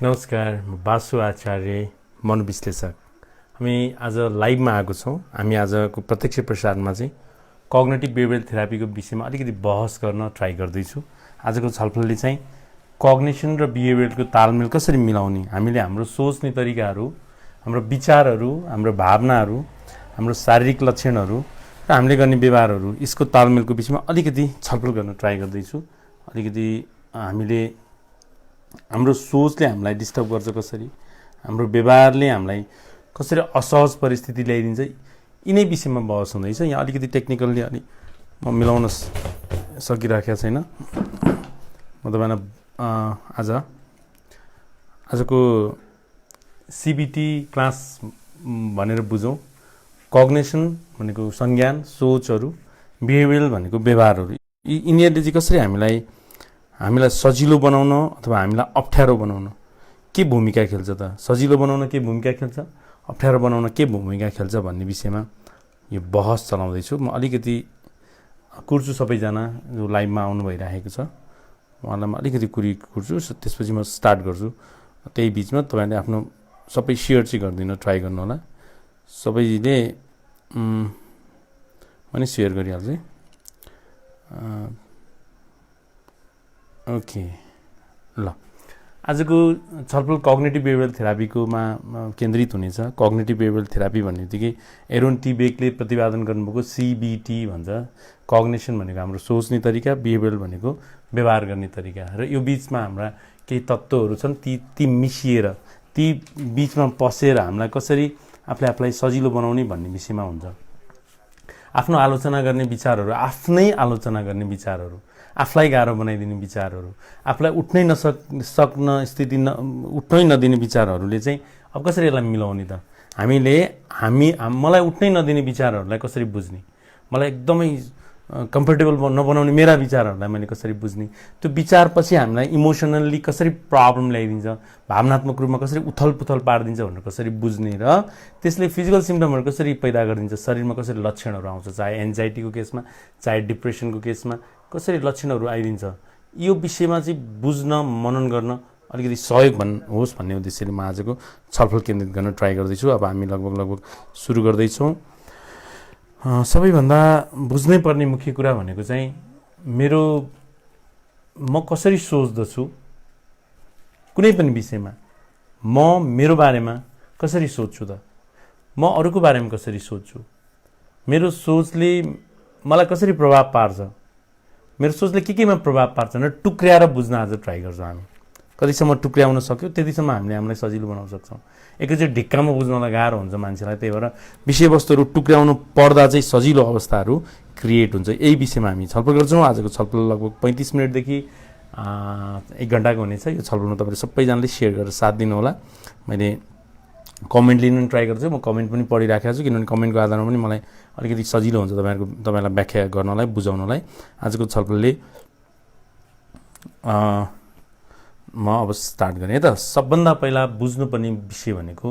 नमस्कार, म बासु आचार्य, मनोविश्लेषक। हामी आज लाइभमा आएको छौँ। हामी आजको प्रत्यक्ष प्रसारणमा चाहिँ कग्नेटिभ बिहेभियरल थेरापीको विषयमा अलिकति बहस गर्न ट्राई गर्दैछु। आजको छलफलले चाहिँ कग्निसन र बिहेभियरको तालमेल कसरी मिलाउने, हामीले हाम्रो सोच्ने तरिकाहरू, हाम्रो विचारहरू, हाम्रो भावनाहरू, हाम्रो शारीरिक लक्षणहरू र हामीले गर्ने व्यवहारहरू, यसको तालमेलको विषयमा अलिकति छलफल गर्न ट्राई गर्दैछु। अलिकति हामीले हाम्रो सोचले हामीलाई डिस्टर्ब गर्छ कसरी, हाम्रो व्यवहारले हामीलाई कसरी असहज परिस्थिति ल्याइदिन्छ, यिनै विषयमा बहस हुँदैछ। यहाँ अलिकति टेक्निकल्ली अलि म मिलाउन सकिराखेको छैन। म तपाईँलाई आजको सिबिटी क्लास भनेर बुझौँ। कग्नेसन भनेको संज्ञान, सोचहरू, बिहेभियरल भनेको व्यवहारहरू, यिनीहरूले चाहिँ कसरी हामीलाई सजिलो बनाउन अथवा हामीलाई अप्ठ्यारो बनाउन के भूमिका खेल्छ त, सजिलो बनाउन के भूमिका खेल्छ, अप्ठ्यारो बनाउन के भूमिका खेल्छ भन्ने विषयमा यो बहस चलाउँदैछु। म अलिकति कुर्छु, सबैजना जो लाइभमा आउनु भइरहेको छ उहाँलाई म अलिकति कुर्छु, त्यसपछि म स्टार्ट गर्छु। त्यही बिचमा तपाईँले आफ्नो सबै सेयर चाहिँ गरिदिन ट्राई गर्नु होला। सबैले पनि सेयर गरिहाल्छु। ओके, ल आजको छलफल कग्नेटिभ बिहेभियरल थेरापीकोमा केन्द्रित हुनेछ। कग्नेटिभ बिहेभियरल थेरापी भन्ने बित्तिकै एरोन टी बेकले प्रतिपादन गर्नुभएको सिबिटी भन्छ। कग्नेसन भनेको हाम्रो सोच्ने तरिका, बिहेभियरल भनेको व्यवहार गर्ने तरिका, र यो बिचमा हाम्रा केही तत्त्वहरू छन्, ती मिसिएर, ती बिचमा पसेर हामीलाई कसरी आफूलाई सजिलो बनाउने भन्ने विषयमा हुन्छ। आफ्नो आलोचना गर्ने विचारहरू, आफ्नै आलोचना गर्ने विचारहरू, आफूलाई गाह्रो बनाइदिने विचारहरू, आफूलाई उठ्नै सक्न स्थिति उठ्नै नदिने विचारहरूले चाहिँ अब कसरी यसलाई मिलाउने त? मलाई उठ्नै नदिने विचारहरूलाई कसरी बुझ्ने, मलाई एकदमै कम्फर्टेबल नबनाउने मेरा विचारहरूलाई मैले कसरी बुझ्ने, त्यो विचारपछि हामीलाई इमोसनल्ली कसरी प्रब्लम ल्याइदिन्छ, भावनात्मक रूपमा कसरी उथल पुथल पारिदिन्छ भनेर कसरी बुझ्ने, र त्यसले फिजिकल सिम्टमहरू कसरी पैदा गरिदिन्छ, शरीरमा कसरी लक्षणहरू आउँछ, चाहे एन्जाइटीको केसमा, चाहे डिप्रेसनको केसमा कसरी लक्षणहरू आइदिन्छ, यो विषयमा चाहिँ बुझ्न, मनन गर्न अलिकति सहयोग होस् भन्ने उद्देश्यले म आजको छलफल केन्द्रित गर्न ट्राई गर्दैछु। अब हामी लगभग सुरु गर्दैछौँ। सबैभन्दा बुझ्नै पर्ने मुख्य कुरा भनेको चाहिँ म कसरी सोच्दछु, कुनै पनि विषयमा म मेरो बारेमा कसरी सोच्छु त, म अरूको बारेमा कसरी सोच्छु, मेरो सोचले मलाई कसरी प्रभाव पार्छ, मेरो सोचले केमा प्रभाव पार्छ भनेर टुक्र्याएर बुझ्न आज ट्राई गर्छौँ। हामी कतिसम्म टुक्र्याउन सक्यो त्यतिसम्म हामीले हामीलाई सजिलो बनाउन सक्छौँ। एकैचोटि ढिक्कामा बुझ्नलाई गाह्रो हुन्छ मान्छेलाई, त्यही भएर विषयवस्तुहरू टुक्र्याउनु पर्दा चाहिँ सजिलो अवस्थाहरू क्रिएट हुन्छ। यही विषयमा हामी छलफल गर्छौँ। आजको छलफल लगभग 35 मिनटदेखि 1 घन्टाको हुनेछ। यो छलफलमा तपाईँले सबैजनाले सेयर गरेर साथ दिनुहोला। मैले कमेन्ट लिन ट्राई गर्छु, म कमेन्ट पनि पढिराखेको छु, किनभने कमेन्टको आधारमा पनि मलाई अलिकति सजिलो हुन्छ तपाईँलाई व्याख्या गर्नलाई, बुझाउनलाई। आजको छलफलले म अब स्टार्ट गरेँ त। सबभन्दा पहिला बुझ्नुपर्ने विषय भनेको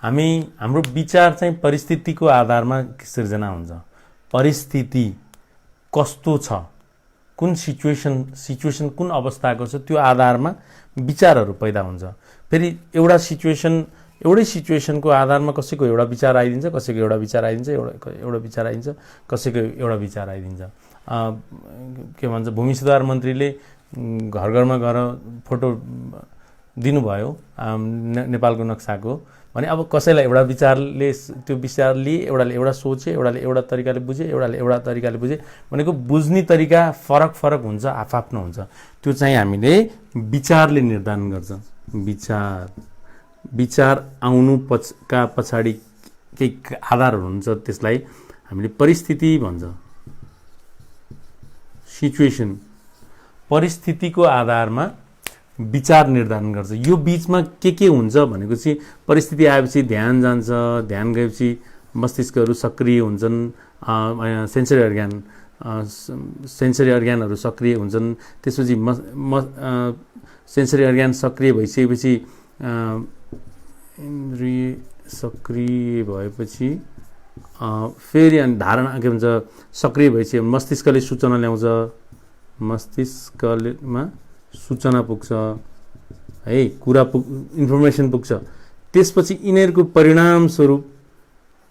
हाम्रो विचार चाहिँ परिस्थितिको आधारमा सिर्जना हुन्छ। परिस्थिति कस्तो छ, कुन सिचुएसन कुन अवस्थाको छ, त्यो आधारमा विचारहरू पैदा हुन्छ। फेरि एउटै सिचुएसनको आधारमा कसैको एउटा विचार आइदिन्छ, कसैको एउटा विचार आइदिन्छ, एउटा विचार आइदिन्छ, कसैको एउटा विचार आइदिन्छ। के भन्छ, भूमि सुधार मन्त्रीले घर घरमा गएर फोटो दिनुभयो नेपालको नक्साको भने, अब कसैलाई एउटा विचारले त्यो विचार लिए, एउटाले एउटा सोचे, एउटाले एउटा तरिकाले बुझे, एउटाले एउटा तरिकाले बुझे भनेको बुझ्ने तरिका फरक हुन्छ, आफआफ्नो हुन्छ। त्यो चाहिँ हामीले विचारले निर्धारण गर्छ। विचार आउनु पछाडि केही आधारहरू हुन्छ, त्यसलाई हामीले परिस्थिति भन्छ। सिचुएसन परिस्थितिको आधारमा विचार निर्धारण गर्छ। यो बिचमा के हुन्छ भनेको चाहिँ परिस्थिति आएपछि ध्यान जान्छ, ध्यान गएपछि मस्तिष्कहरू सक्रिय हुन्छन्, सेन्सरी अर्ग्यानहरू सक्रिय हुन्छन्। त्यसपछि सेन्सरी अर्ग्यान सक्रिय भइसकेपछि इन्द्रिय सक्रिय भएपछि फेरि अनि धारणा के भन्छ सक्रिय भएपछि मस्तिष्कले सूचना ल्याउँछ, मस्तिष्कमा सूचना पुग्छ, है, कुरा इन्फर्मेसन पुग्छ, त्यसपछि यिनीहरूको परिणामस्वरूप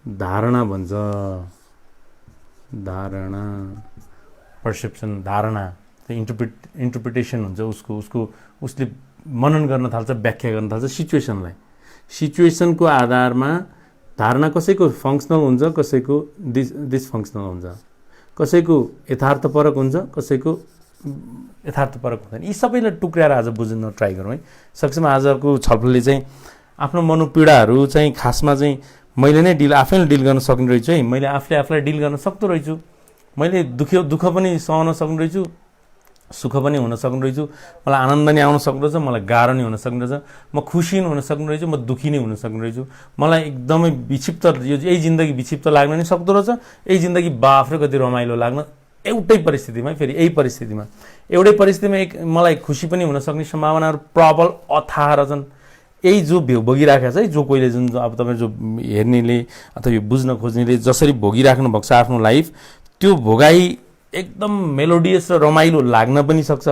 धारणा भन्छ, धारणा पर्सेप्सन, धारणा इन्टरप्रिटेसन हुन्छ उसले मनन गर्न थाल्छ, व्याख्या गर्न थाल्छ सिचुएसनलाई। सिचुएसनको आधारमा धारणा कसैको फङ्सनल हुन्छ, कसैको डिसफङ्सनल हुन्छ, कसैको यथार्थपरक हुन्छ, कसैको यथार्थपरक हुँदैन। यी सबैलाई टुक्राएर आज बुझ्न ट्राई गरौँ है। सकेसम्म आजको छलफलले चाहिँ आफ्नो मनोपीडाहरू चाहिँ खासमा चाहिँ मैले नै आफैले डिल गर्न सक्ने रहेछु है। मैले आफूलाई डिल गर्न सक्दो रहेछु, मैले दुःख पनि सहन सक्ने रहेछु, सुख पनि हुन सक्ने रहेछु, मलाई आनन्द नि आउन सक्ने रहेछ, मलाई गाह्रो नि हुन सक्ने रहेछ, म खुसी नि हुन सक्ने रहेछु, म दुःखी नि हुन सक्ने रहेछु, मलाई एकदमै विक्षिप्त यही जिन्दगी विक्षिप्त लाग्न नि सक्दो रहेछ, यही जिन्दगी बाफ्रे कति रमाइलो लाग्न एउटै परिस्थितिमा, फेरि यही परिस्थितिमा एउटै परिस्थितिमा मलाई खुसी पनि हुन सक्ने सम्भावनाहरू प्रबल अथाह रहेछन्। यही जो भोगिराखेको छ है, जो कोहीले जुन अब तपाईँ जो हेर्नेले अथवा यो बुझ्न खोज्नेले जसरी भोगिराख्नु भएको छ आफ्नो लाइफ, त्यो भोगाई एकदम मेलोडियस र रमाइलो लाग्न पनि सक्छ,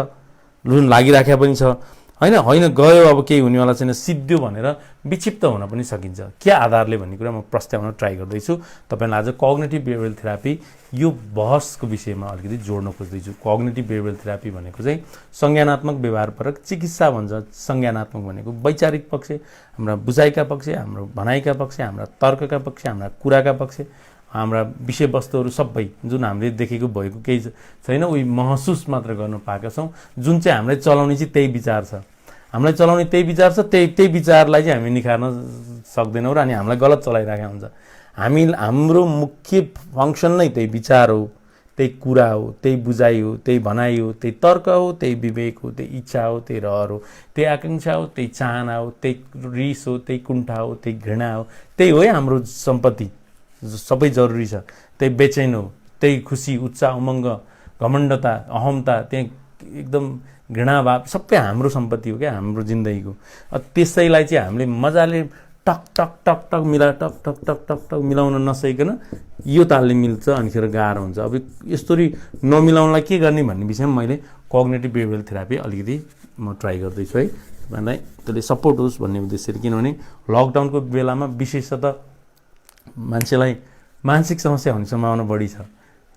जुन लागिराखेको पनि छ होइन गयो अब केही हुनेवाला छैन सिद्धियो भनेर विक्षिप्त हुन पनि सकिन्छ। के आधारले भन्ने कुरा म प्रस्ताउन ट्राई गर्दैछु तपाईँलाई आज। कग्निटिभ बिहेभियरल थेरापी यो बहसको विषयमा अलिकति जोड्न खोज्दैछु। कग्निटिभ बिहेभियरल थेरापी भनेको चाहिँ संज्ञानात्मक व्यवहारपरक चिकित्सा भन्छ। संज्ञानात्मक भनेको वैचारिक पक्ष, हाम्रा बुझाइका पक्ष, हाम्रो भनाइका पक्ष, हाम्रा तर्कका पक्ष, हाम्रा कुराका पक्ष, हाम्रा विषयवस्तुहरू सबै जुन हामीले देखेको भएको केही छैन, उही महसुस मात्र गर्न पाएका छौँ। जुन चाहिँ हामीलाई चलाउने चाहिँ त्यही विचार छ, हामीलाई चलाउने त्यही विचार छ, त्यही विचारलाई चाहिँ हामी निखार्न सक्दैनौँ र अनि हामीलाई गलत चलाइरहेको हुन्छ। हाम्रो मुख्य फङ्सन नै त्यही विचार हो, त्यही कुरा हो, त्यही बुझाइ हो, त्यही भनाइ हो, त्यही तर्क हो, त्यही विवेक हो, त्यही इच्छा हो, त्यही रहर हो, त्यही आकाङ्क्षा हो, त्यही चाहना हो, त्यही रिस हो, त्यही कुण्ठा हो, त्यही घृणा हो, त्यही हो है हाम्रो सम्पत्ति सबै जरुरी छ। त्यही बेचैन हो, त्यही खुसी, उत्साह, उमङ्ग, घमण्डता, अहमता, त्यही एकदम घृणाभाव सबै हाम्रो सम्पत्ति हो क्या हाम्रो जिन्दगीको। त्यसैलाई चाहिँ हामीले मजाले टक टक टक टक मिला टक टक टक टक टक मिलाउन नसकिकन यो तालले मिल्छ अनिखेर गाह्रो हुन्छ। अब यस्तोरी नमिलाउनलाई के गर्ने भन्ने विषयमा मैले कग्निटिभ बिहेभियरल थेरापी अलिकति म ट्राई गर्दैछु है, तपाईँलाई त्यसले सपोर्ट होस् भन्ने उद्देश्यले। किनभने लकडाउनको बेलामा विशेषतः मान्छेलाई मानसिक समस्या हुने सम्भावना बढी छ।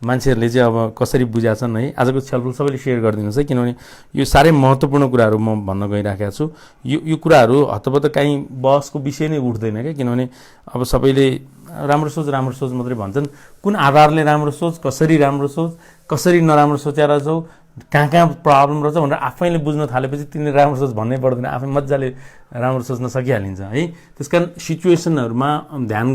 मान्छेहरूले चाहिँ अब कसरी बुझाछन् है, आजको छलफल सबैले सेयर गरिदिनुहोस् है, किनभने यो साह्रै महत्त्वपूर्ण कुराहरू म भन्न गइराखेको छु। यो कुराहरू हतपत काहीँ बहसको विषय नै उठ्दैन क्या, किनभने अब सबैले राम्रो सोच मात्रै भन्छन्। कुन आधारले राम्रो सोच, कसरी राम्रो सोच, कसरी नराम्रो सोचेर छौ, कहाँ प्रब्लम रहेछ भनेर आफैले बुझ्न थालेपछि तिनीले राम्रो सोच भन्नै पर्दैन, आफै मजाले राम्रो सोच्न सकिहालिन्छ है। त्यस कारण सिचुएसनहरूमा ध्यान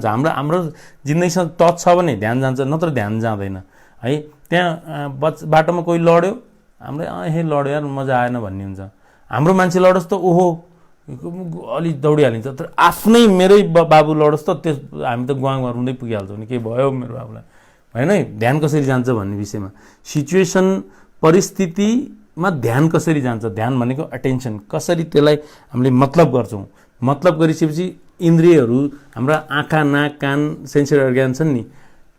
जान्छ। हाम्रो जिन्दगीसँग टच छ भने ध्यान जान्छ, नत्र ध्यान जाँदैन है। त्यहाँ बाटोमा कोही लड्यो, हामीले हे लड्यो यार मजा आएन भन्ने हुन्छ। हाम्रो मान्छे लडोस् त ओहो अलि दौडिहालिन्छ, तर आफ्नै मेरै बाबु लडोस् त त्यस हामी त गुवाङ रुँदै पुगिहाल्छौँ नि, के भयो मेरो बाबुलाई होइन है। ध्यान कसरी जान्छ भन्ने विषयमा सिचुएसन परिस्थितिमा ध्यान कसरी जान्छ, ध्यान भनेको अटेन्सन, कसरी त्यसलाई हामीले मतलब गर्छौँ। मतलब गरिसकेपछि इन्द्रियहरू हाम्रा आँखा, नाक, कान, सेन्सरी अर्ग्यान छन् नि,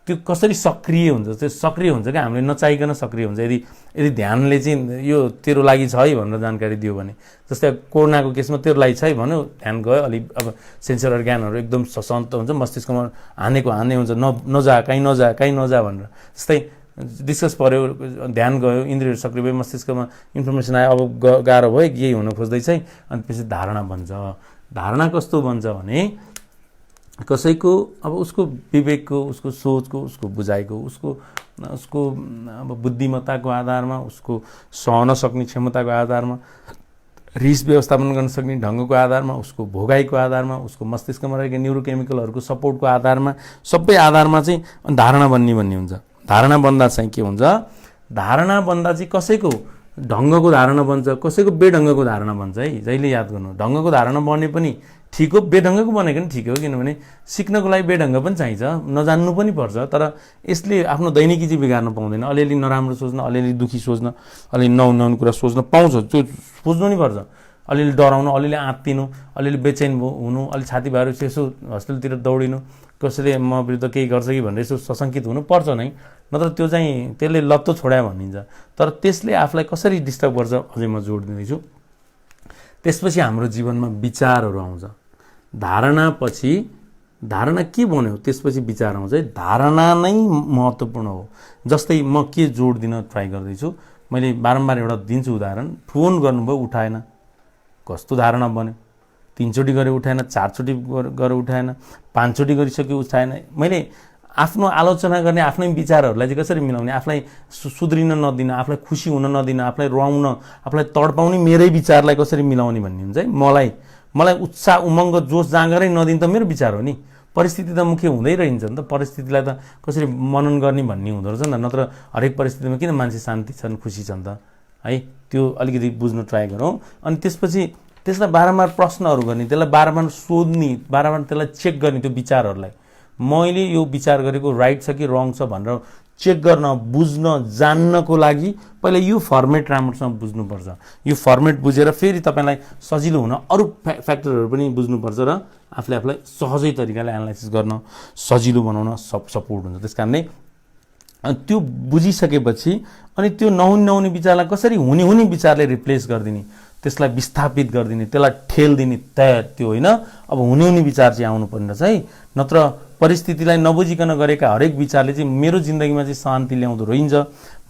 त्यो कसरी सक्रिय हुन्छ, त्यो सक्रिय हुन्छ क्या, हामीले नचाहिकन सक्रिय हुन्छ। यदि ध्यानले चाहिँ यो तेरो लागि छ है भनेर जानकारी दियो भने, जस्तै कोरोनाको केसमा तेरो लागि छ है भन्यो, ध्यान गयो, अलि अब सेन्सर अर्ग्यानहरू एकदम सशक्त हुन्छ, मस्तिष्कमा हाने हुन्छ, नजा कहीँ नजा भनेर। जस्तै डिस्कस पऱ्यो, ध्यान गयो, इन्द्रियहरू सक्रिय भयो, मस्तिष्कमा इन्फर्मेसन आयो, अब गाह्रो भयो, यही हुन खोज्दैछ है, अनि पछि धारणा बन्छ। धारणा कस्तो बन्छ भने कसैको अब उसको विवेकको, उसको सोचको, उसको बुझाइको, उसको अब बुद्धिमत्ताको आधारमा, उसको सहन सक्ने क्षमताको आधारमा, रिस व्यवस्थापन गर्न सक्ने ढङ्गको आधारमा, उसको भोगाइको आधारमा, उसको मस्तिष्कमा रहेको न्युरोकेमिकलहरूको सपोर्टको आधारमा, सबै आधारमा चाहिँ धारणा भन्ने हुन्छ। धारणा बन्दा चाहिँ के हुन्छ, धारणा बन्दा चाहिँ कसैको ढङ्गको धारणा बन्छ, कसैको बेढङ्गको धारणा बन्छ है। जहिले याद गर्नु, ढङ्गको धारणा बन्ने पनि ठिक हो, बेढङ्गको बनेको पनि ठिक हो, किनभने सिक्नको लागि बेढङ्ग पनि चाहिन्छ, नजान्नु पनि पर्छ। तर यसले आफ्नो दैनिकी चाहिँ बिगार्न पाउँदैन। अलिअलि नराम्रो सोच्न, अलिअलि दुःखी सोच्न, अलिअलि नहुने कुरा सोच्न पाउँछ, त्यो सोच्नु नि पर्छ। अलिअलि डराउनु, अलिअलि आत्तिनु, अलिअलि बेचैन हुनु, अलि छाती भाएर यसो हस्पिटलतिर दौडिनु, कसैले म विरुद्ध केही गर्छ कि भनेर यसो सशङ्कित हुनु पर्छ नै, नत्र त्यो चाहिँ त्यसले लत्तो छोड्या भनिन्छ। तर त्यसले आफूलाई कसरी डिस्टर्ब गर्छ अझै म जोड दिँदैछु। त्यसपछि हाम्रो जीवनमा विचारहरू आउँछ। धारणापछि धारणा के बन्यो त्यसपछि विचार आउँछ है। धारणा नै महत्त्वपूर्ण हो। जस्तै म के जोड दिन ट्राई गर्दैछु, मैले बारम्बार एउटा दिन्छु उदाहरण। फोन गर्नुभयो उठाएन, कस्तो धारणा बन्यो? 3 चोटि गरे उठाएन, 4 चोटि गरे उठाएन, 5 चोटि गरिसक्यो उठाएन। मैले आफ्नो आलोचना गर्ने आफ्नै विचारहरूलाई चाहिँ कसरी मिलाउने, आफूलाई सुध्रिन नदिन, आफूलाई खुसी हुन नदिन, आफूलाई रुवाउन, आफूलाई तडपाउने मेरै विचारलाई कसरी मिलाउने भन्ने हुन्छ है। मलाई उत्साह उमङ्ग जोस जाँगरै नदिन त मेरो विचार हो नि। परिस्थिति त मुख्य हुँदै रहन्छ नि त। परिस्थितिलाई त कसरी मनन गर्ने भन्ने हुँदो रहेछ नि त। नत्र हरेक परिस्थितिमा किन मान्छे शान्ति छन्, खुसी छन् त है। त्यो अलिकति बुझ्न ट्राई गरौँ। अनि त्यसपछि त्यसलाई बारम्बार प्रश्नहरू गर्ने, त्यसलाई बारम्बार सोध्ने, बारम्बार त्यसलाई चेक गर्ने। त्यो विचारहरूलाई मैले यो विचार गरेको राइट छ कि रङ छ भनेर चेक गर्न, बुझ्न, जान्नको लागि पहिला यो फर्मेट राम्रोसँग बुझ्नुपर्छ। यो फर्मेट बुझेर फेरि तपाईँलाई सजिलो हुन अरू फ्याक्टरहरू पनि बुझ्नुपर्छ र आफूलाई सहजै तरिकाले एनालाइसिस गर्न, सजिलो बनाउन सपोर्ट हुन्छ। त्यस कारणले त्यो बुझिसकेपछि अनि त्यो नहुने विचारलाई कसरी हुने विचारले रिप्लेस गरिदिने, त्यसलाई विस्थापित गरिदिने, त्यसलाई ठेलदिने, त्यो होइन। अब हुने विचार चाहिँ आउनुपर्ने रहेछ है। नत्र परिस्थितिलाई नबुझिकन गरेका हरेक विचारले चाहिँ मेरो जिन्दगीमा चाहिँ शान्ति ल्याउँदो रहन्छ,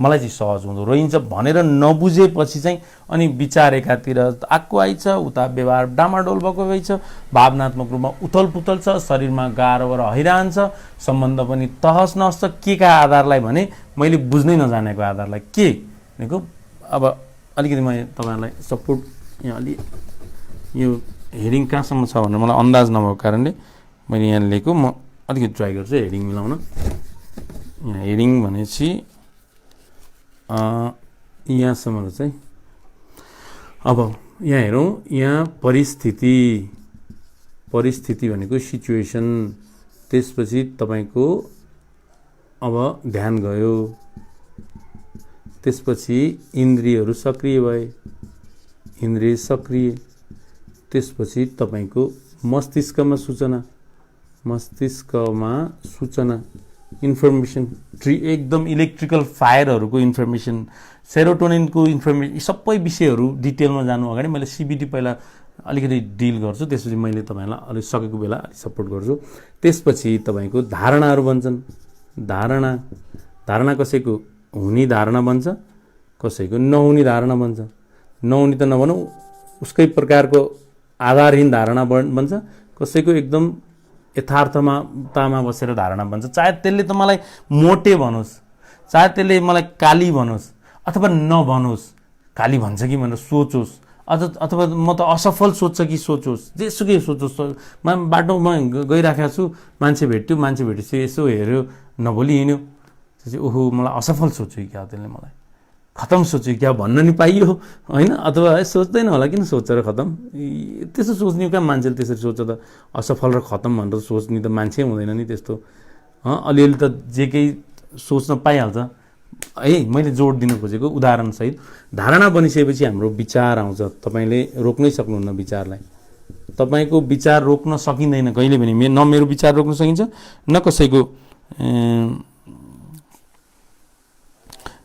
मलाई चाहिँ सहज हुँदो रहन्छ भनेर नबुझेपछि चाहिँ अनि विचार एकातिर आएको आइछ, उता व्यवहार डामाडोल भएको भइछ, भावनात्मक रूपमा उथल पुथल छ, शरीरमा गाह्रो र हैरान छ, सम्बन्ध पनि तहस नहस छ। के का आधारलाई भने मैले बुझ्नै नजानेको आधारलाई के भनेको। अब अलिकति मैले तपाईँहरूलाई सपोर्ट यहाँ अलि यो हेडिङ कहाँसम्म छ भनेर मलाई अन्दाज नभएको कारणले मैले यहाँ लेखेको, म अलिकति ट्राई गर्छु हेडिङ मिलाउन। यहाँ हेडिङ भनेपछि यहाँसम्म रहेछ है। अब यहाँ हेरौँ, यहाँ परिस्थिति भनेको सिचुएसन, त्यसपछि तपाईँको अब ध्यान गयो, त्यसपछि इन्द्रियहरू सक्रिय भए, इन्द्रिय सक्रिय, त्यसपछि तपाईँको मस्तिष्कमा सूचना इन्फर्मेसन ट्री, एकदम इलेक्ट्रिकल फायरहरूको इन्फर्मेसन, सेरोटोनिनको इन्फर्मेसन, सबै विषयहरू डिटेलमा जानु अगाडि मैले सिबिटी पहिला अलिकति डिल गर्छु, त्यसपछि मैले तपाईँलाई अलिक सकेको बेला अलिक सपोर्ट गर्छु। त्यसपछि तपाईँको धारणाहरू बन्छन्। धारणा कसैको हुने धारणा बन्छ, कसैको नहुने धारणा बन्छ। नहुने त नभनौँ, उसकै प्रकारको आधारहीन धारणा बन्छ, कसैको एकदम यथार्थतामा बसेर धारणा बन्छ। चाहे त्यसले त मलाई मोटे भनोस्, चाहे त्यसले मलाई काली भनोस् अथवा नभनोस्, काली भन्छ कि भनेर सोचोस्, अथवा म त असफल सोच्छ कि सोचोस्, जेसुकै सोचोस्। बाटोमा गइराखेको छु, मान्छे भेटेपछि यसो हेऱ्यो, नभोलि हिँड्यो, त्यसपछि ओहो मलाई असफल सोच्यो क्या, त्यसले मलाई खतम सोच्यो क्या भन्न नि पाइयो होइन। अथवा सोच्दैन होला, किन सोच्छ र खतम, त्यसो सोच्ने कहाँ मान्छेले त्यसरी सोच्छ त। असफल र खतम भनेर सोच्ने त मान्छे हुँदैन नि त्यस्तो। अलिअलि त जे केही सोच्न पाइहाल्छ है। मैले जोड दिन खोजेको उदाहरणसहित धारणा बनिसकेपछि हाम्रो विचार आउँछ। तपाईँले रोक्नै सक्नुहुन्न विचारलाई। तपाईँको विचार रोक्न सकिँदैन कहिले पनि। न मेरो विचार रोक्न सकिन्छ, न कसैको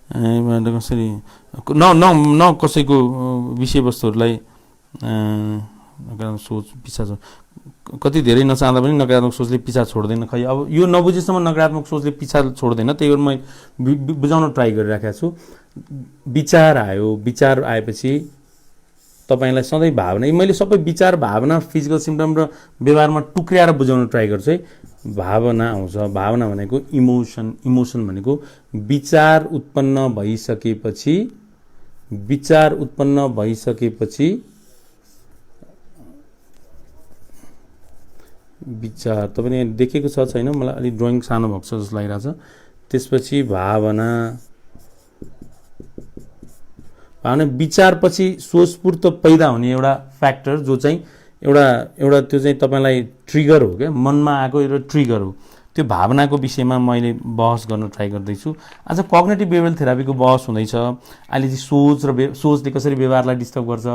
कसरी न कसैको विषयवस्तुहरूलाई नकारात्मक सोच पिछा कति धेरै नचाहँदा पनि नकारात्मक सोचले पिछा छोड्दैन। खै अब यो नबुझेसम्म नकारात्मक सोचले पिछा छोड्दैन। त्यही भएर म बुझाउन ट्राई गरिराखेको छु। विचार आयो, विचार आएपछि तपाईँलाई सधैँ भावना, मैले सबै विचार, भावना, फिजिकल सिम्टम र व्यवहारमा टुक्र्याएर बुझाउन ट्राई गर्छु है। भावना आउँछ। भावना भनेको इमोसन भनेको विचार उत्पन्न भइसकेपछि विचार तपाईँले देखेको छ छैन, मलाई अलिक ड्रइङ सानो भएको छ जस्तो लागिरहेछ। त्यसपछि भावना विचारपछि सोचपूर्त पैदा हुने एउटा फ्याक्टर जो चाहिँ एउटा त्यो चाहिँ तपाईँलाई ट्रिगर हो क्या, मनमा आएको एउटा ट्रिगर हो। त्यो भावनाको विषयमा मैले बहस गर्न ट्राई गर्दैछु। आज कग्नेटिभ बिहेभियरल थेरापीको बहस हुँदैछ। अहिले चाहिँ सोचले कसरी व्यवहारलाई डिस्टर्ब गर्छ,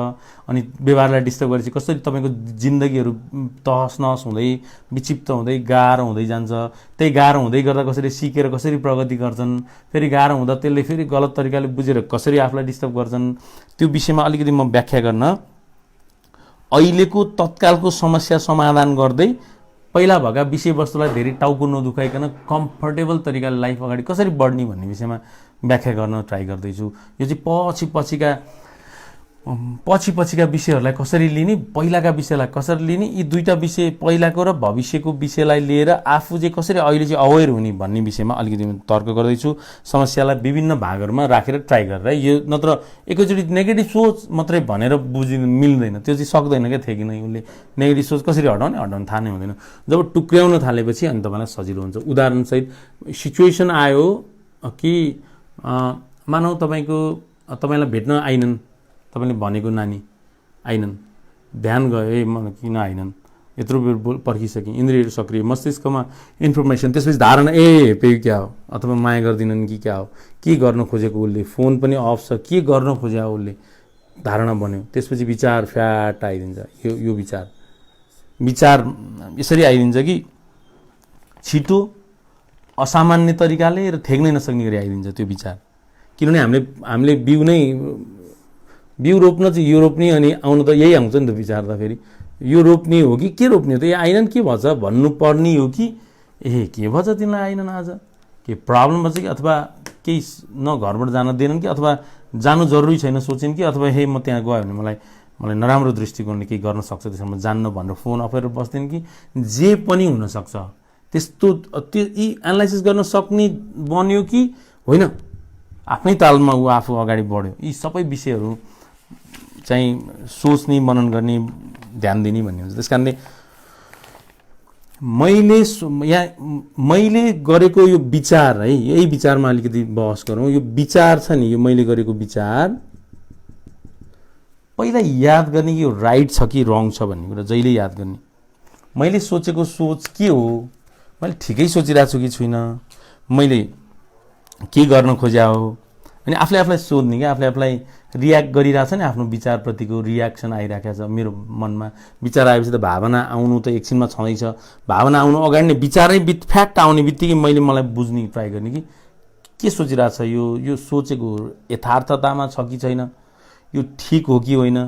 अनि व्यवहारलाई डिस्टर्ब गरेपछि कसरी तपाईँको जिन्दगीहरू तहस नहस हुँदै, विक्षिप्त हुँदै, गाह्रो हुँदै जान्छ। त्यही गाह्रो हुँदै गर्दा कसरी सिकेर कसरी प्रगति गर्छन्, फेरि गाह्रो हुँदा त्यसले फेरि गलत तरिकाले बुझेर कसरी आफूलाई डिस्टर्ब गर्छन्, त्यो विषयमा अलिकति म व्याख्या गर्न अहिलेको तत्कालको समस्या समाधान गर्दै पहिला भएका विषयवस्तुलाई धेरै टाउको नदुखाइकन कम्फर्टेबल तरिकाले लाइफ अगाडि कसरी बढ्ने भन्ने विषयमा व्याख्या गर्न ट्राई गर्दैछु। यो चाहिँ पछि-पछिका विषयहरूलाई कसरी लिने, पहिलाका विषयलाई कसरी लिने, यी दुईटा विषय पहिलाको र भविष्यको विषयलाई लिएर आफू चाहिँ कसरी अहिले चाहिँ अवेर हुने भन्ने विषयमा अलिकति तर्क गर्दैछु। समस्यालाई विभिन्न भागहरूमा राखेर ट्राई गरेर, यो नत्र एकैचोटि नेगेटिभ सोच मात्रै भनेर बुझिनु मिल्दैन, त्यो चाहिँ सक्दैन क्या थिएन। उसले नेगेटिभ सोच कसरी हटाउन थाहा नै हुँदैन। जब टुक्र्याउन थालेपछि अनि तपाईँलाई सजिलो हुन्छ। उदाहरणसहित सिचुएसन आयो कि मानौ तपाईँलाई भेट्न आइनन्, तपाईँले भनेको नानी आइनन्, ध्यान गयो मलाई किन आइनन्, यत्रो बेर पर्खिसकेँ, इन्द्रियहरू सक्रिय, मस्तिष्कमा इन्फर्मेसन, त्यसपछि धारणा पेयो क्या हो, अथवा माया गर्दिनन् कि क्या हो, के गर्न खोजेको उसले, फोन पनि अफ छ, के गर्न खोज्यो उसले, धारणा बन्यो। त्यसपछि विचार फ्याट आइदिन्छ। यो विचार यसरी आइदिन्छ कि छिटो असामान्य तरिकाले र ठेक्नै नसक्ने गरी आइदिन्छ त्यो विचार। किनभने हामीले बिउ रोप्न चाहिँ यो रोप्ने, अनि आउनु त यही आउँछ नि त विचार त। फेरि यो रोप्ने हो कि के रोप्ने हो त, यो आइनन् के भन्छ भन्नुपर्ने हो कि के भन्छ तिमीलाई आइनन्, आज के प्रब्लम भन्छ कि, अथवा केही न घरबाट जान दिएनन् कि, अथवा जानु जरुरी छैन सोचिन् कि, अथवा म त्यहाँ गयो भने मलाई नराम्रो दृष्टिकोणले केही गर्न सक्छ त्यसमा जान्न भनेर फोन अफेर बस्दिन् कि, जे पनि हुनसक्छ। त्यस्तो त्यो यी एनालाइसिस गर्न सक्ने बन्यो कि होइन, आफ्नै तालमा ऊ आफू अगाडि बढ्यो। यी सबै विषयहरू चाहिँ सोच्ने, मनन गर्ने, ध्यान दिने भन्ने हुन्छ। त्यस कारणले मैले गरेको यो विचार है, यही विचारमा अलिकति बहस गरौँ। यो विचार छ नि, यो मैले गरेको विचार पहिला याद गर्ने कि यो राइट छ कि रङ छ भन्ने कुरा जहिले याद गर्ने। मैले सोचेको सोच के हो, मैले ठिकै सोचिरहेको छु कि छुइनँ, मैले के गर्न खोज्या हो, अनि आफूलाई सोध्ने क्या, आफूलाई रियाक्ट गरिरहेको छ नि, आफ्नो विचारप्रतिको रियाक्सन आइरहेको छ मेरो मनमा। विचार आएपछि त भावना आउनु त एकछिनमा छँदैछ, भावना आउनु अगाडि नै विचारै फ्याक्ट आउने बित्तिकै मलाई बुझ्ने ट्राई गर्ने कि के सोचिरहेको छ, यो सोचेको यथार्थतामा छ कि छैन, यो ठिक हो कि होइन,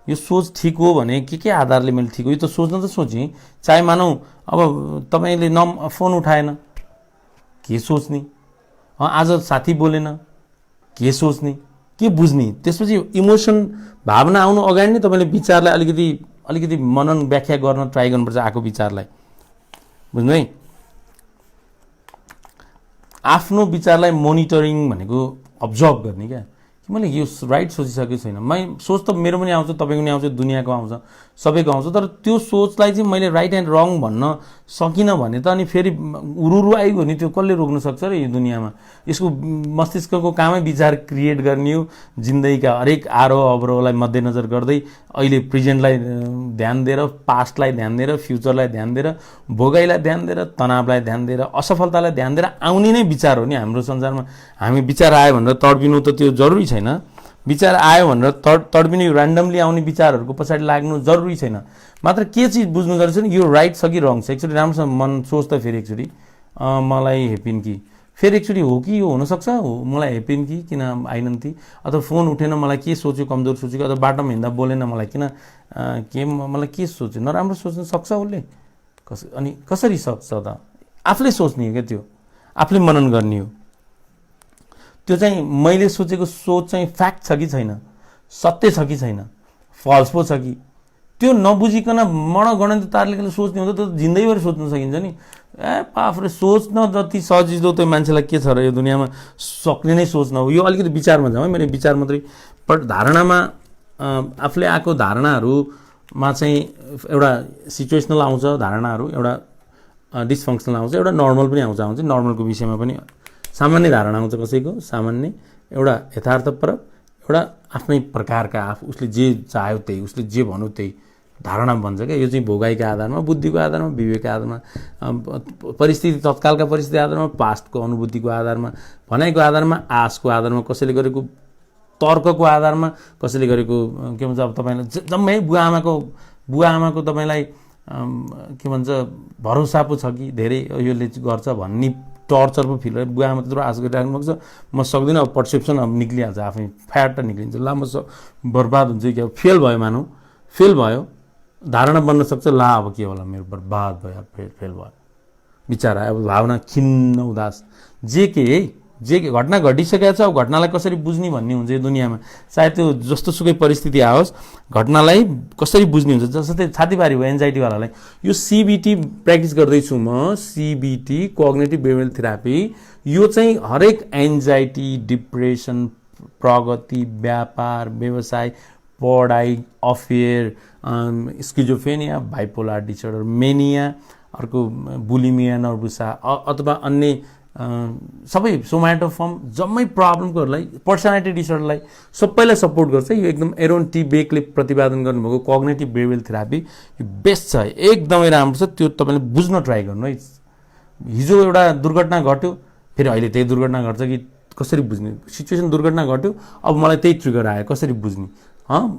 यो सोच ठिक हो भने के आधारले मैले ठिक हो, यो त सोच्न त सोचेँ। चाहे मानौ अब तपाईँले फोन उठाएन, के सोच्ने, आज साथी बोलेन, के सोच्ने, के बुझ्ने। त्यसपछि इमोसन भावना आउनु अगाडि नै तपाईँले विचारलाई अलिकति मनन व्याख्या गर्न ट्राई गर्नुपर्छ, आएको विचारलाई। बुझ्नु है, आफ्नो विचारलाई मोनिटरिङ भनेको अब्जर्भ गर्ने क्या, कि मैले यो राइट सोचिसकेको छैन। सोच त मेरो पनि आउँछ, तपाईँको पनि आउँछ, दुनियाँको आउँछ, सबैको आउँछ, तर त्यो सोचलाई चाहिँ मैले राइट एन्ड रङ भन्न सकिनँ भने त अनि फेरि उरुरु आइगयो नि, त्यो कसले रोक्न सक्छ र यो दुनियाँमा। यसको मस्तिष्कको कामै विचार क्रिएट गर्ने हो, जिन्दगीका हरेक आरोह अवरोहलाई मध्यनजर गर्दै अहिले प्रेजेन्टलाई ध्यान दिएर, पास्टलाई ध्यान दिएर, फ्युचरलाई ध्यान दिएर, भोगाइलाई ध्यान दिएर, तनावलाई ध्यान दिएर, असफलतालाई ध्यान दिएर आउने नै विचार हो नि हाम्रो संसारमा। हामी विचार आयो भनेर तडपिनु त त्यो जरुरी छैन, विचार आयो भनेर तडपिनु, ऱ्यान्डमली आउने विचारहरूको पछाडि लाग्नु जरुरी छैन। मात्र के चिज बुझ्नु जरुरी छ नि, यो राइट छ कि रङ छ। एकचोटि राम्रोसँग मन सोच्दा फेरि एकचोटि मलाई हेपिन् कि, फेरि एकचोटि हो कि यो हुनसक्छ, हो मलाई हेपिन् कि किन आइनन् ती, अथवा फोन उठेन मलाई के सोच्यो, कमजोर सोच्यो, अथवा बाटोमा हिँड्दा बोलेन मलाई किन, मलाई के सोच्यो, नराम्रो सोच्न सक्छ उसले, अनि कसरी सक्छ त, आफूले सोच्ने हो क्या, त्यो आफूले मनन गर्ने हो। त्यो चाहिँ मैले सोचेको सोच चाहिँ फ्याक्ट छ कि छैन, सत्य छ कि छैन, फल्स पो छ कि, त्यो नबुझिकन गणित तारले सोच्ने हुन्छ त जिन्दगीभरि सोच्न सकिन्छ नि। बाफरे, सोच्न जति सजिलो त्यो मान्छेलाई के छ र यो दुनियाँमा, सक्ने नै सोच्न हो। यो अलिकति विचारमा जाउँ है, मैले विचार मात्रै, धारणामा आफूले आएको धारणाहरूमा चाहिँ एउटा सिचुएसनल आउँछ धारणाहरू, एउटा डिसफङ्सनल आउँछ, एउटा नर्मल पनि आउँछ। नर्मलको विषयमा पनि सामान्य धारणा आउँछ कसैको, सामान्य एउटा यथार्थपरक, एउटा आफ्नै प्रकारका उसले जे चाह्यो त्यही, उसले जे भन्यो त्यही धारणा बन्छ क्या। यो चाहिँ भोगाइका आधारमा, बुद्धिको आधारमा, विवेकका आधारमा, परिस्थिति तत्कालका परिस्थिति आधारमा, पास्टको अनुभूतिको आधारमा, भनाइको आधारमा, आशको आधारमा, कसैले गरेको तर्कको आधारमा, कसैले गरेको के भन्छ, अब तपाईँलाई जम्मै बुवा आमाको तपाईँलाई के भन्छ भरोसा पो छ कि धेरै योले गर्छ भन्ने टर्चर पो फिल, बुवा आमा त्यत्रो आश गरिराख्नु भएको छ, म सक्दिनँ, अब पर्सेप्सन अब निक्लिहाल्छ, आफै फ्याट निक्लिन्छ, ल म बर्बाद हुन्छ कि, अब फेल भयो, मानौँ फेल भयो, धारणा बन्न सक्छ, ला अब के होला, मेरो बर्बाद भयो, फेल भयो, बिचारा अब भावना खिन्न उदास जे के घटना घटिसकेको छ। अब घटनालाई कसरी बुझ्ने भन्ने हुन्छ यो दुनियाँमा, चाहे त्यो जस्तो सुकै परिस्थिति आओस्, घटनालाई कसरी बुझ्ने हुन्छ। जस्तै छातीपारी भयो एन्जाइटीवालालाई, यो सिबिटी प्र्याक्टिस गर्दैछु म, सिबिटी कग्नेटिभ बिहेभियरल थेरापी। यो चाहिँ हरेक एन्जाइटी, डिप्रेसन, प्रगति, व्यापार, व्यवसाय, पढाइ, affair, schizophrenia, bipolar disorder, mania, अर्को बुलिमिया, नर्भुसा अथवा अन्य सबै सोमाटोफर्म, जम्मै प्रब्लमकोहरूलाई, पर्सनालिटी डिसअर्डरलाई सबैलाई सपोर्ट गर्छ। यो एकदम एरोन टी बेकले प्रतिपादन गर्नुभएको कग्नेटिभ बिहेभियरल थेरापी यो बेस्ट छ, एकदमै राम्रो छ। त्यो तपाईँले बुझ्न ट्राई गर्नु है। हिजो एउटा दुर्घटना घट्यो, फेरि अहिले त्यही दुर्घटना घट्छ कि कसरी बुझ्ने, सिचुएसन दुर्घटना घट्यो, अब मलाई त्यही ट्रिगर आयो, कसरी बुझ्ने,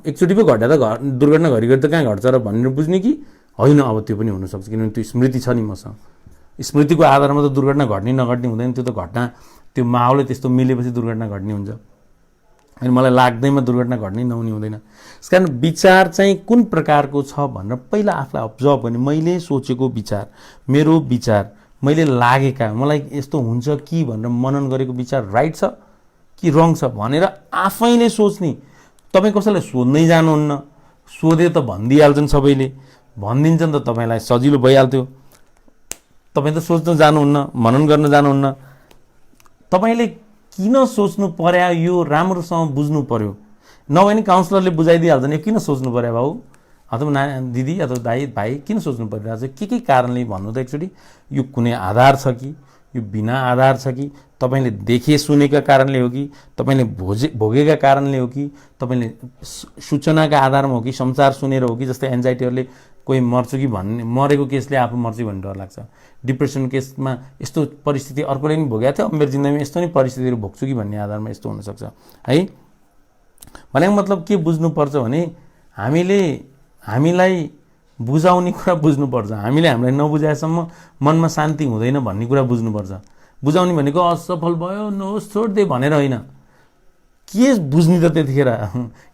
एकचोटि पो घट्या त दुर्घटना घरिघरि त कहाँ घट्छ र भनेर बुझ्ने कि होइन, अब त्यो पनि हुनसक्छ, किनभने त्यो स्मृति छ नि मसँग। स्मृतिको आधारमा त दुर्घटना घट्ने नघट्ने हुँदैन, त्यो त घटना त्यो माहौलले त्यस्तो मिलेपछि दुर्घटना घट्ने हुन्छ। अनि मलाई लाग्दैमा दुर्घटना घट्ने नहुने हुँदैन। त्यस कारण विचार चाहिँ कुन प्रकारको छ भनेर पहिला आफूलाई अब्जर्भ गर्ने, मैले सोचेको विचार, मेरो विचार, मैले लागेका, मलाई यस्तो हुन्छ कि भनेर मनन गरेको विचार राइट छ कि रङ छ भनेर आफैले सोच्ने। तपाईँ कसैलाई सोध्नै जानुहुन्न, सोधे त भनिदिइहाल्छन्, सबैले भनिदिन्छन् त तपाईँलाई सजिलो भइहाल्थ्यो। तपाईँ त सोच्न जानुहुन्न, मनन गर्न जानुहुन्न। तपाईँले किन सोच्नु पर्यो यो राम्रोसँग बुझ्नु पर्यो, नभए नि काउन्सिलरले बुझाइदिइहाल्छन् यो किन सोच्नु पर्यो बाबु अथवा दिदी अथवा दाइ भाइ किन सोच्नु परिरहेको छ, के कारणले भन्नु त एकचोटि। यो कुनै आधार छ कि यो बिना आधार छ कि तपाईँले देखे सुनेका कारणले हो कि तपाईँले भोगेका कारणले हो कि तपाईँले सूचनाका आधारमा हो कि समाचार सुनेर हो कि। जस्तै एन्जाइटीहरूले कोही मर्छु कि भन्ने, मरेको केसले आफू मर्छु भन्ने डर लाग्छ। डिप्रेसन केसमा यस्तो परिस्थिति अर्कोले पनि भोगेको थियो, मेरो जिन्दगीमा यस्तो नै परिस्थितिहरू भोग्छु कि भन्ने आधारमा यस्तो हुनसक्छ है। भनेको मतलब के बुझ्नुपर्छ भने हामीलाई बुझाउने कुरा बुझ्नुपर्छ। हामीले हामीलाई नबुझाएसम्म मनमा शान्ति हुँदैन भन्ने कुरा बुझ्नुपर्छ। बुझाउने भनेको असफल भयो नहोस् छोड्दे भनेर होइन, के बुझ्ने त त्यतिखेर,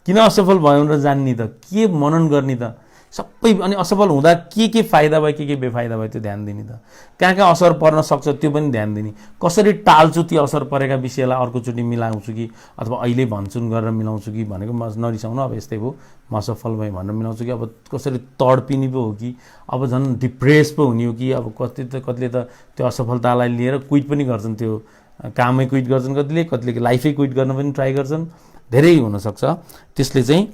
किन असफल भयो भनेर जान्ने त, के मनन गर्ने त सबै। अनि असफल हुँदा के फाइदा भयो के बेफाइदा भयो त्यो ध्यान दिने त, कहाँ असर पर्न सक्छ त्यो पनि ध्यान दिने, कसरी टाल्छु त्यो असर परेका विषयलाई अर्कोचोटि मिलाउँछु कि अथवा अहिले भन्चुन गरेर मिलाउँछु कि भनेको म नरिसाउनु, अब यस्तै भयो म असफल भएँ भनेर मिलाउँछु कि अब कसरी तडपिने पो हो कि अब झन् डिप्रेस पो हुने हो कि। अब कतिले त त्यो असफलतालाई लिएर क्विट पनि गर्छन्, त्यो कामै क्विट गर्छन्, कतिले लाइफै क्विट गर्न पनि ट्राई गर्छन्, धेरै हुनसक्छ। त्यसले चाहिँ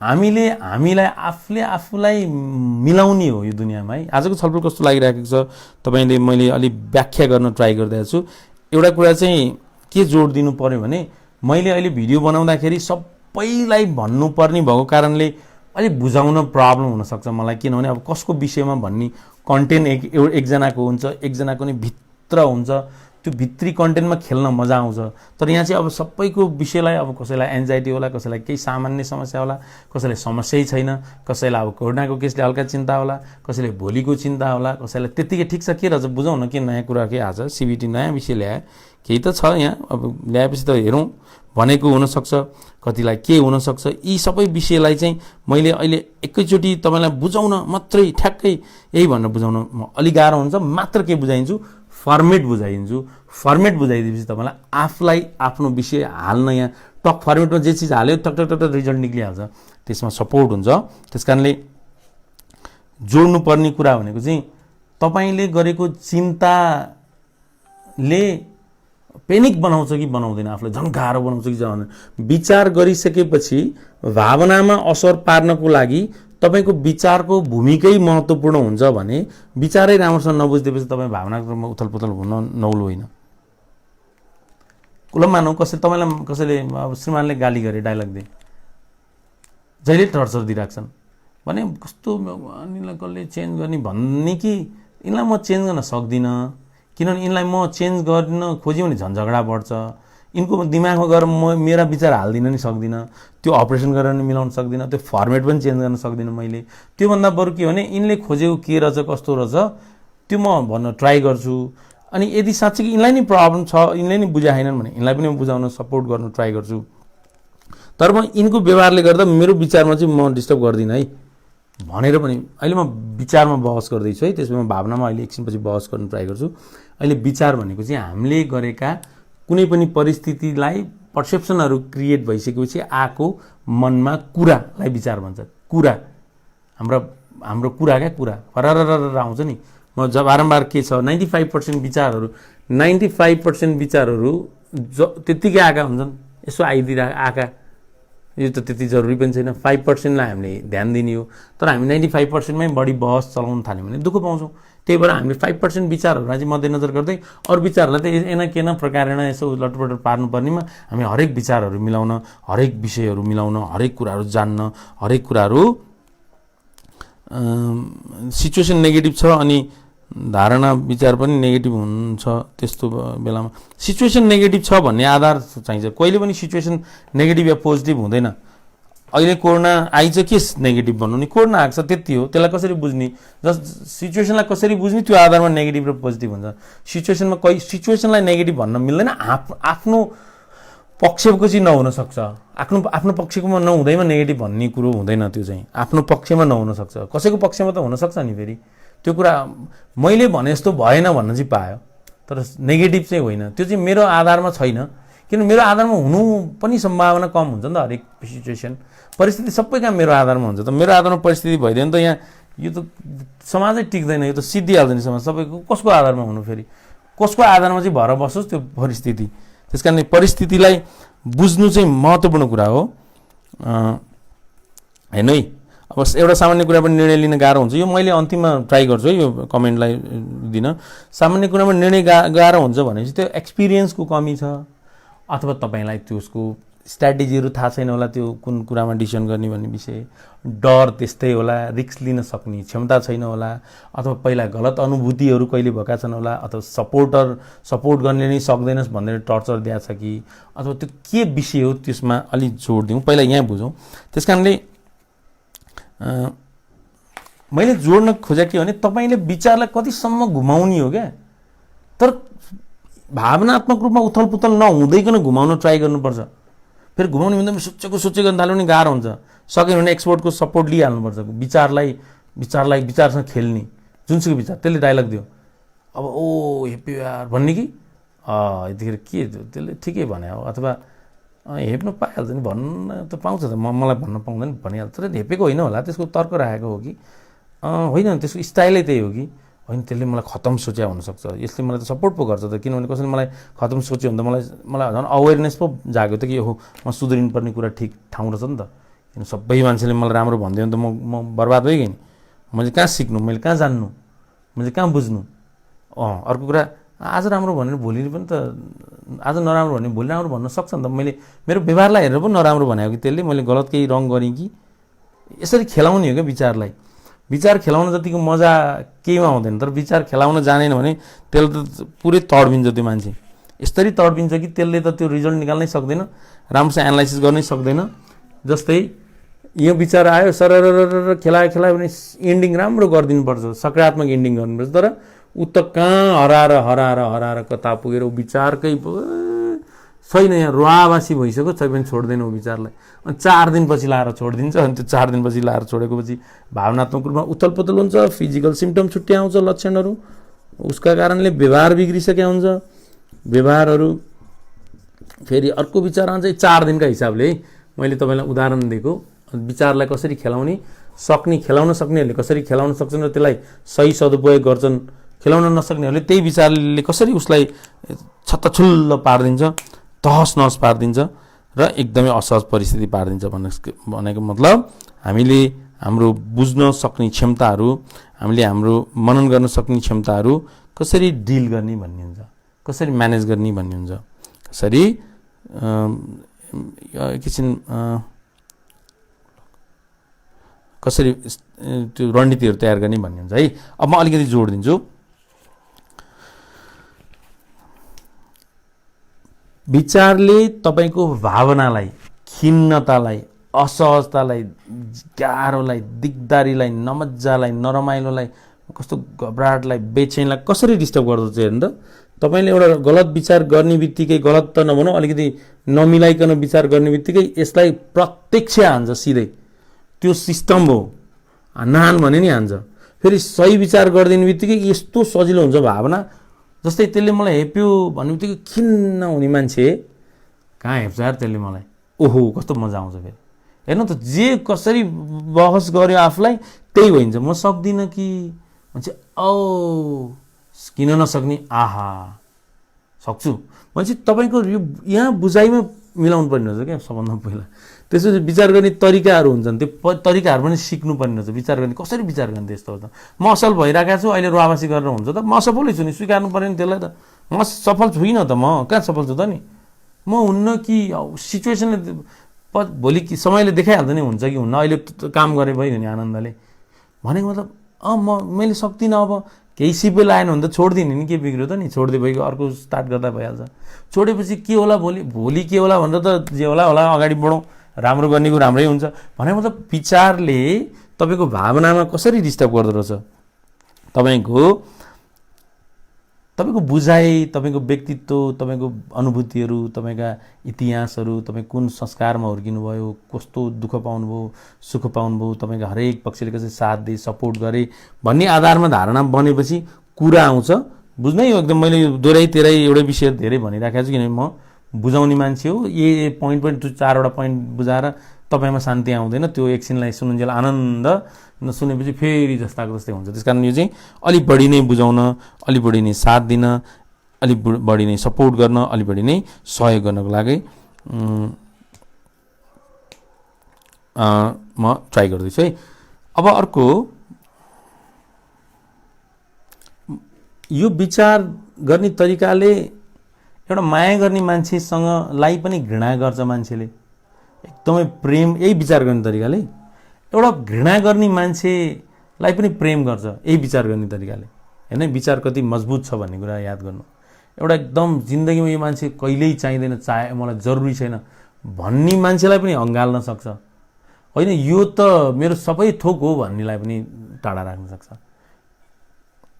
हामीलाई आफूलाई मिलाउने हो यो दुनियाँमा है। आजको छलफल कस्तो लागिरहेको छ तपाईँले, मैले अलि व्याख्या गर्न ट्राई गरिरहेको छु। एउटा कुरा चाहिँ के जोड दिनु पर्यो भने, मैले अहिले भिडियो बनाउँदाखेरि सबैलाई भन्नुपर्ने भएको कारणले अलिक बुझाउन प्रब्लम हुनसक्छ मलाई, किनभने अब कसको विषयमा भन्ने कन्टेन्ट एकजनाको हुन्छ, एकजनाको नै भित्र हुन्छ, त्यो भित्री कन्टेन्टमा खेल्न मजा आउँछ। तर यहाँ चाहिँ अब सबैको विषयलाई, अब कसैलाई एन्जाइटी होला, कसैलाई केही सामान्य समस्या होला, कसैलाई समस्यै छैन, कसैलाई अब कोरोनाको केसले हल्का चिन्ता होला, कसैले भोलिको चिन्ता होला, कसैलाई त्यत्तिकै ठिक छ के रहेछ बुझाउन, के नयाँ कुरा के आज सिबिटी नयाँ विषय ल्याए, केही त छ यहाँ, अब ल्याएपछि त हेरौँ भनेको हुनसक्छ, कतिलाई के हुनसक्छ। यी सबै विषयलाई चाहिँ मैले अहिले एकैचोटि तपाईँलाई बुझाउन मात्रै ठ्याक्कै यही भनेर बुझाउन अलिक गाह्रो हुन्छ। मात्र के बुझाइन्छु, फर्मेट बुझाइदिन्छु। फर्मेट बुझाइदिएपछि तपाईँलाई आफूलाई आफ्नो विषय हाल्न, यहाँ टक फर्मेटमा जे चिज हाल्यो टक रिजल्ट निक्लिहाल्छ, त्यसमा सपोर्ट हुन्छ। त्यस कारणले जोड्नुपर्ने कुरा भनेको चाहिँ तपाईँले गरेको चिन्ताले पेनिक बनाउँछ कि बनाउँदैन, आफूलाई झन् गाह्रो बनाउँछ कि झन्। विचार गरिसकेपछि भावनामा असर पार्नको लागि तपाईँको विचारको भूमिकै महत्त्वपूर्ण हुन्छ भने विचारै राम्रोसँग नबुझिदिएपछि तपाईँ भावनाको उथलपुथल हुन नौलो होइन। कुल मानौँ तपाईँलाई कसैले अब श्रीमानले गाली गरे, डायलग दिए, जहिले टर्चर दिइराख्छन् भने कस्तो यिनलाई कसले चेन्ज गर्ने भन्ने कि यिनलाई म चेन्ज गर्न सक्दिनँ, किनभने यिनलाई म चेन्ज गर्न खोज्यो भने झन् झगडा बढ्छ, यिनको दिमागमा गएर म मेरा विचार हाल्दिन नि सक्दिनँ, त्यो अपरेसन गरेर नि मिलाउन सक्दिनँ, त्यो फर्मेट पनि चेन्ज गर्न सक्दिनँ मैले। त्योभन्दा बरु के भने यिनले खोजेको के रहेछ कस्तो रहेछ त्यो म भन्न ट्राई गर्छु। अनि यदि साँच्चै यिनलाई नै प्रब्लम छ, यिनले नै बुझाएनन् भने यिनलाई पनि म बुझाउन सपोर्ट गर्न ट्राई गर्छु। तर म यिनको व्यवहारले गर्दा मेरो विचारमा चाहिँ म डिस्टर्ब गर्दिनँ है भनेर पनि अहिले म विचारमा बहस गर्दैछु है, त्यसमा भावनामा अहिले एकछिनपछि बहस गर्न ट्राई गर्छु। अहिले विचार भनेको चाहिँ हामीले गरेका कुनै पनि परिस्थितिलाई पर्सेप्सनहरू क्रिएट भइसकेपछि आएको मनमा कुरालाई विचार भन्छ। कुरा हाम्रो कुरा क्या कुरा हरार आउँछ नि। म जब बारम्बार के छ 95% विचारहरू 95% विचारहरू त्यत्तिकै आएका हुन्छन्, यसो आइदिएर आएका, यो त त्यति जरुरी पनि छैन। 5%लाई हामीले ध्यान दिने हो, तर हामी 95%मै बढी बहस चलाउन थाल्यौँ भने दुःख पाउँछौँ। त्यही भएर हामीले 5% विचारहरूलाई चाहिँ मध्यनजर गर्दै अरू विचारहरूलाई त एन केन प्रकारेण यसो लटपट पार्नुपर्नेमा हामी हरेक विचारहरू मिलाउन, हरेक विषयहरू मिलाउन, हरेक कुराहरू जान्न, हरेक कुराहरू सिचुएसन नेगेटिभ छ अनि धारणा विचार पनि नेगेटिभ हुन्छ। त्यस्तो बेलामा सिचुएसन नेगेटिभ छ भन्ने आधार चाहिन्छ। कहिले पनि सिचुएसन नेगेटिभ या पोजिटिभ हुँदैन। अहिले कोरोना आइज के नेगेटिभ भन्नु नि, कोरोना आएको छ त्यति हो। त्यसलाई कसरी बुझ्ने, सिचुएसनलाई कसरी बुझ्ने, त्यो आधारमा नेगेटिभ र पोजिटिभ हुन्छ। सिचुएसनमा सिचुएसनलाई नेगेटिभ भन्न मिल्दैन। आफ्नो पक्षको चाहिँ नहुन सक्छ, आफ्नो पक्षकोमा नहुँदैमा नेगेटिभ भन्ने कुरो हुँदैन। त्यो चाहिँ आफ्नो पक्षमा नहुन सक्छ, कसैको पक्षमा त हुनसक्छ नि। फेरि त्यो कुरा मैले भने जस्तो भएन भन्न चाहिँ पायो, तर नेगेटिभ चाहिँ होइन। त्यो चाहिँ मेरो आधारमा छैन, किन मेरो आधारमा हुनु पनि सम्भावना कम हुन्छ नि त। हरेक सिचुएसन परिस्थिति सबै काम मेरो आधारमा हुन्छ। त मेरो आधारमा परिस्थिति भइदियो भने त यहाँ यो त समाजै टिक्दैन, यो त सिद्धिहाल्दैन समाज। सबैको कसको आधारमा हुनु, फेरि कसको आधारमा चाहिँ भएर बसोस् त्यो परिस्थिति। त्यस कारण परिस्थितिलाई बुझ्नु चाहिँ महत्त्वपूर्ण कुरा हो हेर्नु है। अब एउटा सामान्य कुरा पनि निर्णय लिन गाह्रो हुन्छ। यो मैले अन्तिममा ट्राई गर्छु है यो कमेन्टलाई दिन। सामान्य कुरामा निर्णय गाह्रो हुन्छ भनेपछि त्यो एक्सपिरियन्सको कमी छ, अथवा तपाईँलाई त्यसको स्ट्राटेजीहरू थाहा छैन होला, त्यो कुन कुरामा डिसिसन गर्ने भन्ने विषय, डर त्यस्तै होला, रिस्क लिन सक्ने क्षमता छैन होला, अथवा पहिला गलत अनुभूतिहरू कहिले भएका छन् होला, अथवा सपोर्ट गर्ने नै सक्दैनस् भनेर टर्चर दिएको छ कि, अथवा त्यो के विषय हो त्यसमा अलि जोड दिउँ, पहिला यहाँ बुझौँ। त्यस कारणले मैले जोड्न खोजेको के भने तपाईँले विचारलाई कतिसम्म घुमाउने हो क्या। तर भावनात्मक रूपमा उथलपुथल नहुँदैकन घुमाउन ट्राई गर्नुपर्छ। फेरि घुमाउने भन्दा सोचेको थाल्यो भने गाह्रो हुन्छ। सक्यो भने एक्सपर्टको सपोर्ट लिइहाल्नुपर्छ। विचारसँग खेल्ने जुनसुकै विचार त्यसले डायलग दियो, अब ओ हेप्पी यार भन्ने कि यतिखेर के त्यसले ठिकै भने हो, अथवा हेप्न पाइहाल्छ नि, भन्न त पाउँछ त, मलाई भन्न पाउँदैन भनिहाल्छ। तर हेपेको होइन होला, त्यसको तर्क राखेको हो कि होइन, त्यसको स्टाइलै त्यही हो कि होइन, त्यसले मलाई खतम सोच्या हुनसक्छ, यसले मलाई त सपोर्ट पो गर्छ त। किनभने कसैले मलाई खतम सोच्यो भने त मलाई झन् अवेरनेस पो जाग्यो त कि हो म सुध्रिनुपर्ने कुरा ठिक ठाउँ रहेछ नि त। किन सबै मान्छेले मलाई राम्रो भनिदियो भने त म बर्बाद भइगएँ नि। मैले कहाँ सिक्नु, मैले कहाँ जान्नु, मैले कहाँ बुझ्नु। अर्को कुरा आज राम्रो भनेर भोलि पनि त आज नराम्रो भने भोलि राम्रो भन्न सक्छ नि त। मैले मेरो व्यवहारलाई हेरेर पनि नराम्रो भनेको कि त्यसले मैले गलत केही रङ गरेँ कि। यसरी खेलाउने हो क्या विचारलाई। विचार खेलाउन जतिको मजा केहीमा आउँदैन, तर विचार खेलाउन जानेन भने त्यसले त पुरै तडबिन्छ त्यो मान्छे। यसरी तडबिन्छ कि त्यसले त त्यो रिजल्ट निकाल्नै सक्दैन, राम्रोसँग एनालाइसिस गर्नै सक्दैन। जस्तै यो विचार आयो सरर खेलायो भने एन्डिङ राम्रो गरिदिनुपर्छ, सकारात्मक एन्डिङ गर्नुपर्छ। तर ऊ त कहाँ हराएर कता पुगेर ऊ विचारकै छैन, यहाँ रुवावासी भइसक्यो, छै पनि छोड्दैन ऊ विचारलाई। अनि 4 दिनपछि लाएर छोडिदिन्छ। अनि त्यो 4 दिनपछि लाएर छोडेको पछि भावनात्मक रूपमा उथलपुथल हुन्छ, फिजिकल सिम्टम छुट्टै आउँछ, लक्षणहरू। उसका कारणले व्यवहार बिग्रिसकेको हुन्छ। व्यवहारहरू फेरि अर्को विचार आउँछ 4 दिनका हिसाबले है। मैले तपाईँलाई उदाहरण दिएको, विचारलाई कसरी खेलाउन सक्नेहरूले कसरी खेलाउन सक्छन् र त्यसलाई सही सदुपयोग गर्छन्। खेलाउन नसक्नेहरूले त्यही विचारले कसरी उसलाई छत्तछुल्ल पारिदिन्छ, तहस नहस पारिदिन्छ र एकदमै असहज परिस्थिति पारिदिन्छ। भनेको मतलब हामीले हाम्रो बुझ्न सक्ने क्षमताहरू, हामीले हाम्रो मनन गर्न सक्ने क्षमताहरू कसरी डिल गर्ने भन्ने हुन्छ, कसरी म्यानेज गर्ने भन्ने हुन्छ, कसरी कसरी त्यो रणनीतिहरू तयार गर्ने भन्ने हुन्छ है। अब म अलिकति जोड दिन्छु। विचारले तपाईँको भावनालाई, खिन्नतालाई, असहजतालाई, गाह्रोलाई, दिगदारीलाई, नमज्जालाई, नरमाइलोलाई, कस्तो घबराहटलाई, बेचैनलाई कसरी डिस्टर्ब गर्दछ हेर्नु त। तपाईले एउटा गलत विचार गर्ने बित्तिकै, गलत त नभनौँ, अलिकति नमिलाइकन विचार गर्ने बित्तिकै यसलाई प्रत्यक्ष हान्छ सिधै। त्यो सिस्टम हो, नान भने नि हान्छ। फेरि सही विचार गरिदिने बित्तिकै यस्तो सजिलो हुन्छ भावना। जस्तै त्यसले मलाई हेप्यो भन्ने बित्तिकै खिन्न हुने मान्छे कहाँ हेप्छ यार त्यसले मलाई, ओहो कस्तो मजा आउँछ। फेरि हेर्नु त, जे कसरी बहस गर्यो आफूलाई त्यही भइन्छ। म सक्दिनँ कि भन्छ, औ किन नसक्ने, आहा सक्छु भनेपछि तपाईँको यो यहाँ बुझाइमा मिलाउनु पर्ने हुन्छ क्या सबभन्दा पहिला। त्यसपछि विचार गर्ने तरिकाहरू हुन्छन्, त्यो तरिकाहरू पनि सिक्नुपर्ने हुन्छ। विचार गर्ने कसरी विचार गर्ने त्यस्तो हो त। म असफल भइरहेको छु अहिले, रुवाबासी गरेर हुन्छ त? म असफलै छु नि, स्वीकार्नु पऱ्यो नि त्यसलाई त। म सफल छुइनँ त, म कहाँ सफल छु त नि। म हुन्न कि सिचुएसनले भोलि कि समयले देखाइहाल्छ नि हुन्छ कि हुन्न। अहिले काम गरे भइगयो नि आनन्दले भनेको मतलब मैले सक्दिनँ, अब केही सिपे लागेन भने त छोडिदिने नि, के बिग्रियो त नि, छोडिदिए भइगयो, अर्को स्टार्ट गर्दा भइहाल्छ। छोडेपछि के होला भोलि के होला भनेर त जे होला होला अगाडि बढौँ, राम्रो गर्ने कुरा राम्रै हुन्छ भने। मतलब विचारले तपाईँको भावनामा कसरी डिस्टर्ब गर्दो रहेछ, तपाईँको बुझाइ, तपाईँको व्यक्तित्व, तपाईँको अनुभूतिहरू, तपाईँका इतिहासहरू, तपाईँ कुन संस्कारमा हुर्किनुभयो, कस्तो दुःख पाउनुभयो, सुख पाउनुभयो, तपाईँको हरेक पक्षले कसरी साथ दिए, सपोर्ट गरे भन्ने आधारमा धारणा बनेपछि कुरा आउँछ बुझ्नै। यो एकदम मैले दोहोऱ्याइ तेह्रै एउटै विषय धेरै भनिराखेको छु, किनभने म बुझाउने मान्छे हो। पोइन्ट 4वटा पोइन्ट बुझाएर तपाईँमा शान्ति आउँदैन। त्यो एकछिनलाई सुनुन्जेल आनन्द नसुनेपछि फेरि जस्ताको जस्तै हुन्छ। त्यस कारण यो चाहिँ अलिक बढी नै बुझाउन, अलिक बढी नै साथ दिन, अलिक बढी नै सपोर्ट गर्न, अलिक बढी नै सहयोग गर्नको लागि म ट्राई गर्दैछु है। अब अर्को, यो विचार गर्ने तरिकाले एउटा माया गर्ने मान्छेसँग लाई पनि घृणा गर्छ मान्छेले, एकदमै प्रेम। यही विचार गर्ने तरिकाले एउटा घृणा गर्ने मान्छेलाई पनि प्रेम गर्छ, यही विचार गर्ने तरिकाले। होइन, विचार कति मजबुत छ भन्ने कुरा याद गर्नु। एउटा एकदम जिन्दगीमा यो मान्छे कहिल्यै चाहिँदैन, मलाई जरुरी छैन भन्ने मान्छेलाई पनि हँगाल्न सक्छ। होइन यो त मेरो सबै थोक हो भन्नेलाई पनि टाढा राख्न सक्छ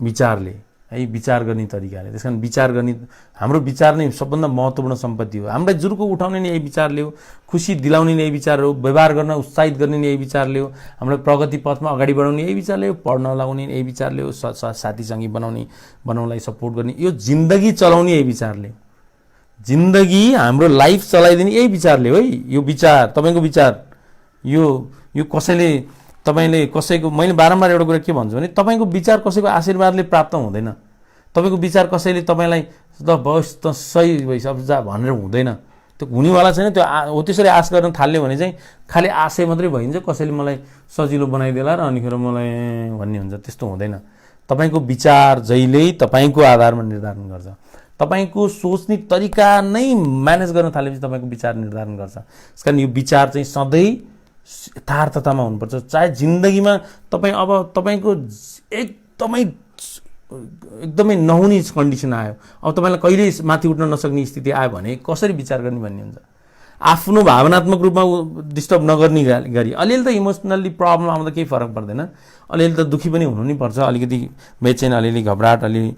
विचारले, है, विचार गर्ने तरिकाले। त्यस कारण विचार गर्ने, हाम्रो विचार नै सबभन्दा महत्त्वपूर्ण सम्पत्ति हो। हामीलाई जुर्को उठाउने नै यही विचारले हो, खुसी दिलाउने नै यही विचार हो, व्यवहार गर्न उत्साहित गर्ने नै यही विचारले हो, हामीलाई प्रगति पथमा अगाडि बढाउने यही विचारले हो, पढ्न लगाउने यही विचारले हो, साथीसँगै बनाउनलाई सपोर्ट गर्ने, यो जिन्दगी चलाउने यही विचारले हो। जिन्दगी हाम्रो लाइफ चलाइदिने यही विचारले हो है। यो विचार, तपाईँको विचार, यो कसैले तपाईँले कसैको, मैले बारम्बार एउटा कुरा के भन्छु भने तपाईँको विचार कसैको आशीर्वादले प्राप्त हुँदैन। तपाईँको विचार कसैले तपाईँलाई त बस त सही भइसक्छ भनेर हुँदैन, त्यो हुनेवाला छैन। त्यो हो त्यसरी आश गर्न थाल्यो भने चाहिँ खालि आशै मात्रै भइन्छ, कसैले मलाई सजिलो बनाइदिएला र अनिखेर मलाई भन्ने हुन्छ, त्यस्तो हुँदैन। तपाईँको विचार जहिल्यै तपाईँको आधारमा निर्धारण गर्छ। तपाईँको सोच्ने तरिका नै म्यानेज गर्न थालेपछि तपाईँको विचार निर्धारण गर्छ। त्यस कारण यो विचार चाहिँ सधैँ यथार्थतामा हुनुपर्छ। चाहे जिन्दगीमा तपाईँ अब तपाईँको एकदमै नहुने कन्डिसन आयो, अब तपाईँलाई कहिल्यै माथि उठ्न नसक्ने स्थिति आयो भने कसरी विचार गर्ने भन्ने हुन्छ। आफ्नो भावनात्मक रूपमा डिस्टर्ब नगर्ने गरी अलिअलि त इमोसनल्ली प्रब्लम आउँदा केही फरक पर्दैन, अलिअलि त दुःखी पनि हुनु नै पर्छ, अलिकति बेचैन, अलिअलि घबराहट, अलिअलि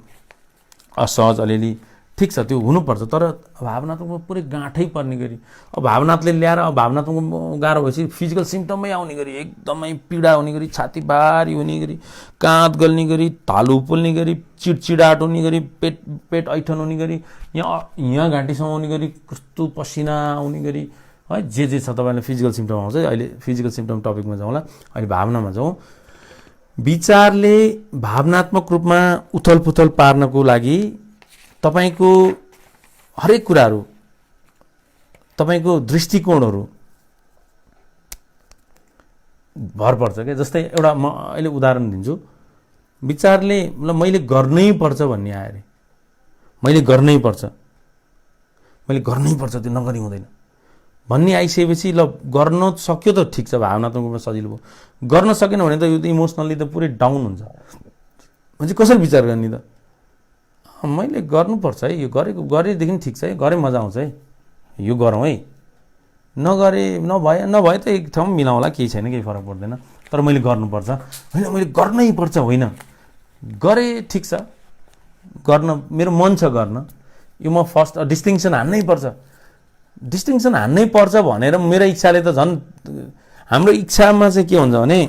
असहज, अलिअलि ठिक छ, त्यो हुनुपर्छ। तर भावनात्मकमा पुरै गाँठै पर्ने गरी, अब भावनाले ल्याएर अब भावनात्मक गाह्रो भएपछि फिजिकल सिम्टमै आउने गरी, एकदमै पीडा हुने गरी, छाती भारी हुने गरी, काँध गल्ने गरी, तालु पोल्ने गरी, चिडचिडाट हुने गरी, पेट ऐठन हुने गरी, यहाँ घाँटीसम्म आउने गरी, कस्तो पसिना आउने गरी, है, जे छ तपाईँलाई फिजिकल सिम्टम आउँछ। अहिले फिजिकल सिम्टम टपिकमा जाउँला, अहिले भावनामा जाउँ। विचारले भावनात्मक रूपमा उथलपुथल पार्नको लागि तपाईको हरेक कुराहरू, तपाईको दृष्टिकोणहरू भर पर्छ क्या। जस्तै एउटा म अहिले उदाहरण दिन्छु, विचारले मैले गर्नै पर्छ भन्ने आयो अरे, मैले गर्नै पर्छ, त्यो नगरी हुँदैन भन्ने आइसकेपछि ल गर्न सक्यो त ठिक छ, भावनात्मक रूपमा सजिलो भयो। गर्न सकेन भने त यो त इमोसनली त पुरै डाउन हुन्छ। भने कसरी विचार गर्ने त, मैले गर्नुपर्छ है, यो गरेदेखि ठिक छ है, गरे मजा आउँछ है, यो गरौँ है, नभए त एक ठाउँ मिलाउँला, केही छैन, केही फरक पर्दैन, तर मैले गर्नुपर्छ। होइन मैले गर्नै पर्छ, होइन गरे ठिक छ, गर्न मेरो मन छ गर्न, यो म फर्स्ट डिस्टिङसन हान्नै पर्छ, डिस्टिङसन हान्नै पर्छ भनेर मेरो इच्छाले त झन् हाम्रो इच्छामा चाहिँ के हुन्छ भने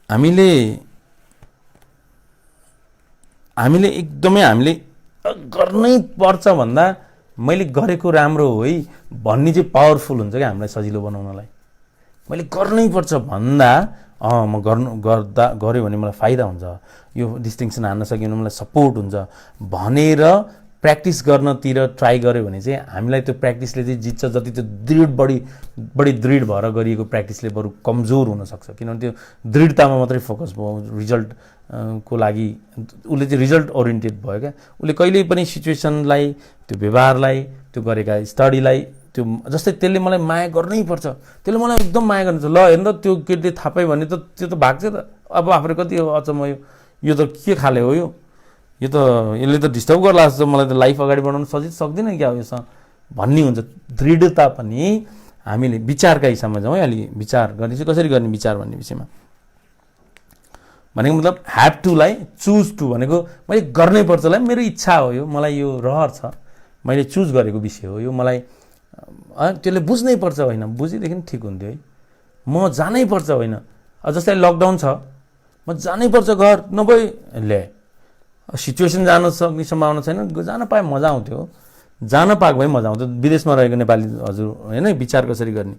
हामीले एकदमै हामीले गर्नै पर्छ भन्दा मैले गरेको राम्रो हो है भन्ने चाहिँ पावरफुल हुन्छ क्या हामीलाई सजिलो बनाउनलाई। मैले गर्नै पर्छ भन्दा म गऱ्यो भने मलाई फाइदा हुन्छ, यो डिस्टिङसन हान्न सक्यो भने मलाई सपोर्ट हुन्छ भनेर प्र्याक्टिस गर्नतिर ट्राई गऱ्यो भने चाहिँ हामीलाई त्यो प्र्याक्टिसले चाहिँ जित्छ। जति त्यो बढी दृढ भएर गरिएको प्र्याक्टिसले बरु कमजोर हुनसक्छ, किनभने त्यो दृढतामा मात्रै फोकस भयो, रिजल्ट को लागि उसले चाहिँ रिजल्ट ओरिएन्टेड भयो क्या। उसले कहिल्यै पनि सिचुएसनलाई, त्यो व्यवहारलाई, त्यो गरेका स्टडीलाई, त्यो जस्तै त्यसले मलाई माया गर्नै पर्छ, त्यसले मलाई एकदम माया गर्नु छ, ल हेर्नु त त्यो केटीले थाहा पायो भने त त्यो त भाग्छ त। अब आफूले कति अचम्म यो त के खाले हो, यो त यसले त डिस्टर्ब गर्ला जस्तो, मलाई त लाइफ अगाडि बढाउन सक्दिनँ क्या योसँग भन्ने हुन्छ। दृढता पनि हामीले विचारका हिसाबमा जाउँ है, अलि विचार गर्ने चाहिँ कसरी गर्ने विचार भन्ने विषयमा भनेको मतलब ह्याभ टुलाई चुज टु भनेको मैले गर्नै पर्छलाई मेरो इच्छा हो, यो मलाई यो रहर छ, मैले चुज गरेको विषय हो, यो मलाई त्यसले बुझ्नै पर्छ होइन, बुझेदेखि ठिक हुन्थ्यो है। म जानै पर्छ होइन, जस्तै लकडाउन छ म जानै पर्छ घर नभए ल्या सिचुएसन जान सक्ने सम्भावना छैन, जान पाए मजा आउँथ्यो, जान पाएको भए मजा आउँथ्यो। विदेशमा रहेको नेपाली हजुर होइन विचार कसरी गर्ने,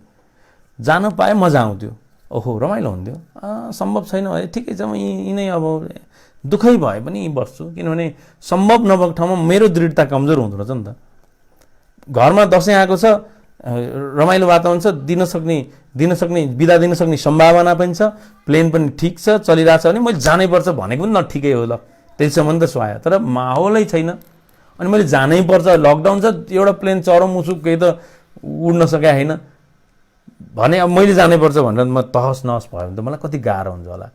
जान पाए मजा आउँथ्यो, ओहो रमाइलो हुन्थ्यो। सम्भव छैन है ठिकै छ, म यिनै अब दुःखै भए पनि बस्छु, किनभने सम्भव नभएको ठाउँमा मेरो दृढता कमजोर हुँदो रहेछ नि त। घरमा दसैँ आएको छ, रमाइलो वातावरण छ, दिन सक्ने बिदा दिन सक्ने सम्भावना पनि छ, प्लेन पनि ठिक छ, चलिरहेछ भने मैले जानै पर्छ भनेको पनि न ठिकै हो, ल त्यसैसम्म त सुहायो, तर माहौलै छैन अनि मैले जानै पर्छ, लकडाउन छ, एउटा प्लेन चरौँ मुसुक केही त उड्न सकेको छैन भने अब मैले जानै पर्छ भनेर म तहस नहस भयो भने त मलाई कति गाह्रो हुन्छ होला,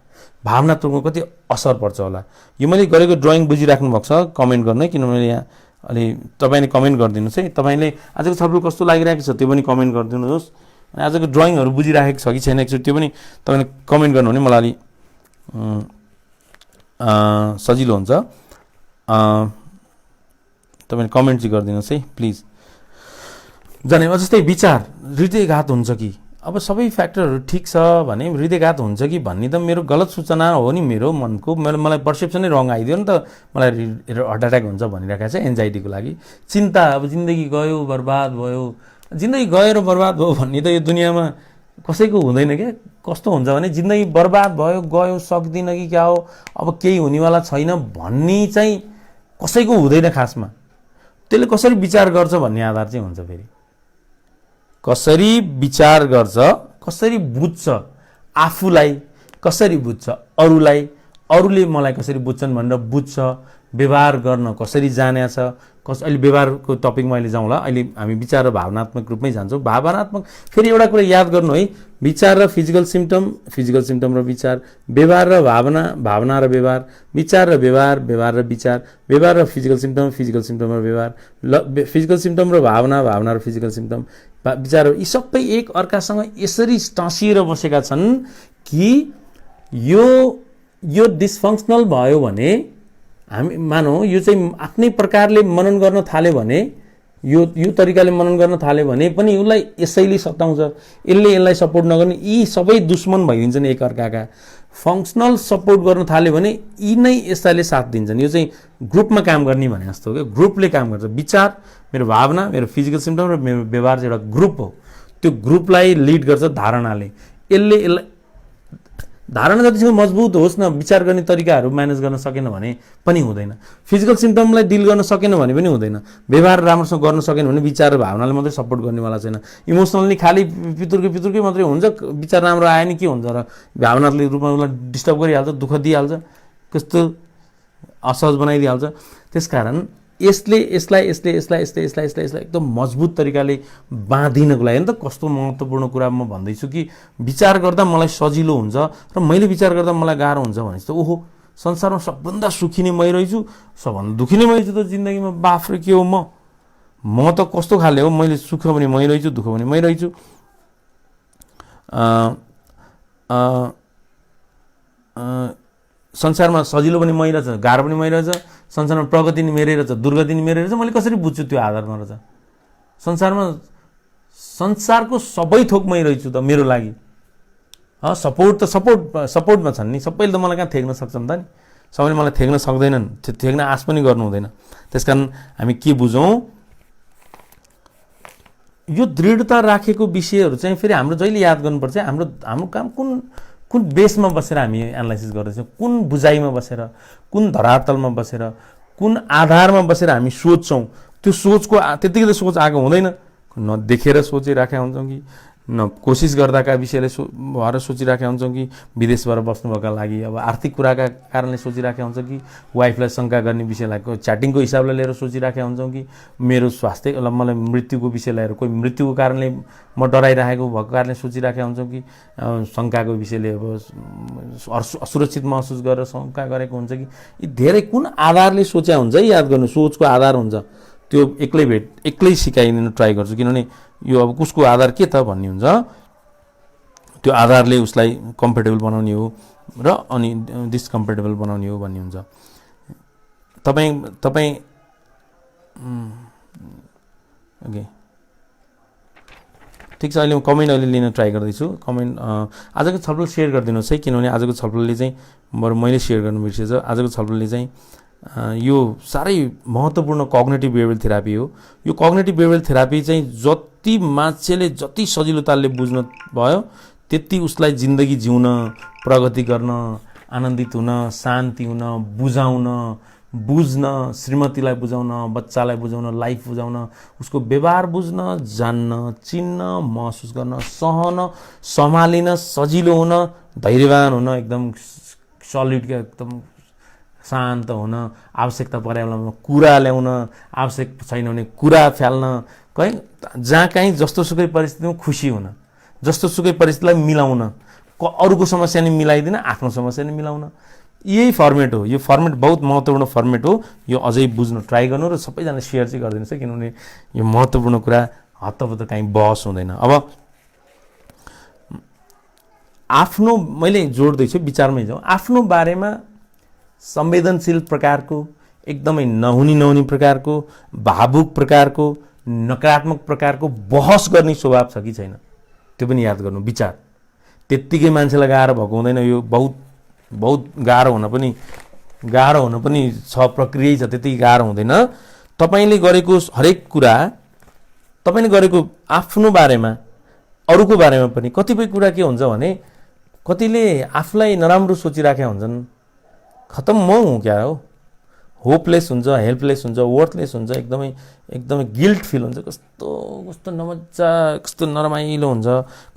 भावनात्मकमा कति असर पर्छ होला। यो मैले गरेको ड्रइङ बुझिराख्नु भएको छ कमेन्ट गर्नु, किनभने यहाँ अलि तपाईँले कमेन्ट गरिदिनुहोस् है, तपाईँले आजको छलफल कस्तो लागिरहेको छ त्यो पनि कमेन्ट गरिदिनुहोस्, अनि आजको ड्रइङहरू बुझिराखेको छ कि छैन एकचोटि त्यो पनि तपाईँले कमेन्ट गर्नु भने मलाई अलि सजिलो हुन्छ। तपाईँले कमेन्ट चाहिँ गरिदिनुहोस् है प्लिज। जाने जस्तै विचार हृदयघात हुन्छ कि, अब सबै फ्याक्टरहरू ठिक छ भने हृदयघात हुन्छ कि भन्ने त मेरो गलत सूचना हो नि, मेरो मनको मलाई पर्सेप्सनै रङ आइदियो नि त, मलाई हार्ट एट्याक हुन्छ भनिरहेको छ एन्जाइटीको लागि। चिन्ता, अब जिन्दगी गयो बर्बाद भयो, जिन्दगी गयो र बर्बाद भयो भन्ने त यो दुनियाँमा कसैको हुँदैन क्या। कस्तो हुन्छ भने जिन्दगी बर्बाद भयो गयो सक्दिनँ कि क्या हो, अब केही हुनेवाला छैन भन्ने चाहिँ कसैको हुँदैन खासमा। त्यसले कसरी विचार गर्छ भन्ने आधार चाहिँ हुन्छ, फेरि कसरी विचार गर्छ, कसरी बुझ्छ, आफूलाई कसरी बुझ्छ, अरूले मलाई कसरी बुझ्छन् भनेर बुझ्छ, व्यवहार गर्न कसरी जाने छ। अहिले व्यवहारको टपिकमा अहिले जाउँला, अहिले हामी विचार र भावनात्मक रूपमै जान्छौँ। भावनात्मक फेरि एउटा कुरा याद गर्नु है, विचार र फिजिकल सिम्टम र विचार, व्यवहार र भावना र व्यवहार, विचार र व्यवहार र विचार, व्यवहार र फिजिकल सिम्टम र व्यवहार, फिजिकल सिम्टम र भावना र फिजिकल सिम्टम, विचार, यी सबै एक अर्कासँग यसरी टाँसिएर बसेका छन् कि यो डिसफङ्सनल भयो भने हामी मानौ यो चाहिँ आफ्नै प्रकारले मनन गर्न थाल्यो भने, यो तरिकाले मनन गर्न थाल्यो भने पनि उसलाई यसैले सताउँछ, यसलाई सपोर्ट नगर्ने, यी सबै दुश्मन भइदिन्छन् एक अर्काका। फङ्सनल सपोर्ट गर्न थाल्यो भने यी नै यसैले साथ दिन्छन्। यो चाहिँ ग्रुपमा काम गर्ने भने जस्तो हो क्या, ग्रुपले काम गर्छ। विचार, मेरो भावना, मेरो फिजिकल सिम्टम र मेरो व्यवहार चाहिँ एउटा ग्रुप हो, त्यो ग्रुपलाई लिड गर्छ धारणाले। यसलाई धारणा जतिसम्म मजबुत होस् न, विचार गर्ने तरिकाहरू म्यानेज गर्न सकेन भने पनि हुँदैन, फिजिकल सिम्टमलाई डिल गर्न सकेन भने पनि हुँदैन, व्यवहार राम्रोसँग गर्न सकेन भने विचार र भावनाले मात्रै सपोर्ट गर्नेवाला छैन। इमोसनली खालि पितुर्कै मात्रै हुन्छ, विचार राम्रो आयो नि के हुन्छ र, भावनात्मक रूपमा उसलाई डिस्टर्ब गरिहाल्छ, दुःख दिइहाल्छ, कस्तो असहज बनाइदिइहाल्छ। त्यसकारण यसलाई एकदम मजबुत तरिकाले बाँधिनको लागि त कस्तो महत्त्वपूर्ण कुरा म भन्दैछु कि विचार गर्दा मलाई सजिलो हुन्छ र मैले विचार गर्दा मलाई गाह्रो हुन्छ भने त ओहो संसारमा सबभन्दा सुखी नै मै रहेछु, सबभन्दा दुखी नै मै छु त जिन्दगीमा, बाफ्रे के हो म त कस्तो खाले हो, मैले सुख पनि मै रहेछु, दुःख पनि मै रहेछु। संसारमा सजिलो पनि मै रहेछ, गाह्रो पनि मै रहेछ, संसारमा प्रगति नि मेरै रहेछ, दुर्गति नि मेरै रहेछ, मैले कसरी बुझ्छु त्यो आधारमा रहेछ? संसारमा संसारको सबै थोक मै रहेछु त मेरो लागि। सपोर्ट त सपोर्टमा छन् नि, सबैले त मलाई कहाँ थेक्न सक्छन् त नि, सबैले मलाई थेक्न सक्दैनन्, थेक्न आश पनि गर्नु हुँदैन। त्यसकारण हामी के बुझौँ, यो दृढता राखेको विषयहरू चाहिँ फेरि हाम्रो जहिले याद गर्नुपर्छ, हाम्रो काम कुन बेसमा बसेर हामी एनालाइसिस गर्दैछौँ, कुन बुझाइमा बसेर, कुन धरातलमा बसेर, कुन आधारमा बसेर हामी सोच्छौँ। त्यो सोचको त्यतिकै त सोच आएको हुँदैन, न देखेर सोचिराखेका हुन्छौँ कि न कोसिस गर्दाका विषयले भएर सोचिराखेका हुन्छौँ कि विदेशबाट बस्नुभएका लागि अब आर्थिक कुराका कारणले सोचिराखेका हुन्छौँ कि वाइफलाई शङ्का गर्ने विषयलाई च्याटिङको हिसाबले लिएर सोचिराखेका हुन्छौँ कि मेरो स्वास्थ्य मलाई मृत्युको विषय लिएर कोही मृत्युको कारणले म डराइराखेको भएको कारणले सोचिराखेका हुन्छौँ कि शङ्काको विषयले अब असुरक्षित महसुस गरेर शङ्का गरेको हुन्छ कि यी धेरै कुन आधारले सोच्या हुन्छ है, याद गर्नु, सोचको आधार हुन्छ त्यो एक्लै सिकाइदिन ट्राई गर्छु, किनभने यो अब कसको आधार के त भन्ने हुन्छ, त्यो आधारले उसलाई कम्फर्टेबल बनाउने हो र अनि डिसकम्फर्टेबल बनाउने हो भन्ने हुन्छ। तपाईँ ओके ठिक छ, अहिले म कमेन्ट लिन ट्राई गर्दैछु। कमेन्ट आजको छलफल सेयर गरिदिनुहोस् है, किनभने आजको छलफलले चाहिँ बरु मैले सेयर गर्नु बिर्सेछु। आजको छलफलले चाहिँ यो साह्रै महत्त्वपूर्ण कग्नेटिभ बिहेभियर थेरापी हो। यो कग्नेटिभ बिहेभियर थेरापी चाहिँ जति मान्छेले जति सजिलोताले बुझ्नु भयो त्यति उसलाई जिन्दगी जिउन, प्रगति गर्न, आनन्दित हुन, शान्ति हुन, बुझ्न, श्रीमतीलाई बुझाउन, बच्चालाई बुझाउन, लाइफ बुझाउन, उसको व्यवहार बुझ्न, जान्न, चिन्न, महसुस गर्न, सहन, सम्हालिन, सजिलो हुन, धैर्यवान हुन, एकदम सलिड क्या एकदम शान्त हुन, आवश्यकता परे बेलामा कुरा ल्याउन, आवश्यक छैन भने कुरा फ्याल्न, कहीँ जहाँ कहीँ जस्तोसुकै परिस्थितिमा खुसी हुन, जस्तोसुकै परिस्थितिलाई मिलाउन, अरूको समस्या नि मिलाइदिन, आफ्नो समस्या नि मिलाउन। यही फर्मेट हो। यो फर्मेट बहुत महत्त्वपूर्ण फर्मेट हो। यो अझै बुझ्न ट्राई गर्नु र सबैजना सेयर चाहिँ गरिदिनुहोस् है, किनभने यो महत्त्वपूर्ण कुरा हत्तपत्त कहीँ बहस हुँदैन। अब आफ्नो मैले जोड्दैछु, विचारमै जाउँ, आफ्नो बारेमा संवेदनशील प्रकारको, एकदमै नहुने प्रकारको, भावुक प्रकारको, नकारात्मक प्रकारको बहस गर्ने स्वभाव छ कि छैन, त्यो पनि याद गर्नु। विचार त्यत्तिकै मान्छेलाई गाह्रो भएको हुँदैन, यो बहुत गाह्रो हुन पनि छ, प्रक्रिया छ, त्यति गाह्रो हुँदैन। तपाईँले गरेको हरेक कुरा, तपाईँले गरेको आफ्नो बारेमा, अरूको बारेमा पनि कतिपय कुरा के हुन्छ भने कतिले आफूलाई नराम्रो सोचिराखेका हुन्छन्, खतम म हुँ क्या हो, होपलेस हुन्छ, हेल्पलेस हुन्छ, वर्थलेस हुन्छ, एकदमै गिल्ट फिल हुन्छ, कस्तो नमजा, कस्तो नरमाइलो हुन्छ,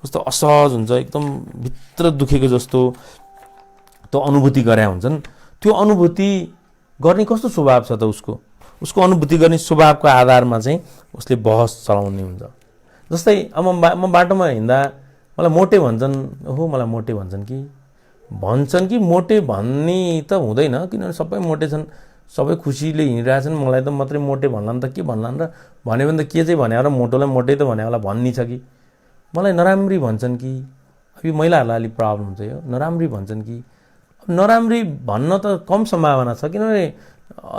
कस्तो असहज हुन्छ, एकदम भित्र दुखेको जस्तो त्यो अनुभूति गरे हुन्छन्। त्यो अनुभूति गर्ने कस्तो स्वभाव छ त उसको अनुभूति गर्ने स्वभावको आधारमा चाहिँ उसले बहस चलाउने हुन्छ। जस्तै अब म बाटोमा हिँड्दा मलाई मोटे भन्छन्, ओहो मलाई मोटे भन्छन् कि मोटे भन्ने त हुँदैन, किनभने सबै मोटे छन्, सबै खुसीले हिँडिरहेछन्, मलाई त मात्रै मोटे भन्लान् त के भन्लान् र भन्यो भने त के चाहिँ भने र मोटोलाई मोटै त भने होला भन्ने छ कि, मलाई नराम्री भन्छन् कि, अब यो महिलाहरूलाई अलिक प्रब्लम हुन्छ, यो नराम्री भन्छन् कि, नराम्री भन्न त कम सम्भावना छ, किनभने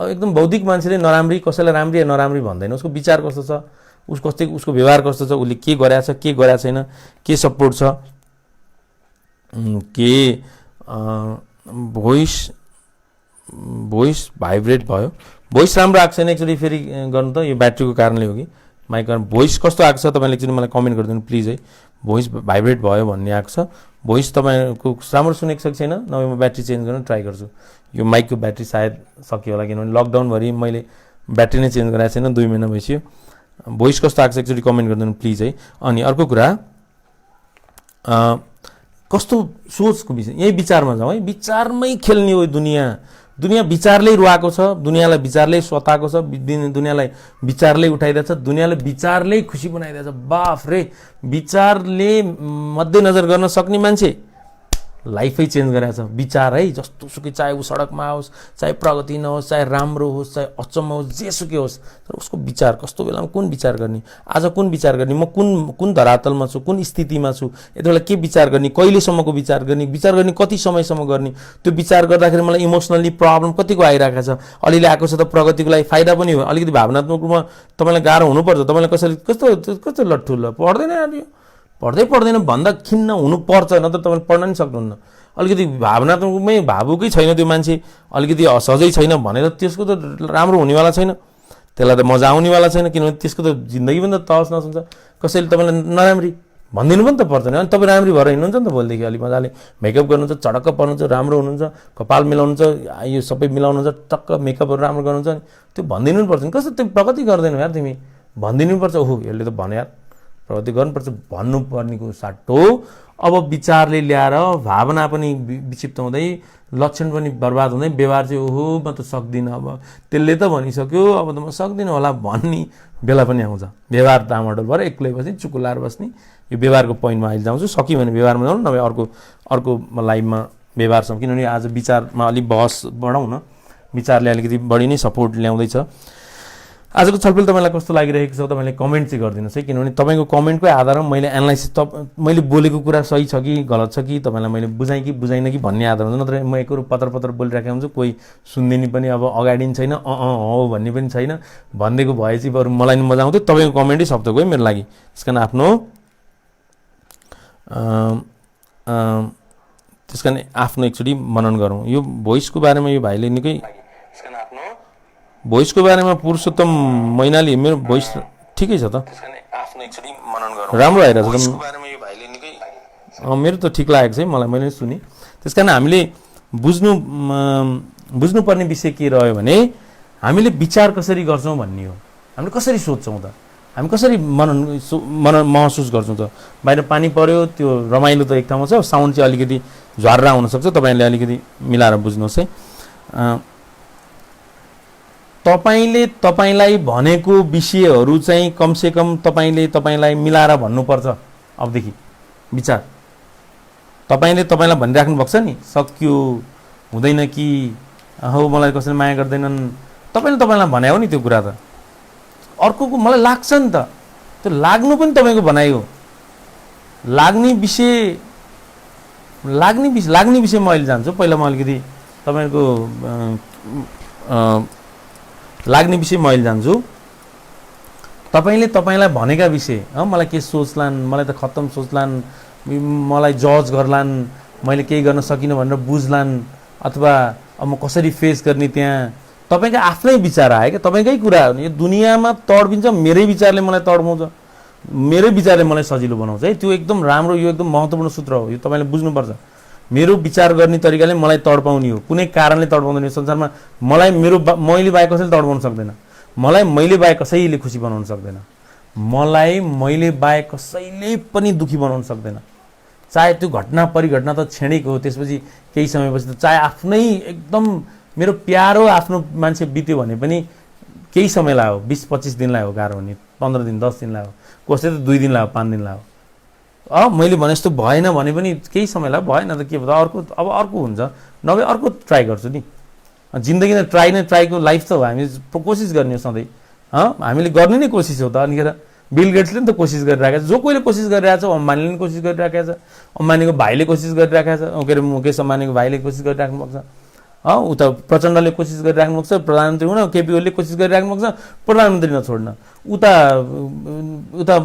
एकदम बौद्धिक मान्छेले नराम्री कसैलाई राम्री या नराम्री भन्दैन। उसको विचार कस्तो छ, उसको व्यवहार कस्तो छ, उसले के गरेछ, के गरेको छैन, के सपोर्ट छ, के भोइस भाइब्रेट भयो, भोइस राम्रो आएको छैन एकचोटि फेरि गर्नु त, यो ब्याट्रीको कारणले हो कि माइक भोइस कस्तो आएको छ तपाईँले एकचोटि मलाई कमेन्ट गरिदिनु प्लिज है। भोइस भाइब्रेट भयो भन्ने आएको छ, भोइस तपाईँको राम्रो सुनेको छ कि छैन, नभए म ब्याट्री चेन्ज गर्न ट्राई गर्छु। यो माइकको ब्याट्री सायद सकियो होला, किनभने लकडाउनभरि मैले ब्याट्री नै चेन्ज गराएको छैन, 2 महिना भइसक्यो। भोइस कस्तो आएको छ एकचोटि कमेन्ट गरिदिनु प्लिज है। अनि अर्को कुरा, कस्तो सोचको विषय, यही विचारमा जाउँ है, विचारमै खेल्ने हो दुनियाँ विचारले रुवाएको छ, दुनियाँलाई विचारले सताएको छ, दुनियाँलाई विचारले उठाइदिएको छ, दुनियाँले विचारले खुसी बनाइदिएको छ। बाफ रे, विचारले मध्यनजर गर्न सक्ने मान्छे लाइफै चेन्ज गरेको छ। विचार है, जस्तो सुकै, चाहे ऊ सडकमा आओस्, चाहे प्रगति नहोस्, चाहे राम्रो होस्, चाहे अचम्म होस्, जेसुकै होस्, तर उसको विचार कस्तो बेलामा कुन विचार गर्ने, आज कुन विचार गर्ने, म कुन धरातलमा छु, कुन स्थितिमा छु, यति बेला के विचार गर्ने, कहिलेसम्मको विचार गर्ने कति समयसम्म गर्ने, त्यो विचार गर्दाखेरि मलाई इमोसनली प्रब्लम कतिको आइरहेको छ। अलिअलि आएको छ त प्रगतिको लागि फाइदा पनि हो, अलिकति भावनात्मक रूपमा तपाईँलाई गाह्रो हुनुपर्छ। तपाईँलाई कसैले कस्तो लट्ठु ल पढ्दैन भन्दा खिन्न हुनुपर्छ, नत्र तपाईँले पढ्न नि सक्नुहुन्न। अलिकति भावनात्मकमै भावुकै छैन त्यो मान्छे, अलिकति असहजै छैन भनेर त्यसको त राम्रो हुनेवाला छैन, त्यसलाई त मजा आउनेवाला छैन, किनभने त्यसको त जिन्दगी पनि त तहस नहस हुन्छ। कसैले तपाईँलाई नराम्री भनिदिनु पनि त पर्छ नि, अनि तपाईँ राम्री भएर हिँड्नुहुन्छ नि त भोलिदेखि, अलिक मजाले मेकअप गर्नुहुन्छ, चडक्क पर्नुहुन्छ, राम्रो हुनुहुन्छ, कपाल मिलाउनुहुन्छ, यो सबै मिलाउनुहुन्छ, टक्क मेकअपहरू राम्रो गर्नुहुन्छ, नि त्यो भनिदिनु पनि पर्छ नि। कस्तो त्यो प्रगति गर्दैनौ यार तिमी, भनिदिनु पर्छ, ओहो यसले त भन्यो यार प्रगति गर्नुपर्छ भन्नुपर्नेको साटो अब विचारले ल्याएर भावना पनि विक्षिप्त हुँदै, लक्षण पनि बर्बाद हुँदै, व्यवहार चाहिँ ओहो म त सक्दिनँ, अब त्यसले त भनिसक्यो अब त म सक्दिनँ होला भन्ने बेला पनि आउँछ। व्यवहार डामाडोल भएर एक्लै बस्ने, चुकुलाएर बस्ने, यो व्यवहारको पोइन्टमा अहिले जाउँछु। सक्यो भने व्यवहारमा जाउँ, नभए अर्को लाइफमा व्यवहारसम्म, किनभने आज विचारमा अलिक बहस बढाउँ न, विचारले अलिकति बढी नै सपोर्ट ल्याउँदैछ। आजको छलफल तपाईँलाई कस्तो लागिरहेको छ तपाईँले कमेन्ट चाहिँ गरिदिनुहोस् है, किनभने तपाईँको कमेन्टकै आधारमा मैले एनालाइसिस मैले बोलेको कुरा सही छ कि गलत छ कि तपाईँलाई मैले बुझाएँ कि बुझाइनँ कि भन्ने आधारमा, नत्र म एकरो पत्र बोलिरहेको हुन्छु, कोही सुन्दिने पनि अब अगाडि नि छैन, हो भन्ने पनि छैन, भनिदिएको भए चाहिँ बरु मलाई नि मजा आउँथ्यो। तपाईँको कमेन्टै सप्तको है मेरो लागि, त्यस कारण आफ्नो एकचोटि मनन गरौँ। यो भोइसको बारेमा यो भाइले निकै, भोइसको बारेमा पुरुषोत्तम मैनाली, मेरो भोइस ठिकै छ त, राम्रो आइरहेको छ, मेरो त ठिक लागेको छ है मलाई, मैले सुने। त्यस कारण हामीले बुझ्नुपर्ने विषय के रह्यो भने हामीले विचार कसरी गर्छौँ भन्ने हो। हामीले कसरी सोध्छौँ त, हामी कसरी मनन महसुस गर्छौँ त। बाहिर पानी पर्यो, त्यो रमाइलो त एक ठाउँमा छ, साउन्ड चाहिँ अलिकति झर्रा हुनसक्छ, तपाईँले अलिकति मिलाएर बुझ्नुहोस् है। तपाईँले तपाईँलाई भनेको विषयहरू चाहिँ कमसेकम तपाईँलाई मिलाएर भन्नुपर्छ। अबदेखि विचार तपाईँले तपाईँलाई भनिराख्नु भएको छ नि, सक्यो हुँदैन कि हो मलाई कसैले माया गर्दैनन्, तपाईँले तपाईँलाई भने हो नि त्यो कुरा त, अर्कोको मलाई लाग्छ नि त, त्यो लाग्नु पनि तपाईँको भनाइ हो। लाग्ने विषय म अहिले जान्छु। पहिला म अलिकति तपाईँको लाग्ने विषय म अहिले जान्छु। तपाईँले तपाईँलाई भनेका विषय, मलाई के सोच्लान्, मलाई त खत्तम सोच्लान्, मलाई जज गर्लान्, मैले केही गर्न सकिनँ भनेर बुझ्लान्, अथवा अब म कसरी फेस गर्ने, त्यहाँ तपाईँको आफ्नै विचार आयो क्या, तपाईँकै कुरा हो। यो दुनियाँमा तडबिन्छ मेरै विचारले मलाई तडपाउँछ, मेरै विचारले मलाई सजिलो बनाउँछ है, त्यो एकदम राम्रो, यो एकदम महत्त्वपूर्ण सूत्र हो, यो तपाईँले बुझ्नुपर्छ। मेरो विचार गर्ने तरिकाले मलाई तडपाउने हो, कुनै कारणले तडपाउँदैन। संसारमा मलाई मैले बाहेक कसैले तडपाउन सक्दैन, मलाई मैले बाहेक कसैले खुसी बनाउन सक्दैन, मलाई मैले बाहेक कसैले पनि दुखी बनाउन सक्दैन। चाहे त्यो घटना परिघटना त क्षणिक हो, त्यसपछि केही समयपछि त चाहे आफ्नै एकदम मेरो प्यारो आफ्नो मान्छे बित्यो भने पनि केही समय लाग्यो, 20-25 दिन लाग्यो गाह्रो हुने, 15 दिन 10 दिन लाग्यो, कसै त 2 दिन लाग्यो, 5 दिन लाग्यो। मैले भने जस्तो भएन भने पनि केही समय लाग्यो, भएन त के भयो, अर्को हुन्छ, नभए अर्को ट्राई गर्छु नि। जिन्दगीमा ट्राईको लाइफ त हो, हामी कोसिस गर्ने हो सधैँ, हामीले गर्ने नै कोसिस हो त। अनिखेर बिल गेट्सले पनि त कोसिस गरिरहेको छ, जो कोहीले कोसिस गरिरहेको छ, अम्बानीले पनि कोसिस गरिरहेको छ, अम्बानीको भाइले कोसिस गरिरहेको छ, के अरे मुकेश अम्बानीको भाइले कोसिस गरिराख्नु भएको छ, उता प्रचण्डले कोसिस गरिराख्नु भएको छ प्रधानमन्त्री हुन, केपी ओलीले कोसिस गरिराख्नु भएको छ प्रधानमन्त्री नछोड्न, उता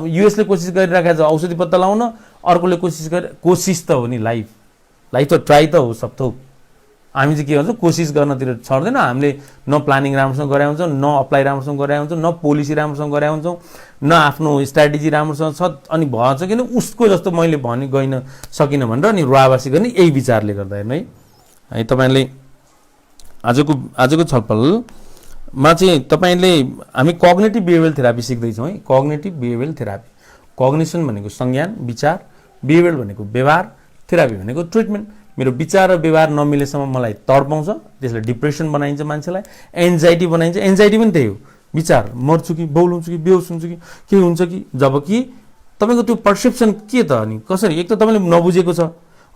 युएसले कोसिस गरिराखेको छ औषधि पत्ता लाउन, अर्कोले कोसिस त हो नि। लाइफ त ट्राई त हो सब थोक। हामी चाहिँ के भन्छौँ, कोसिस गर्नतिर छर्दैन, हामीले न प्लानिङ राम्रोसँग गरे हुन्छौँ, न अप्लाई राम्रोसँग गरे हुन्छौँ, न पोलिसी राम्रोसँग गरे हुन्छौँ, न आफ्नो स्ट्राटेजी राम्रोसँग छ, अनि भएछ किन उसको जस्तो मैले गइन सकिनँ भनेर अनि रुवावासी गर्ने, यही विचारले गर्दा हेर्नु है। तपाईँले आजको छलफलमा चाहिँ तपाईँले हामी कग्नेटिभ बिहेभियरल थेरापी सिक्दैछौँ है। कग्नेटिभ बिहेभियरल थेरापी, कग्निसन भनेको संज्ञान विचार, बिहेभियरल भनेको व्यवहार, थेरापी भनेको ट्रिटमेन्ट। मेरो विचार र व्यवहार नमिलेसम्म मलाई तडपाउँछ, त्यसले डिप्रेसन बनाइन्छ, मान्छेलाई एन्जाइटी बनाइन्छ। एन्जाइटी पनि त्यही हो, विचार मर्छु कि बौल हुन्छु कि बेहोस हुन्छु कि के हुन्छ कि, जबकि तपाईँको त्यो पर्सेप्सन के त, अनि कसरी, एक त तपाईँले नबुझेको छ,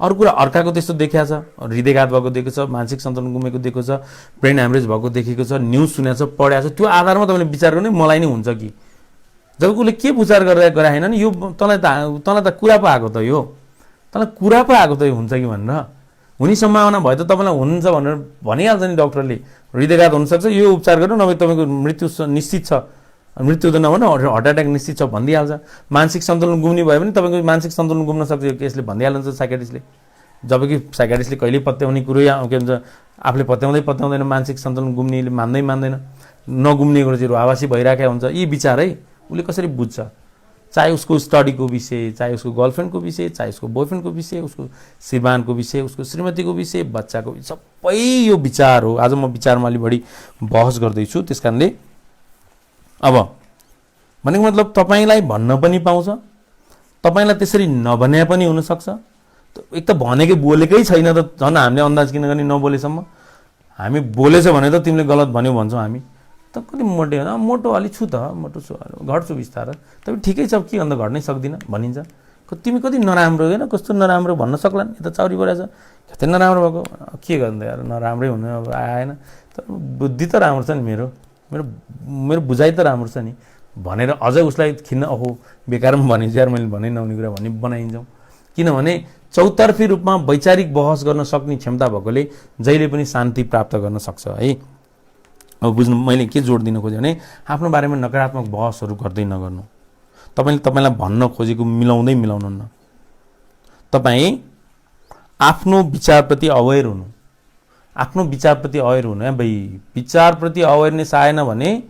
अरू कुरा अर्काको त्यस्तो देखिया छ, हृदयघात भएको देखेको छ, मानसिक सन्तुलन गुमेको देखेको छ, ब्रेन ह्यामरेज भएको देखेको छ, न्युज सुनेको छ, पढेको छ, त्यो आधारमा तपाईँले विचार गर्ने मलाई नै हुन्छ कि जब उसले के विचार गरेर गराएन नि यो तँलाई त कुरा पो आएको त यो तँलाई कुरा पो आएको त यो हुन्छ कि भनेर हुने सम्भावना भयो त तपाईँलाई हुन्छ भनेर भनिहाल्छ नि डक्टरले हृदयघात हुनसक्छ यो उपचार गर्नु नभए तपाईँको मृत्यु निश्चित छ, मृत्यु त नभन हार्ट एट्याक निश्चित छ भनिदिइहाल्छ। मानसिक सन्तुलन गुम्ने भयो भने तपाईँको मानसिक सन्तुलन गुम्न सक्छ यो केसले भनिहाल्छ साइकेट्रिस्टले, जबकि साइकेट्रिस्टले कहिल्यै पत्याउने कुरो के भन्छ आफूले पत्याउँदैन मानसिक सन्तुलन गुम्नेले मान्दैन नगुम्ने कुरो चाहिँ आवासी भइराखेको हुन्छ। यी विचार है उसले कसरी बुझ्छ, चाहे उसको स्टडीको विषय, चाहे उसको गर्लफ्रेन्डको विषय, चाहे उसको बोयफ्रेन्डको विषय, उसको श्रीमानको विषय, उसको श्रीमतीको विषय, बच्चाको विषय, सबै यो विचार हो। आज म विचारमा अलि बढी बहस गर्दैछु। त्यस कारणले अब भनेको मतलब तपाईँलाई भन्न पनि पाउँछ, तपाईँलाई त्यसरी नभने पनि हुनसक्छ। एक त भनेकै बोलेकै छैन त झन् हामीले अन्दाज किन गर्ने नबोलेसम्म, हामी बोलेछ भने त तिमीले गलत भन्यौ भन्छौँ हामी त कति मोटे हो मोटो अलि छु त मोटो छु घट्छु बिस्तारै तपाईँ ठिकै छ कि अन्त घट्नै सक्दिनँ भनिन्छ। तिमी कति नराम्रो होइन कस्तो नराम्रो भन्न सक्ला नि, यता चाउरी परेछ कति नराम्रो भएको के गर्नु यार नराम्रै हुनु अब आएन। तर बुद्धि त राम्रो छ नि मेरो मेरो मेरो बुझाइ त राम्रो छ नि भनेर अझ उसलाई खिन्न ओहो बेकारमा भनिन्छ यार मैले भने नहुने कुरा भन्ने बनाइन्छौँ। किनभने चौतर्फी रूपमा वैचारिक बहस गर्न सक्ने क्षमता भएकोले जहिले पनि शान्ति प्राप्त गर्न सक्छ है। अब बुझ्नु मैले के जोड दिन खोजेँ भने आफ्नो बारेमा नकारात्मक बहसहरू गर्दै नगर्नु। तपाईँलाई भन्न खोजेको मिलाउनुहुन्न। तपाईँ आफ्नो विचारप्रति अवेर हुनु, आफ्नो विचारप्रति अवेर हुनु है भाइ। विचारप्रति अवेरनेस आएन भने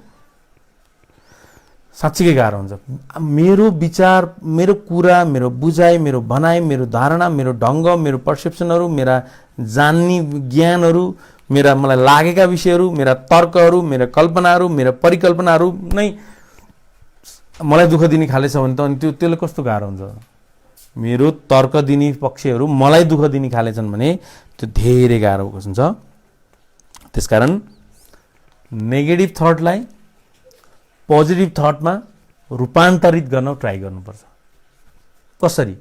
साँच्चीकै गाह्रो हुन्छ। मेरो विचार, मेरो कुरा, मेरो बुझाइ, मेरो भनाइ, मेरो धारणा, मेरो ढङ्ग, मेरो पर्सेप्सनहरू, मेरा जान्ने ज्ञानहरू, मेरा मलाई लागेका विषयहरू, मेरा तर्कहरू, मेरा कल्पनाहरू, मेरा परिकल्पनाहरू नै मलाई दुःख दिने खाले छ भने त अनि त्यसले कस्तो गाह्रो हुन्छ। मेरो तर्क दिने पक्षहरू मलाई दुःख दिने खाले छन् भने त्यो धेरै गाह्रो हुन्छ। त्यसकारण नेगेटिभ थटलाई पोजिटिभ थटमा रूपान्तरित गर्न ट्राई गर्नुपर्छ। कसरी?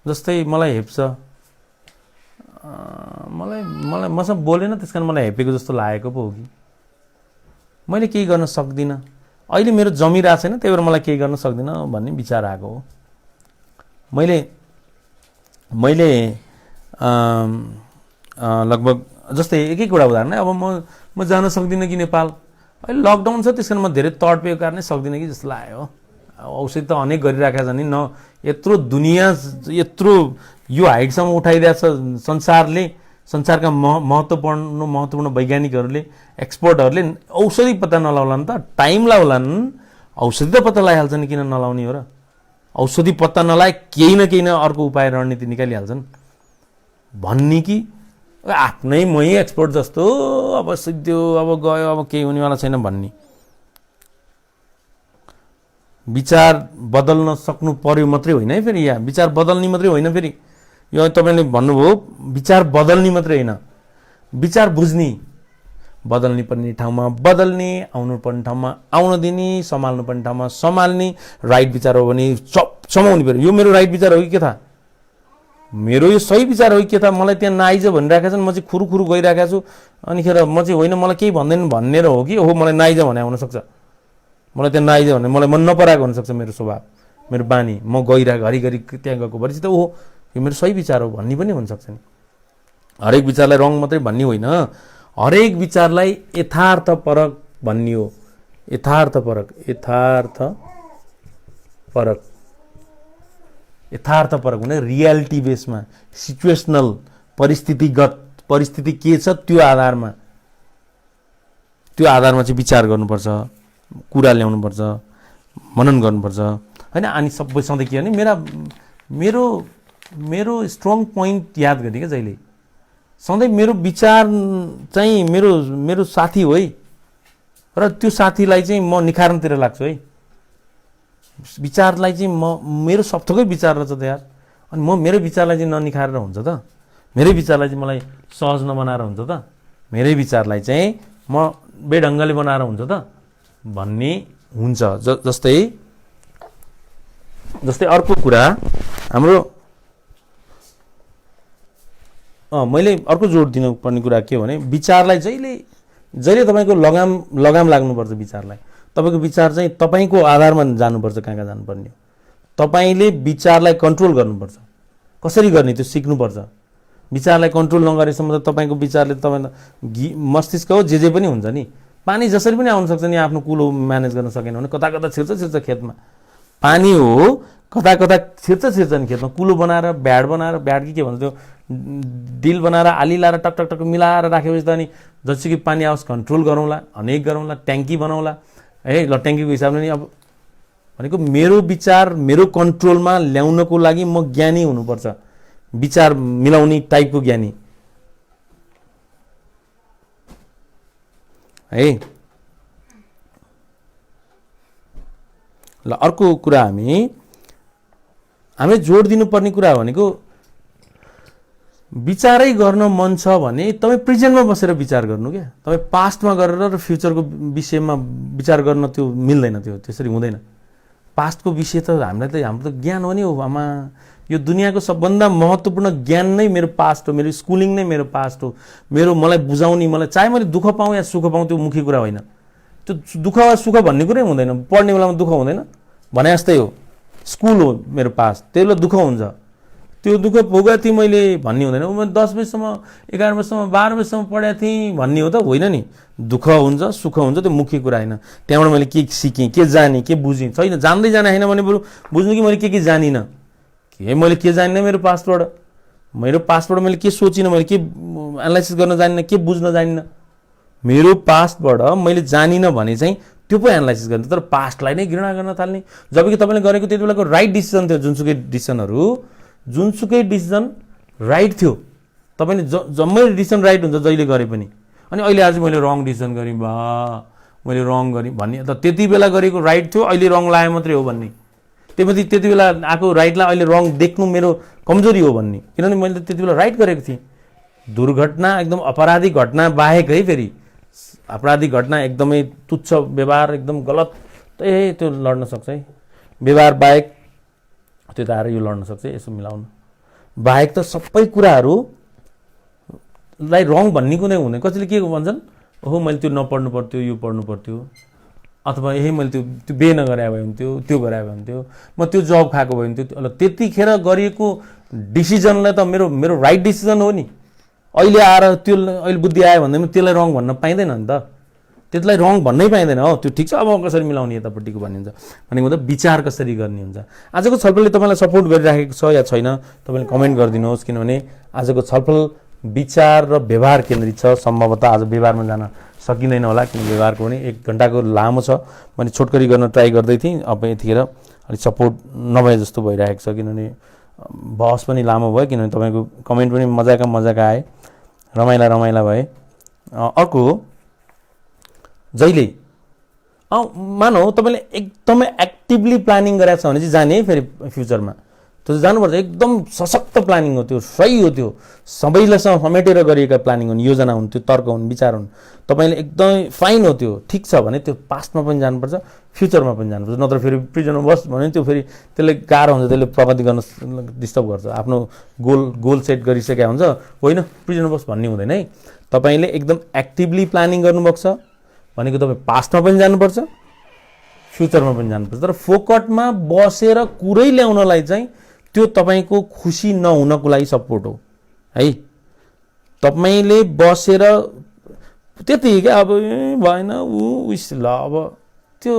जस्तै मलाई हेप्छ, मलाई मसँग बोलेन त्यस कारण मलाई हेपेको जस्तो लागेको पो हो कि मैले केही गर्न सक्दिनँ, अहिले मेरो जमिरहेको छैन त्यही भएर मलाई केही गर्न सक्दिनँ भन्ने विचार आएको हो। मैले लगभग जस्तै एकै कुरा उदाहरण है, अब म जान सक्दिनँ कि नेपाल, अहिले लकडाउन छ त्यस कारण म धेरै तडपेको कारणै सक्दिनँ कि जस्तो लाग्यो। औषधि त अनेक गरिराखेका छन् नि न, यत्रो दुनियाँ यत्रो यो हाइटसम्म उठाइरहेछ संसारले, संसारका महत्त्वपूर्ण वैज्ञानिकहरूले एक्सपर्टहरूले औषधि पत्ता नलाउला नि त टाइम लाउलान्। औषधि त पत्ता लगाइहाल्छ नि, किन नलाउने हो र? औषधि पत्ता नलाए केही न अर्को उपाय रणनीति निकालिहाल्छन् भन्ने कि आफ्नै मै एक्सपर्ट जस्तो अब सिद्धियो अब गयो अब केही हुनेवाला छैन भन्ने। विचार बदल्न सक्नु पर्यो मात्रै होइन है फेरि, यहाँ विचार बदल्ने मात्रै होइन फेरि, यो तपाईँले भन्नुभयो विचार बदल्ने मात्रै होइन, विचार बुझ्ने, बदल्ने पर्ने ठाउँमा बदल्ने, आउनु पर्ने ठाउँमा आउन दिने, सम्हाल्नु पर्ने ठाउँमा सम्हाल्ने। राइट विचार हो भने समाउनु पर्यो। यो मेरो राइट विचार हो कि के थाहा, मेरो यो सही विचार हो कि के थाहा, मलाई त्यहाँ नआइज भनिरहेका छन्, म चाहिँ खुरुखुरु गइरहेको छु, अनिखेर म चाहिँ होइन मलाई केही भन्दैन भनेर हो कि ओहो मलाई नआइज भने हुनसक्छ, मलाई त्यहाँ नआइज भने मलाई मन नपराएको हुनसक्छ मेरो स्वभाव मेरो बानी, म गइरहेको घरिघरि त्यहाँ गएको भएपछि त ओहो यो मेरो सही विचार हो भन्ने पनि हुनसक्छ नि। हरेक विचारलाई रङ मात्रै भन्ने होइन, हरेक विचारलाई यथार्थपरक भन्ने हो। यथार्थपरक भने रियालिटी बेसमा, सिचुएसनल परिस्थिति के छ त्यो आधारमा चाहिँ विचार गर्नुपर्छ, कुरा ल्याउनुपर्छ, मनन गर्नुपर्छ होइन। अनि सबै सधैँ के भने मेरो स्ट्रङ पोइन्ट याद गर्ने क्या जहिले, सधैँ मेरो विचार चाहिँ मेरो साथी हो है, र त्यो साथीलाई चाहिँ म निखार्नतिर लाग्छु है। विचारलाई चाहिँ मेरो सबथोकै विचार रहेछ त यार, अनि म मेरो विचारलाई चाहिँ ननिखारेर हुन्छ त, मेरै विचारलाई चाहिँ मलाई सहज नबनाएर हुन्छ त, मेरै विचारलाई चाहिँ म बेढङ्गले बनाएर हुन्छ त भन्ने हुन्छ। जस्तै अर्को कुरा, हाम्रो मैले अर्को जोड दिनुपर्ने कुरा के भने विचारलाई जहिले तपाईँको लगाम लाग्नुपर्छ विचारलाई। तपाईँको विचार चाहिँ तपाईँको आधारमा जानुपर्छ, कहाँ कहाँ जानुपर्ने हो। तपाईँले विचारलाई कन्ट्रोल गर्नुपर्छ। कसरी गर्ने त्यो सिक्नुपर्छ। विचारलाई कन्ट्रोल नगरेसम्म त तपाईँको विचारले तपाईँ मस्तिष्क हो जे पनि हुन्छ नि, पानी जसरी पनि आउन सक्छ नि, आफ्नो कुलो म्यानेज गर्न सकेन भने कता कता छिर्छ खेतमा। पानी हो कता कता छिर्छ नि खेतमा, कुलो बनाएर भ्याड के भन्छ त्यो डिल बनाएर आली लाएर टक टक टक मिलाएर राखेपछि त अनि जतिसुकै पानी आओस् कन्ट्रोल गरौँला, अनेक गरौँला, ट्याङ्की बनाउँला है। ल ट्याङ्कीको हिसाबले नि अब भनेको मेरो विचार मेरो कन्ट्रोलमा ल्याउनको लागि म ज्ञानी हुनुपर्छ, विचार मिलाउने टाइपको ज्ञानी है। ल अर्को कुरा हामी जोड दिनुपर्ने कुरा भनेको विचारै गर्न मन छ भने तपाईँ प्रेजेन्टमा बसेर विचार गर्नु क्या। तपाईँ पास्टमा गरेर र फ्युचरको विषयमा विचार गर्न त्यो मिल्दैन, त्यो त्यसरी हुँदैन। पास्टको विषय त हाम्रो त ज्ञान हो नि हो आमा। यो दुनियाँको सबभन्दा महत्त्वपूर्ण ज्ञान नै मेरो पास्ट हो, मेरो स्कुलिङ नै मेरो पास्ट हो। मेरो मलाई बुझाउने, मलाई चाहे मैले दुःख पाऊँ या सुख पाऊँ त्यो मुख्य कुरा होइन। त्यो दुःख वा सुख भन्ने कुरै हुँदैन। पढ्ने बेलामा दुःख हुँदैन भने जस्तै हो। स्कुल हो मेरो पास्ट, त्यही बेला दुःख हुन्छ। त्यो दुःख भोगा थिएँ मैले भन्ने हुँदैन। म 10 बजीसम्म 11 बजीसम्म 12 बजीसम्म पढाएको थिएँ भन्ने हो त होइन नि। दुःख हुन्छ सुख हुन्छ, त्यो मुख्य कुरा होइन। त्यहाँबाट मैले के सिकेँ, के जानेँ, के बुझेँ छैन। जान्दै जाने होइन भने बरु बुझ्नु कि मैले के जानिनँ, मैले के जानिनँ मेरो पास्टबाट मैले के सोचिनँ, मैले के एनालाइसिस गर्न जानिनँ, के बुझ्न जानिनँ। मेरो पास्टबाट मैले जानिनँ भने चाहिँ त्यो पो एनालाइसिस गर्ने। तर पास्टलाई नै घृणा गर्न थाल्ने, जबकि तपाईँले गरेको त्यति बेलाको राइट डिसिजन थियो। जुनसुकै डिसिजन राइट थियो। तपाईँले जम्मै डिसिजन राइट हुन्छ जहिले गरे पनि। अनि अहिले आज मैले रङ डिसिजन गरेँ, मैले रङ गरेँ भन्ने त त्यति बेला गरेको राइट थियो, अहिले रङ लाए मात्रै हो भन्ने। त्यति बेला आएको राइटलाई अहिले रङ देख्नु मेरो कमजोरी हो भन्ने। किनभने मैले त्यति बेला राइट गरेको थिएँ। दुर्घटना एकदम अपराधिक घटना बाहेक है, फेरि अपराधिक घटना एकदमै तुच्छ व्यवहार एकदम गलत त्यो लड्न सक्छ है। व्यवहार बाहेक त्यो त आएर यो लड्न सक्छ, यसो मिलाउनु बाहेक त सबै कुराहरूलाई रङ भन्ने कुनै हुँदैन। कसैले के भन्छन्, ओहो मैले त्यो नपढ्नु पर्थ्यो, यो पढ्नु पर्थ्यो, अथवा यही मैले त्यो बे नगरे भए हुन्थ्यो, त्यो गराए भए हुन्थ्यो, म त्यो जब खाएको भए हुन्थ्यो। त्यतिखेर गरिएको डिसिजनलाई त मेरो राइट डिसिजन हो नि। अहिले आएर अहिले बुद्धि आयो भन्दा पनि त्यसलाई रङ भन्न पाइँदैन नि त। त्यसलाई रङ भन्नै पाइँदैन हो। त्यो ठिक छ, अब कसरी मिलाउने यतापट्टिको भन्ने हुन्छ। भनेको त विचार कसरी गर्ने हुन्छ। आजको छलफलले तपाईँलाई सपोर्ट गरिराखेको छ या छैन तपाईँले कमेन्ट गरिदिनुहोस्। किनभने आजको छलफल विचार र व्यवहार केन्द्रित छ। सम्भवतः आज व्यवहारमा जान सकिँदैन होला, किन व्यवहारको पनि 1 घन्टाको लामो छ। मैले छोटकरी गर्न ट्राई गर्दै थिएँ। अब यतिखेर अलिक सपोर्ट नभए जस्तो भइरहेको छ, किनभने बहस पनि लामो भयो। किनभने तपाईँको कमेन्ट पनि मजाका आए, रमाइला भए। अर्को जहिले मानौ तपाईँले एकदमै एक्टिभली प्लानिङ गरेको छ भने चाहिँ जाने है फेरि फ्युचरमा। त्यो जानुपर्छ। एकदम सशक्त प्लानिङ हो, त्यो सही हो, त्यो सबैलाई समेटेर गरिएका प्लानिङ हुन्, योजना हुन्, त्यो तर्क हुन्, विचार हुन्। तपाईँले एकदमै फाइन हो, त्यो ठिक छ भने त्यो पास्टमा पनि जानुपर्छ, फ्युचरमा पनि जानुपर्छ। नत्र फेरि प्रिजनमा बस भने त्यो फेरि त्यसले गाह्रो हुन्छ, त्यसले प्रगति गर्न डिस्टर्ब गर्छ। आफ्नो गोल सेट गरिसकेका हुन्छ, होइन प्रिजनमा बस भन्ने हुँदैन है। तपाईँले एकदम एक्टिभली प्लानिङ गर्नुभएको छ भनेको तपाईँ पास्टमा पनि जानुपर्छ, फ्युचरमा पनि जानुपर्छ। तर फोकटमा बसेर कुरै ल्याउनलाई चाहिँ त्यो तपाईँको खुसी नहुनको लागि सपोर्ट हो है। तपाईँले बसेर त्यति क्या अब भएन उस ल अब त्यो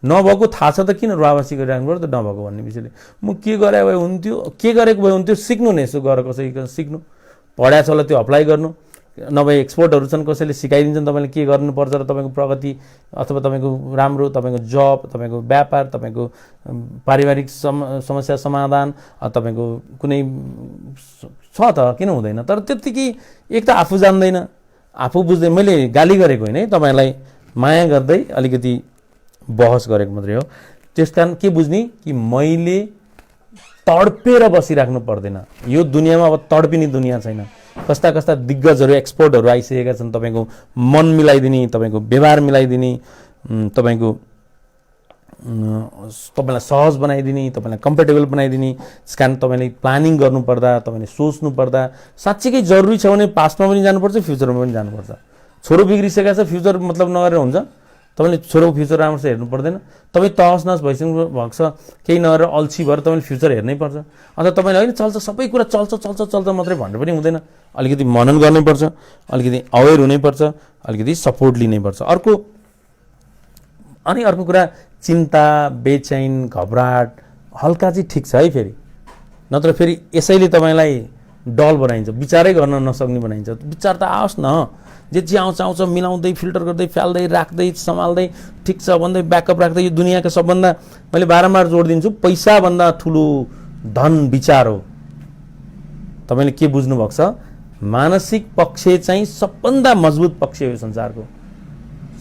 नभएको थाहा छ त किन रुवावासी गरिराख्नु पर्यो त नभएको भन्ने विषयले। म के गरे भए हुन्थ्यो, के गरेको भए हुन्थ्यो, सिक्नु न यसो गरेर कसै सिक्नु। पढाएको छ होला त्यो अप्लाई गर्नु, नभए एक्सपर्टहरू छन् कसैले सिकाइदिन्छन् तपाईँले के गर्नुपर्छ र तपाईँको प्रगति अथवा तपाईँको राम्रो, तपाईँको जब, तपाईँको व्यापार, तपाईँको पारिवारिक समस्या समाधान, तपाईँको कुनै छ त किन हुँदैन। तर त्यत्तिकै एक त आफू जान्दैन, आफू बुझ्दैन। मैले गाली गरेको होइन है, तपाईँलाई माया गर्दै अलिकति बहस गरेको मात्रै हो। त्यस कारण के बुझ्ने कि मैले तडपेर बसिराख्नु पर्दैन। यो दुनियाँमा अब तडपिने दुनियाँ छैन। कस्ता दिग्गजहरू एक्सपर्टहरू आइसकेका छन्, तपाईँको मन मिलाइदिने, तपाईँको व्यवहार मिलाइदिने, तपाईँको तपाईँलाई सहज बनाइदिने, तपाईँलाई कम्फर्टेबल बनाइदिने। त्यस कारण तपाईँले प्लानिङ गर्नुपर्दा, तपाईँले सोच्नुपर्दा साँच्चीकै जरुरी छ भने पास्टमा पनि जानुपर्छ, फ्युचरमा पनि जानुपर्छ। छोरो बिग्रिसकेको छ, फ्युचर मतलब नगरेर हुन्छ? तपाईँले छोरोको फ्युचर राम्रोसँग हेर्नु पर्दैन। तपाईँ तहस नहस भइसक्नु भएको छ, केही नगरेर अल्छी भएर तपाईँले फ्युचर हेर्नै पर्छ। अन्त तपाईँले होइन चल्छ, सबै कुरा चल्छ मात्रै भनेर पनि हुँदैन। अलिकति मनन गर्नैपर्छ, अलिकति अवेर हुनैपर्छ, अलिकति सपोर्ट लिनैपर्छ। अर्को कुरा चिन्ता, बेचैन, घबराहट हल्का चाहिँ ठिक छ है। फेरि नत्र फेरि यसैले तपाईँलाई डल बनाइन्छ, विचारै गर्न नसक्ने बनाइन्छ। विचार त आओस् न, जे आउँछ मिलाउँदै, फिल्टर गर्दै, फ्याल्दै, राख्दै, सम्हाल्दै, ठिक छ भन्दै, ब्याकअप राख्दै। यो दुनियाँको सबभन्दा मैले बारम्बार जोड दिन्छु, पैसाभन्दा ठुलो धन विचार हो। तपाईँले के बुझ्नुभएको छ? मानसिक पक्ष चाहिँ सबभन्दा मजबुत पक्ष हो संसारको।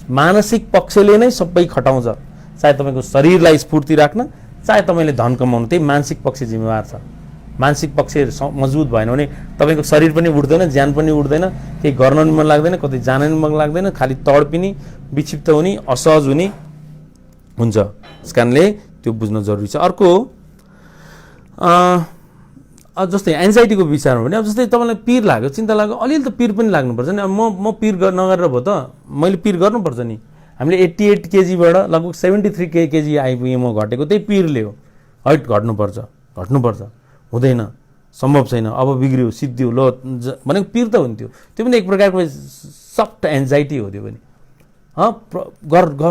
मानसिक पक्षले नै सबै खटाउँछ। चाहे तपाईँको शरीरलाई स्फूर्ति राख्न, चाहे तपाईँले धन कमाउनु, त्यही मानसिक पक्ष जिम्मेवार छ। मानसिक पक्ष मजबुत भएन भने तपाईँको शरीर पनि उठ्दैन, ज्यान पनि उठ्दैन, केही गर्न पनि मन लाग्दैन, कतै जान पनि मन लाग्दैन, खालि तडपिने, विक्षिप्त हुने, असहज हुने हुन्छ। त्यस कारणले त्यो बुझ्न जरुरी छ। अर्को जस्तै एन्जाइटीको विचारमा भने, अब जस्तै तपाईँलाई पिर लाग्यो, चिन्ता लाग्यो, अलिअलि त पिर पनि लाग्नुपर्छ नि। अब म पिर नगरेर भयो त, मैले पिर गर्नुपर्छ नि। हामीले 88 केजीबाट लगभग 73 केजी आइपुगेँ म, घटेको त्यही पिरले हो। हाइट घट्नुपर्छ, हुँदैन, सम्भव छैन, अब बिग्रियो, सिद्धियो, ल भनेको पिर त हुन्थ्यो। त्यो पनि एक प्रकारको सफ्ट एन्जाइटी हो। त्यो पनि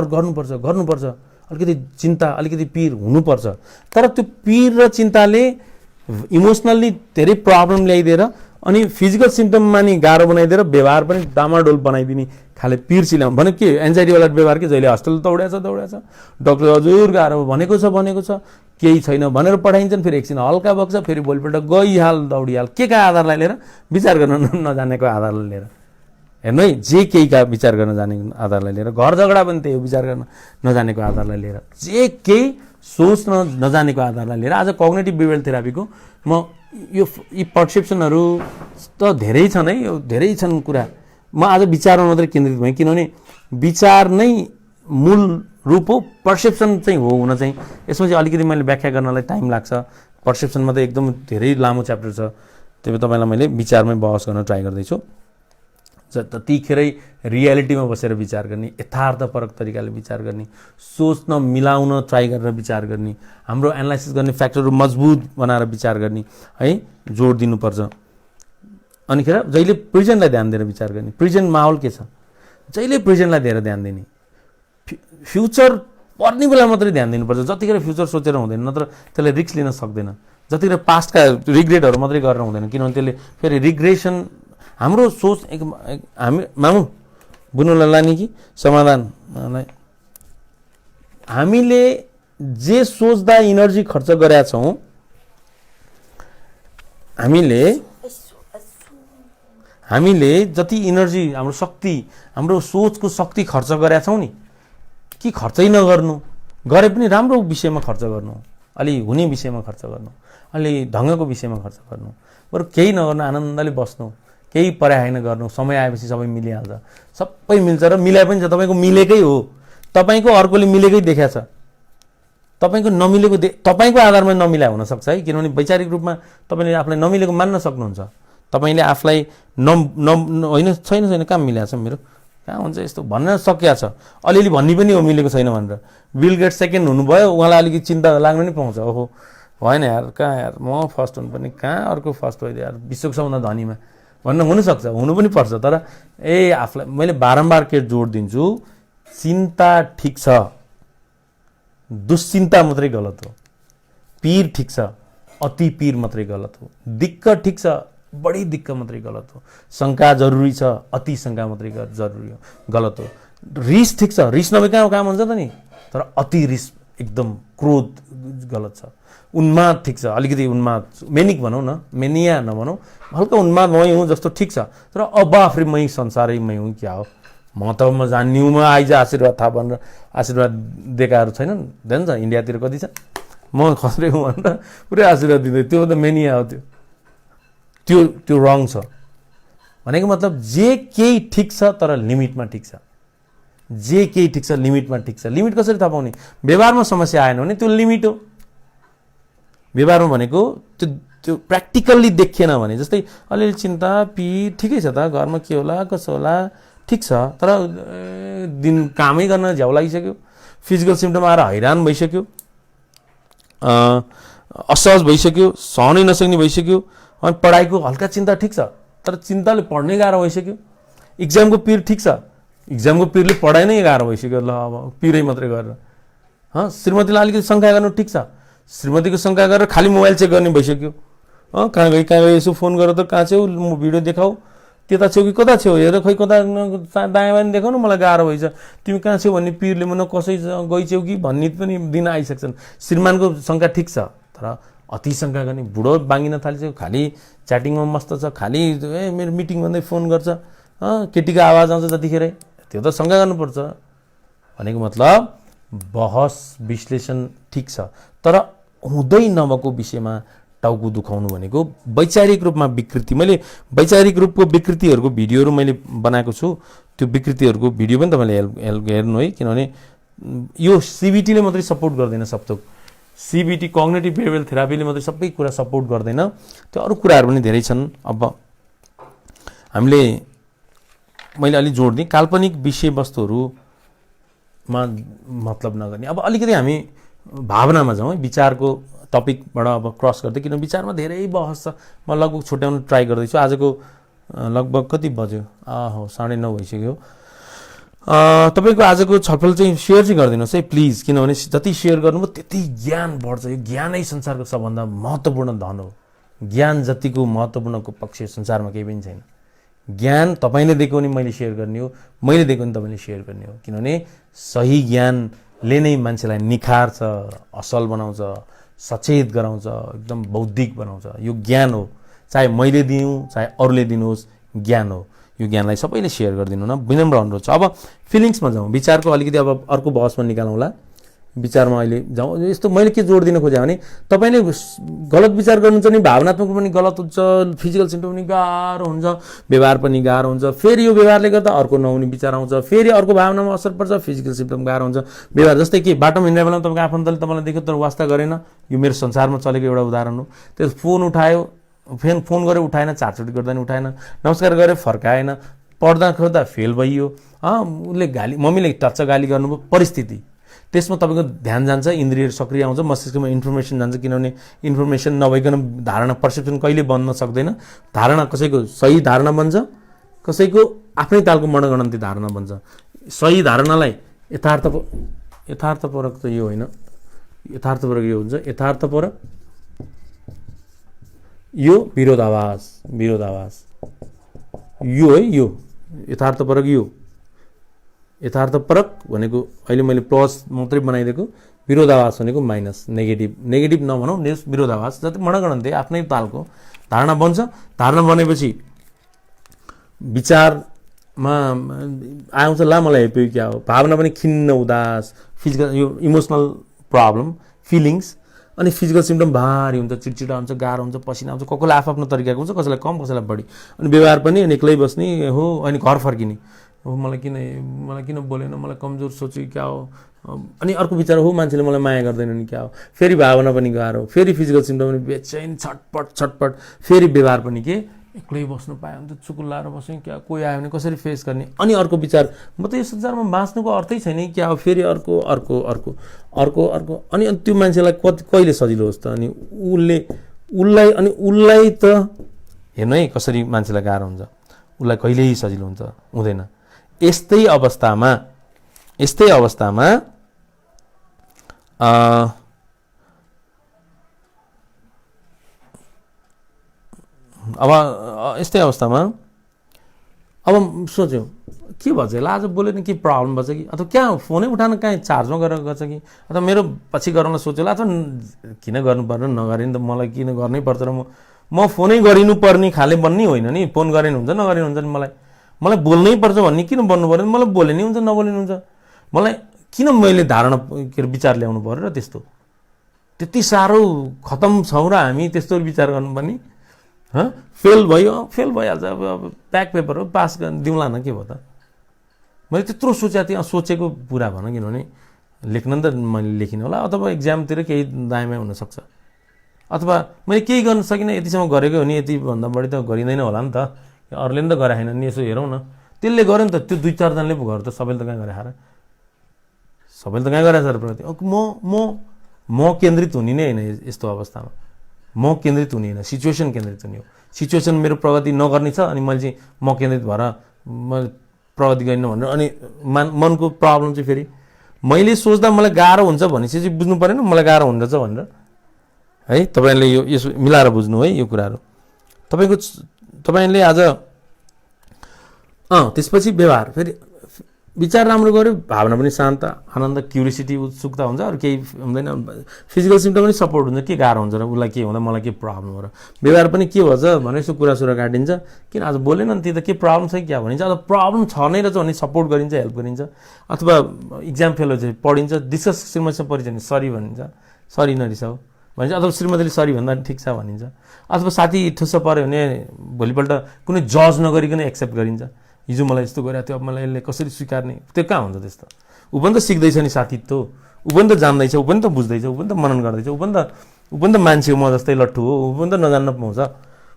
गर्नुपर्छ, अलिकति चिन्ता, अलिकति पिर हुनुपर्छ। तर त्यो पिर र चिन्ताले इमोसनल्ली धेरै प्रब्लम ल्याइदिएर अनि फिजिकल सिम्टममा नि गाह्रो बनाइदिएर व्यवहार पनि डामाडोल बनाइदिने खाले पिर चिलाउनु भने के एन्जाइटीवाला व्यवहार के जहिले हस्पिटल दौड्याछ डक्टर हजुर गाह्रो भनेको छ केही छैन भनेर पठाइन्छन्। फेरि एकछिन हल्का बग्छ, फेरि भोलिपल्ट गइहाल दौडिहाल के का आधारलाई लिएर, विचार गर्न नजानेको आधारलाई लिएर। हेर्नु है, जे केहीका विचार गर्न जानेको आधारलाई लिएर, घर झगडा पनि त्यही हो, विचार गर्न नजानेको आधारलाई लिएर, जे केही सोच्न नजानेको आधारलाई लिएर। आज कग्निटिभ बिहेभियरल थेरापीको म यी पर्सेप्सनहरू त धेरै छन् है, यो धेरै छन् कुरा। म आज विचारमा मात्रै केन्द्रित भएँ, किनभने विचार नै मूल रूप हो, पर्सेप्सन चाहिँ हो हुन चाहिँ। यसमा चाहिँ अलिकति मैले व्याख्या गर्नलाई टाइम लाग्छ, पर्सेप्सनमा त एकदम धेरै लामो च्याप्टर छ। त्यही तपाईँलाई मैले विचारमै बहस गर्न ट्राई गर्दैछु। त्यतिखेरै रियालिटीमा बसेर विचार गर्ने, यथार्थपरक तरिकाले विचार गर्ने, सोच्न मिलाउन ट्राई गरेर विचार गर्ने, हाम्रो एनालाइसिस गर्ने फ्याक्टरहरू मजबुत बनाएर विचार गर्ने है, जोड दिनुपर्छ। अनिखेर जहिले प्रेजेन्टलाई ध्यान दिएर विचार गर्ने। प्रेजेन्ट माहौल के छ, जहिले प्रेजेन्टलाई दिएर ध्यान दिने। फ्युचर पर्ने बेला मात्रै ध्यान दिनुपर्छ, जतिखेर फ्युचर सोचेर हुँदैन, नत्र त्यसले रिस्क लिन सक्दैन। जतिखेर पास्टका रिग्रेटहरू मात्रै गरेर हुँदैन, किनभने त्यसले फेरि रिग्रेसन हाम्रो सोच हामी मामु बुझ्नुलाई लाने कि समाधानलाई हामीले जे सोच्दा इनर्जी खर्च गरेका छौँ, हामीले जति इनर्जी, हाम्रो शक्ति, हाम्रो सोचको शक्ति खर्च गरेका छौँ नि, कि खर्चै नगर्नु, गरे पनि राम्रो विषयमा खर्च गर्नु, अलि हुने विषयमा खर्च गर्नु, अलि ढङ्गको विषयमा खर्च गर्नु, बरु केही नगर्नु, आनन्दले बस्नु, केही पर्यायन गर्नु। समय आएपछि सबै मिलिहाल्छ, सबै मिल्छ र मिलाए पनि छ। तपाईँको मिलेकै हो, तपाईँको अर्कोले मिलेकै देखा छ, तपाईँको नमिलेको तपाईँको आधारमा नमिला हुनसक्छ है, किनभने वैचारिक रूपमा तपाईँले आफूलाई नमिलेको मान्न सक्नुहुन्छ। तपाईँले आफूलाई होइन छैन कहाँ मिलाएको छ मेरो, कहाँ हुन्छ यस्तो भन्न सकिया छ, अलिअलि भन्ने पनि हो मिलेको छैन भनेर। बिल गेट्स सेकेन्ड हुनुभयो, उहाँलाई अलिकति चिन्ता लाग्न पनि पाउँछ, ओहो भएन यार, कहाँ यार म फर्स्ट हुनुपर्ने, कहाँ अर्को फर्स्ट भइदियो यार, विश्वको सबभन्दा धनीमा भन्न हुनसक्छ, हुनु पनि पर्छ। तर आफूलाई मैले बारम्बार के जोड दिन्छु, चिन्ता ठिक छ, दुश्चिन्ता मात्रै गलत हो। पीर ठिक छ, अति पीर मात्रै गलत हो। दिक्क ठिक छ, बढी दिक्क मात्रै गलत हो। शङ्का जरुरी छ, अति शङ्का मात्रै जरुरी हो, गलत हो। रिस ठिक छ, रिस नभए कहाँ काम हुन्छ त नि, तर अति रिस एकदम क्रोध गलत छ। उन्माद ठिक छ, अलिकति उन्माद, मेनिक भनौँ न, मेनिया नभनौँ, हल्का उन्माद मै हुँ जस्तो ठिक छ। तर अब आफै मै संसारै मै हुँ क्या हो, म त म जान्ने आइज आशीर्वाद थाहा भनेर आशीर्वाद दिएकाहरू छैनन् देन छ इन्डियातिर कति छ, म खस्रे हुँ भनेर पुरै आशीर्वाद दिँदै, त्यो त मेनिया हो। त्यो रङ छ भनेको मतलब जे केही ठिक छ तर लिमिटमा ठिक छ। जे केही ठिक छ, लिमिटमा ठिक छ। लिमिट कसरी थाहा पाउने? व्यवहारमा समस्या आएन भने त्यो लिमिट हो। व्यवहारमा भनेको त्यो प्र्याक्टिकल्ली देखिएन भने, जस्तै अलिअलि चिन्ता पिर ठिकै छ त, घरमा के होला कसो होला ठिक छ, तर दिन कामै गर्न झ्याउ लागिसक्यो, फिजिकल सिम्टम आएर हैरान भइसक्यो, असहज भइसक्यो, सहनै नसक्ने भइसक्यो, अनि पढाइको हल्का चिन्ता ठिक छ तर चिन्ताले पढ्नै गाह्रो भइसक्यो, इक्जामको पिर ठिक छ, इक्जामको पिरले पढाइ नै गाह्रो भइसक्यो, ल अब पिरै मात्रै गरेर, श्रीमतीलाई अलिकति शङ्का गर्नु ठिक छ, श्रीमतीको शङ्का गरेर खालि मोबाइल चेक गर्ने भइसक्यो, कहाँ गयो यसो फोन गरेर त कहाँ छेउ म भिडियो देखाऊ, त्यता छेउ कि कता छेउ हेर, खै कता दायाँ बायाँ देखाउनु, मलाई गाह्रो भइछ, तिमी कहाँ छेउ भन्ने पिरले म कसै गइछेउ कि भन्ने पनि दिन आइसक्छन्। श्रीमानको शङ्का ठिक छ तर अति शङ्का गर्ने, बुढो बाङ्गिन थालिसक्यो, खालि च्याटिङमा मस्त छ, खालि मेरो मिटिङ भन्दै फोन गर्छ, केटीको आवाज आउँछ जतिखेर, त्यो त शङ्का गर्नुपर्छ। भनेको मतलब बहस विश्लेषण ठिक छ तर हुँदै नभएको विषयमा टाउको दुखाउनु भनेको वैचारिक रूपमा विकृति। मैले वैचारिक रूपको विकृतिहरूको भिडियोहरू मैले बनाएको छु, त्यो विकृतिहरूको भिडियो पनि तपाईँले हेर्नु है, किनभने यो सिबिटीले मात्रै सपोर्ट गर्दैन, सबथोक सिबिटी कग्निटिभ बिहेभियरल थेरापीले मात्रै सबै कुरा सपोर्ट गर्दैन, त्यो अरू कुराहरू पनि धेरै छन्। अब हामीले मैले अलि जोड दिएँ काल्पनिक विषयवस्तुहरूमा मतलब नगर्ने। अब अलिकति हामी भावनामा जाउँ है, विचारको टपिकबाट अब क्रस गर्दै, किनभने विचारमा धेरै बहस छ। म लगभग छुट्याउन ट्राई गर्दैछु। आजको लगभग कति बज्यो? 9:30 भइसक्यो। तपाईँको आजको छलफल चाहिँ सेयर चाहिँ गरिदिनुहोस् है प्लिज, किनभने जति सेयर गर्नुभयो त्यति ज्ञान बढ्छ। यो ज्ञानै संसारको सबभन्दा महत्त्वपूर्ण धन हो। ज्ञान जतिको महत्त्वपूर्णको पक्ष संसारमा केही पनि छैन। ज्ञान तपाईँले दिएको नि मैले सेयर गर्ने हो, मैले दिएको नि तपाईँले सेयर गर्ने हो, किनभने सही ज्ञानले नै मान्छेलाई निखार्छ, असल बनाउँछ, सचेत गराउँछ, एकदम बौद्धिक बनाउँछ। यो ज्ञान हो, चाहे मैले दिउँ चाहे अरूले दिनुहोस्, ज्ञान हो। यो ज्ञानलाई सबैले सेयर गरिदिनु न, विनम्र अनुरोध छ। अब फिलिङ्समा जाउँ, विचारको अलिकति अब अर्को बहसमा निकालौँला। विचारमा अहिले जाउँ। यस्तो मैले के जोड दिन खोजेँ भने तपाईँले गलत विचार गर्नुहुन्छ नि, भावनात्मक पनि गलत हुन्छ, फिजिकल सिम्टम पनि गाह्रो हुन्छ, व्यवहार पनि गाह्रो हुन्छ, फेरि यो व्यवहारले गर्दा अर्को नहुने विचार आउँछ, फेरि अर्को भावनामा असर पर्छ, फिजिकल सिम्टम गाह्रो हुन्छ। व्यवहार जस्तै कि बाटोमा हिँड्ने बेलामा तपाईँको आफन्तले तपाईँलाई देख्यो तर वास्ता गरेन, यो मेरो संसारमा चलेको एउटा उदाहरण हो। त्यो फोन उठायो, फोन गरेर उठाएन, चारचोटि गर्दा नि उठाएन, नमस्कार गरेर फर्काएन, पढ्दा खोज्दा फेल भइयो, उसले गाली, मम्मीले टच्च गाली गर्नुभयो, परिस्थिति। त्यसमा तपाईँको ध्यान जान्छ, इन्द्रियहरू सक्रिय आउँछ, मस्तिष्कमा इन्फर्मेसन जान्छ, किनभने इन्फर्मेसन नभइकन धारणा पर्सेप्सन कहिले बन्न सक्दैन। धारणा कसैको सही धारणा बन्छ, कसैको आफ्नै तालको मनगणन्ती धारणा बन्छ। सही धारणालाई यथार्थपरक त यो होइन, यथार्थपरक यो हुन्छ, यथार्थपरक यो विरोधाभास, यो है, यो यथार्थपरक, यो यथार्थपरक भनेको अहिले मैले प्लस मात्रै बनाइदिएको, विरोधाभास भनेको माइनस, नेगेटिभ नभनौँ, विरोधाभास। जति मनगणन्ती आफ्नै तालको धारणा बन्छ। धारणा बनेपछि विचारमा आउँछ, ला मलाई हेप्यो क्या हो, भावना पनि खिन्न, उदास, फिजिकल यो इमोसनल प्रब्लम, फिलिङ्स, अनि फिजिकल सिम्टम भारी हुन्छ, चिडचिडा हुन्छ, गाह्रो हुन्छ, पसिना आउँछ, कसैलाई आफ्नो तरिकाको हुन्छ, कसैलाई कम, कसैलाई बढी। अनि व्यवहार पनि एक्लै बस्ने हो, अनि घर फर्किने हो, मलाई किन बोलेन, मलाई कमजोर सोच्यो क्या हो। अनि अर्को विचार हो, मान्छेले मलाई माया गर्दैन नि क्या हो। फेरि भावना पनि गाह्रो, फेरि फिजिकल सिम्टम पनि बेचैन, छटपट, फेरि व्यवहार पनि के एक्लै बस्नु पायो भने त चुकुल लाएर बस्यो क्या, कोही आयो भने कसरी फेस गर्ने। अनि अर्को विचार, म त यो संसारमा बाँच्नुको अर्थै छैन क्या हो, फेरि अर्को, अनि त्यो मान्छेलाई कहिले सजिलो होस् त। अनि उसलाई त हेर्नु है कसरी मान्छेलाई गाह्रो हुन्छ, उसलाई कहिल्यै सजिलो हुँदैन। यस्तै अवस्थामा अब सोच्यो के भन्छ यसलाई, आज बोल्यो नि के प्रब्लम भन्छ कि, अथवा क्या फोनै उठाउन कहीँ चार्जमा गरेर गर्छ कि, अथवा मेरो पछि गराउन सोच्यो, अथवा किन गर्नुपर्ने, नगरे नि त मलाई किन गर्नै पर्छ र म फोनै गरिनुपर्ने खाले बन्ने होइन नि। फोन गरे नि हुन्छ, नगरे हुन्छ नि, मलाई बोल्नै पर्छ भन्ने किन बन्नु पऱ्यो? मलाई बोले नि हुन्छ, नबोले नि हुन्छ, मलाई किन मैले धारणा के अरे विचार ल्याउनु पऱ्यो र त्यस्तो? त्यति साह्रो खतम छौँ र हामी त्यस्तो विचार गर्नुपर्ने? फेल भइहाल्छ, अब ब्याक पेपर हो, पास दिउँला न, के भयो त? म मैले त्यत्रो सोचेको थिएँ, सोचेको पुरा भनौँ, किनभने लेख्न त मैले लेखिनँ होला, अथवा इक्जामतिर केही दायाँमा हुनसक्छ, अथवा मैले केही गर्न सकिनँ, यतिसम्म गरेको हो नि, यतिभन्दा बढी त गरिँदैन होला नि त, अरूले नि त गराएन नि, यसो हेरौँ न, त्यसले गर्यो नि त, त्यो 2-4 जनाले पो गर्यो त, सबैले त कहाँ गरे हार, सबैले त कहाँ गरे सर प्रगति। म केन्द्रित हुने नै होइन यस्तो अवस्थामा, म केन्द्रित हुने होइन, सिचुएसन केन्द्रित हुने हो। सिचुएसन मेरो प्रगति नगर्ने छ अनि मैले चाहिँ म केन्द्रित भएर मैले प्रगति गरिनँ भनेर, अनि मनको प्रब्लम चाहिँ फेरि मैले सोच्दा मलाई गाह्रो हुन्छ भनेपछि चाहिँ बुझ्नु परेन मलाई गाह्रो हुन्छ भनेर है। तपाईँले यो यसो मिलाएर बुझ्नु है यो कुराहरू। तपाईँले आज त्यसपछि व्यवहार, फेरि विचार राम्रो गर्यो, भावना पनि शान्त, आनन्द, क्युरियोसिटी, उत्सुकता हुन्छ, अरू केही हुँदैन। फिजिकल सिम्टम पनि सपोर्ट हुन्छ, के गाह्रो हुन्छ र उसलाई के हुँदा मलाई के प्रब्लम हो र। व्यवहार पनि के भन्छ भने यसो कुरासुरा काटिन्छ, किन आज बोलेन नि, त्यो त के प्रब्लम छ क्या भनिन्छ, अब प्रब्लम छ नै रहेछ भने सपोर्ट गरिन्छ, हेल्प गरिन्छ। अथवा इक्जाम फेल हुन्छ पढिन्छ, डिस्कस श्रीमतीसँग परिन्छ भने सरी भनिन्छ, सरी नरिसाऊ भनिन्छ, अथवा श्रीमतीले सरी भन्दा ठिक छ भनिन्छ। अथवा साथी ठुस्स पऱ्यो भने भोलिपल्ट कुनै जज नगरिकन एक्सेप्ट गरिन्छ, हिजो मलाई यस्तो गरेको थियो, अब मलाई यसले कसरी स्वीकार्ने, त्यो कहाँ हुन्छ त्यस्तो। ऊ पनि त सिक्दैछ नि साथीत्व, ऊ पनि त जान्दैछ, ऊ पनि त बुझ्दैछ, ऊ पनि त मनन गर्दैछ, ऊ पनि त मान्छे हो, म जस्तै लट्ठु हो, ऊ पनि त नजान्न पाउँछ,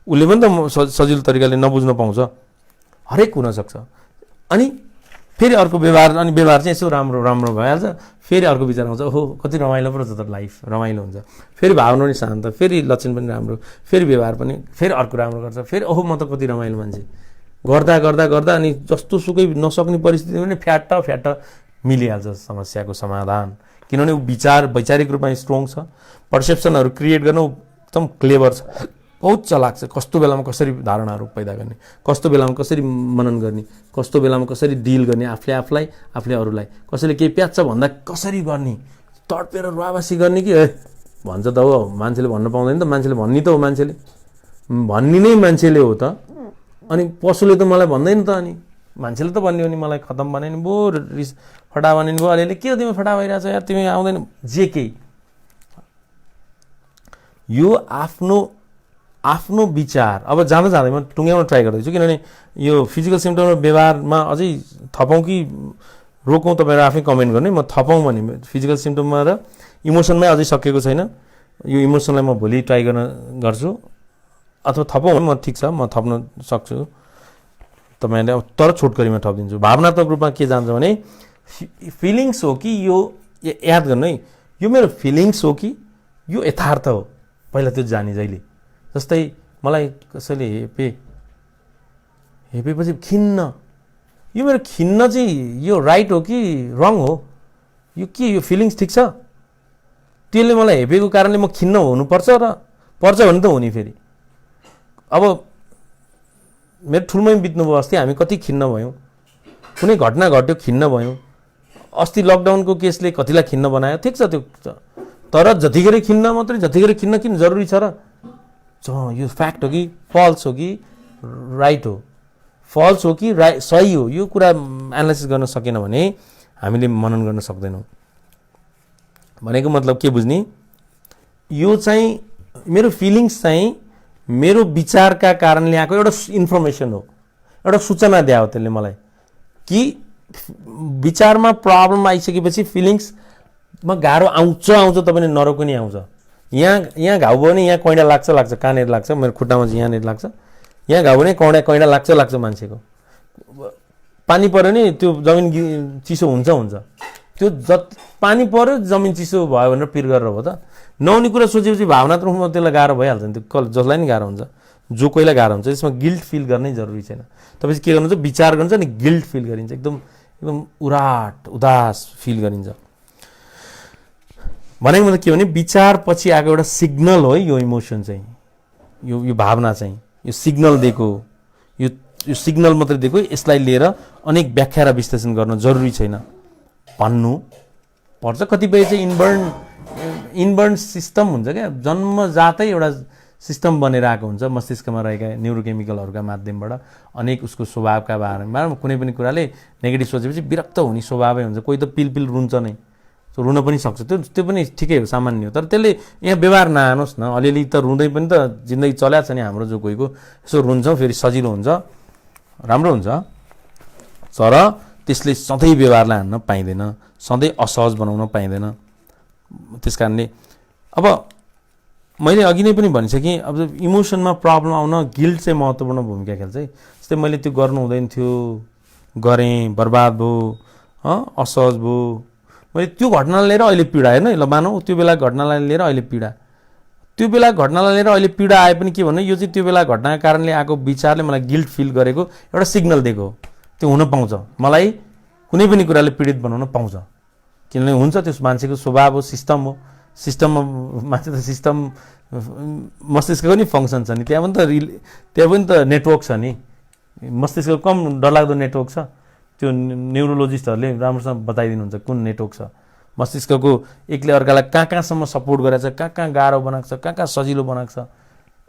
उसले पनि त सजिलो तरिकाले नबुझ्न पाउँछ, हरेक हुनसक्छ। अनि फेरि अर्को व्यवहार, अनि व्यवहार चाहिँ यसो राम्रो राम्रो भइहाल्छ, फेरि अर्को विचार आउँछ, ओहो कति रमाइलो पो रहेछ त, लाइफ रमाइलो हुन्छ, फेरि भावना पनि शान्त, फेरि लक्षण पनि राम्रो, फेरि व्यवहार पनि फेरि अर्को राम्रो गर्छ, फेरि ओहो म त कति रमाइलो मान्छे, गर्दा गर्दा गर्दा अनि जस्तो सुकै नसक्ने परिस्थिति पनि फ्याट्ट मिलिहाल्छ समस्याको समाधान। किनभने ऊ वैचारिक रूपमा स्ट्रङ छ, पर्सेप्सनहरू क्रिएट गर्न एकदम क्लेभर छ, बहुत चलाक छ, कस्तो बेलामा कसरी धारणाहरू पैदा गर्ने, कस्तो बेलामा कसरी मनन गर्ने, कस्तो बेलामा कसरी डिल गर्ने, आफूले आफूलाई, आफूले अरूलाई, कसैले केही प्याच्छ भन्दा कसरी गर्ने, तडपेर रुवाबासी गर्ने कि भन्छ त हो, मान्छेले भन्न पाउँदैन त, मान्छेले भन्ने त हो, मान्छेले भन्ने नै मान्छेले हो त, अनि पशुले त मलाई भन्दैन त, अनि मान्छेले त भन्ने हो नि, मलाई खतम भने नि भयो, रिस फटा भने नि भयो, अलिअलि के तिमी फटा भइरहेछ यार, तिमी आउँदैन, जे केही यो आफ्नो विचार। अब जाँदा जाँदै म टुङ्ग्याउन ट्राई गर्दैछु, किनभने यो फिजिकल सिम्टम र व्यवहारमा अझै थपौँ कि रोकौँ, तपाईँहरू आफै कमेन्ट गर्ने। म थपौँ भने फिजिकल सिम्टममा र इमोसनमै अझै सकेको छैन, यो इमोसनलाई म भोलि ट्राई गर्छु, अथवा थपौँ भने म ठिक छ, म थप्न सक्छु तपाईँहरूले, तर छोटकरीमा थपिदिन्छु। भावनात्मक रूपमा के जान्छ भने फिलिङ्स हो कि यो, याद गर्नु है, यो मेरो फिलिङ्स हो कि यो यथार्थ हो, पहिला त्यो जाने जहिले। जस्तै मलाई कसैले हेपेपछि खिन्न, यो मेरो खिन्न चाहिँ यो राइट हो कि रङ हो, यो के, यो फिलिङ्स ठिक छ, त्यसले मलाई हेपेको कारणले म खिन्न हुनुपर्छ र पर्छ भने त हो नि। फेरि अब मेरो ठुलमै बित्नु भयो, अस्ति हामी कति खिन्न भयौँ, कुनै घटना घट्यो खिन्न भयौँ, अस्ति लकडाउनको केसले कतिलाई खिन्न बनायो, ठिक छ त्यो, तर जतिखेर खिन्न मात्रै, जतिखेर खिन्न किन जरुरी छ र, यो फ्याक्ट हो कि फल्स हो कि राइट हो, फल्स हो कि सही हो, यो कुरा एनालाइसिस गर्न सकेन भने हामीले मनन गर्न सक्दैनौँ। भनेको मतलब के बुझ्ने, यो चाहिँ मेरो फिलिङ्स चाहिँ मेरो विचारका कारणले आएको एउटा इन्फर्मेसन हो, एउटा सूचना दियो हो त्यसले मलाई, कि विचारमा प्रब्लम आइसकेपछि फिलिङ्समा गाह्रो आउँछ तपाईँले नरोको नि आउँछ। यहाँ घाउ भयो भने यहाँ कैँडा लाग्छ, कहाँनिर लाग्छ, मेरो खुट्टामा चाहिँ यहाँनिर लाग्छ, यहाँ घाउ भने कैँडा लाग्छ मान्छेको। पानी पऱ्यो नि त्यो जमिन चिसो हुन्छ, त्यो पानी पऱ्यो जमिन चिसो भयो भनेर पिर गरेर हो त, नहुने कुरा सोचेपछि भावनात्मक रूपमा त्यसलाई गाह्रो भइहाल्छ नि, त्यो जसलाई नि गाह्रो हुन्छ, जो कोहीलाई गाह्रो हुन्छ, त्यसमा गिल्ट फिल गर्नै जरुरी छैन। तपाईँ के गर्नुहुन्छ, विचार गर्नुहुन्छ नि गिल्ट फिल गरिन्छ, एकदम उदास फिल गरिन्छ। भनेको मतलब के भने विचार पछि आएको एउटा सिग्नल हो यो इमोसन चाहिँ, यो भावना चाहिँ, यो सिग्नल दिएको, यो सिग्नल मात्रै दिएको, यसलाई लिएर अनेक व्याख्या र विश्लेषण गर्न जरुरी छैन भन्नु पर्छ। कतिपय चाहिँ इनबर्न सिस्टम हुन्छ क्या, जन्मजातै एउटा सिस्टम बनेर आएको हुन्छ मस्तिष्कमा रहेका न्युरोकेमिकलहरूका माध्यमबाट, अनेक उसको स्वभावका बारेमा कुनै पनि कुराले नेगेटिभ सोचेपछि विरक्त हुने स्वभावै हुन्छ। कोही त पिल रुन्छ नै, रुन पनि सक्छ, त्यो पनि ठिकै हो, सामान्य हो, तर त्यसले यहाँ व्यवहार नआनुहोस् न, अलिअलि त रुँदै पनि त जिन्दगी चल्या छ नि हाम्रो, जो कोहीको यसो रुन्छौँ फेरि सजिलो हुन्छ, राम्रो हुन्छ, तर त्यसले सधैँ व्यवहारलाई हान्न पाइँदैन, सधैँ असहज बनाउन पाइँदैन। त्यस कारणले अब मैले अघि नै पनि भनिसकेँ, अब इमोसनमा प्रब्लम आउन गिल्ट चाहिँ महत्त्वपूर्ण भूमिका खेल्छ है। जस्तै मैले त्यो गर्नु हुँदैन थियो, गरेँ, बर्बाद भयो, असहज भयो, मैले त्यो घटनालाई लिएर अहिले पीडा, हेर्नु ल मानौ त्यो बेला घटनालाई लिएर अहिले पीडा, त्यो बेला घटनालाई लिएर अहिले पीडा आए पनि के भन्नु, यो चाहिँ त्यो बेला घटनाका कारणले आएको विचारले मलाई गिल्ट फिल गरेको एउटा सिग्नल दिएको हो। त्यो हुन पाउँछ, मलाई कुनै पनि कुराले पीडित बनाउन पाउँछ, किनभने हुन्छ त्यो मान्छेको स्वभाव हो, सिस्टम हो। सिस्टममा मान्छे त सिस्टम मस्तिष्कको नि फङ्सन छ नि, त्यहाँ पनि त नेटवर्क छ नि, मस्तिष्कको कम डरलाग्दो नेटवर्क छ। त्यो न्युरोलोजिस्टहरूले राम्रोसँग बताइदिनुहुन्छ कुन नेटवर्क छ मस्तिष्कको, एकले अर्कालाई कहाँसम्म सपोर्ट गरेको छ, कहाँ गाह्रो बनाएको छ, कहाँ सजिलो बनाएको छ,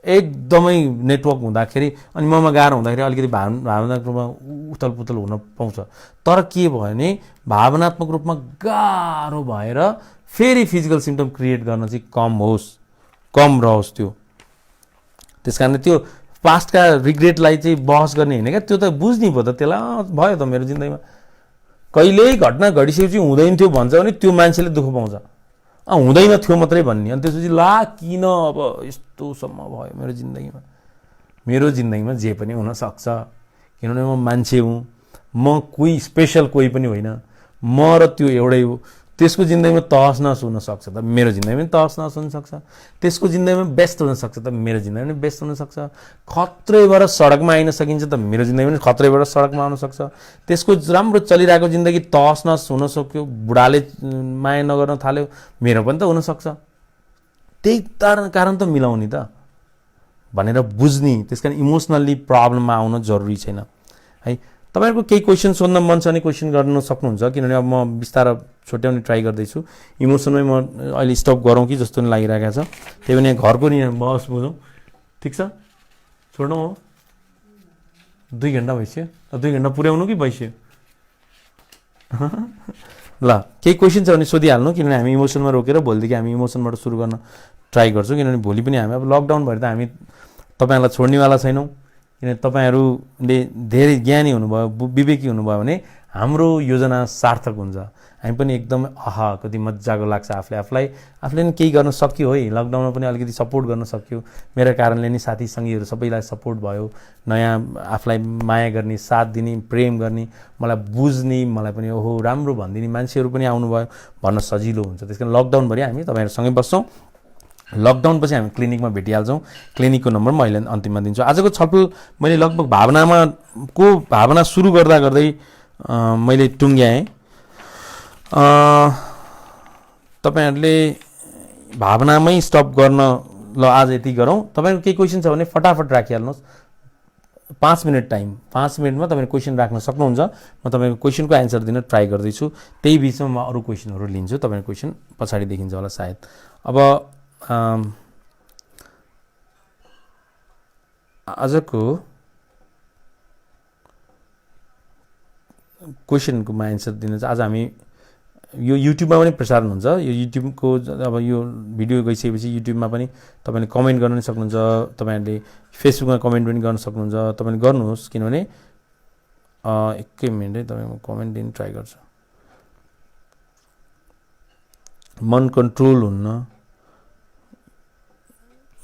एकदमै नेटवर्क हुँदाखेरि अनि ममा गाह्रो हुँदाखेरि अलिकति भावनात्मक रूपमा उथल पुथल हुन पाउँछ। तर के भयो भने भावनात्मक रूपमा गाह्रो भएर फेरि फिजिकल सिम्टम क्रिएट गर्न चाहिँ कम रहोस् त्यो। त्यस कारणले त्यो पास्टका रिग्रेटलाई चाहिँ बहस गर्ने होइन क्या, त्यो त बुझ्नै भयो त, त्यसलाई भयो त मेरो जिन्दगीमा कहिल्यै घटना घटिसकेपछि हुँदैन थियो भन्छ भने त्यो मान्छेले दुःख पाउँछ, हुँदैन थियो मात्रै भन्ने। अनि त्यसपछि ला किन अब यस्तोसम्म भयो मेरो जिन्दगीमा जे पनि हुनसक्छ, किनभने म मान्छे हुँ, म कोही स्पेसल कोही पनि होइन, म र त्यो एउटै हो। त्यसको जिन्दगीमा तहस नहस हुनसक्छ त मेरो जिन्दगीमा पनि तहस नहस हुनसक्छ, त्यसको जिन्दगीमा बेस्ट हुनसक्छ त मेरो जिन्दगीमा पनि बेस्ट हुनसक्छ, खत्रैबाट सडकमा आइन सकिन्छ त मेरो जिन्दगी पनि खत्रैबाट सडकमा आउन सक्छ, त्यसको राम्रो चलिरहेको जिन्दगी तहस नहस हुन सक्यो, बुढाले माया नगर्न थाल्यो, मेरो पनि त हुनसक्छ। त्यही कारण त मिलाउने त भनेर बुझ्ने। त्यस कारण इमोसनल्ली प्रब्लममा आउन जरुरी छैन है। तपाईहरुको केही क्वेसन सोध्न मन छ भने क्वेसन गर्न सक्नुहुन्छ, किनभने अब म बिस्तारै छोट्याउने ट्राई गर्दैछु। इमोसनमै म अहिले स्टप गरौँ कि जस्तो नि लागिरहेको छ, त्यही पनि घरको नि बहस बुझौँ, ठिक छ? छोड्नु हो 2 घण्टा भइसक्यो, 2 घण्टा पुर्याउनु कि भइसक्यो? ल केही क्वेसन छ भने सोधिहाल्नु, किनभने हामी इमोसनमा रोकेर भोलिदेखि हामी इमोसनबाट सुरु गर्न ट्राई गर्छौँ। किनभने भोलि पनि हामी अब लकडाउन भएर त हामी तपाईँहरूलाई छोड्नेवाला छैनौँ, किनभने तपाईँहरूले धेरै ज्ञानी हुनुभयो, विवेकी हुनुभयो भने हाम्रो योजना सार्थक हुन्छ। हामी पनि एकदम कति मजाको लाग्छ आफूलाई पनि केही गर्न सक्यो है, लकडाउनमा पनि अलिकति सपोर्ट गर्न सक्यो, मेरो कारणले नि साथी सङ्गीहरू सबैलाई सपोर्ट भयो, नयाँ आफूलाई माया गर्ने, साथ दिने, प्रेम गर्ने, मलाई बुझ्ने, मलाई पनि ओहो राम्रो भनिदिने मान्छेहरू पनि आउनुभयो भन्न सजिलो हुन्छ। त्यस कारण लकडाउनभरि हामी तपाईँहरूसँगै बस्छौँ, लकडाउन पछि हामी क्लिनिकमा भेटिहाल्छौँ। क्लिनिकको नम्बर म अहिले अन्तिममा दिन्छु। आजको छलफल मैले लगभग भावना सुरु गर्दै मैले टुङ्ग्याएँ। तपाईहरुले भावनामै स्टप गर्न ल आज यति गरौँ। तपाईहरुको केही क्वेसन छ भने फटाफट राखिहाल्नुहोस्, 5 मिनट टाइम, 5 मिनटमा तपाईहरु क्वेसन राख्न सक्नुहुन्छ। म तपाईको क्वेसनको एन्सर दिन ट्राई गर्दैछु, त्यही बिचमा म अरू क्वेसनहरू लिन्छु। तपाईहरुको क्वेसन पछाडि देखिन्छ होला सायद। अब आजको क्वेसनको म एन्सर दिन चाहिँ आज हामी यो युट्युबमा पनि प्रसारण हुन्छ। यो युट्युबको अब यो भिडियो गइसकेपछि युट्युबमा पनि तपाईले कमेन्ट गर्न सक्नुहुन्छ, तपाईहरुले फेसबुकमा कमेन्ट पनि गर्न सक्नुहुन्छ। तपाईले गर्नुहोस्, किनभने एकै मिनेट है, तपाईँ कमेन्ट दिन ट्राई गर्छु। मन कन्ट्रोल हुन्न,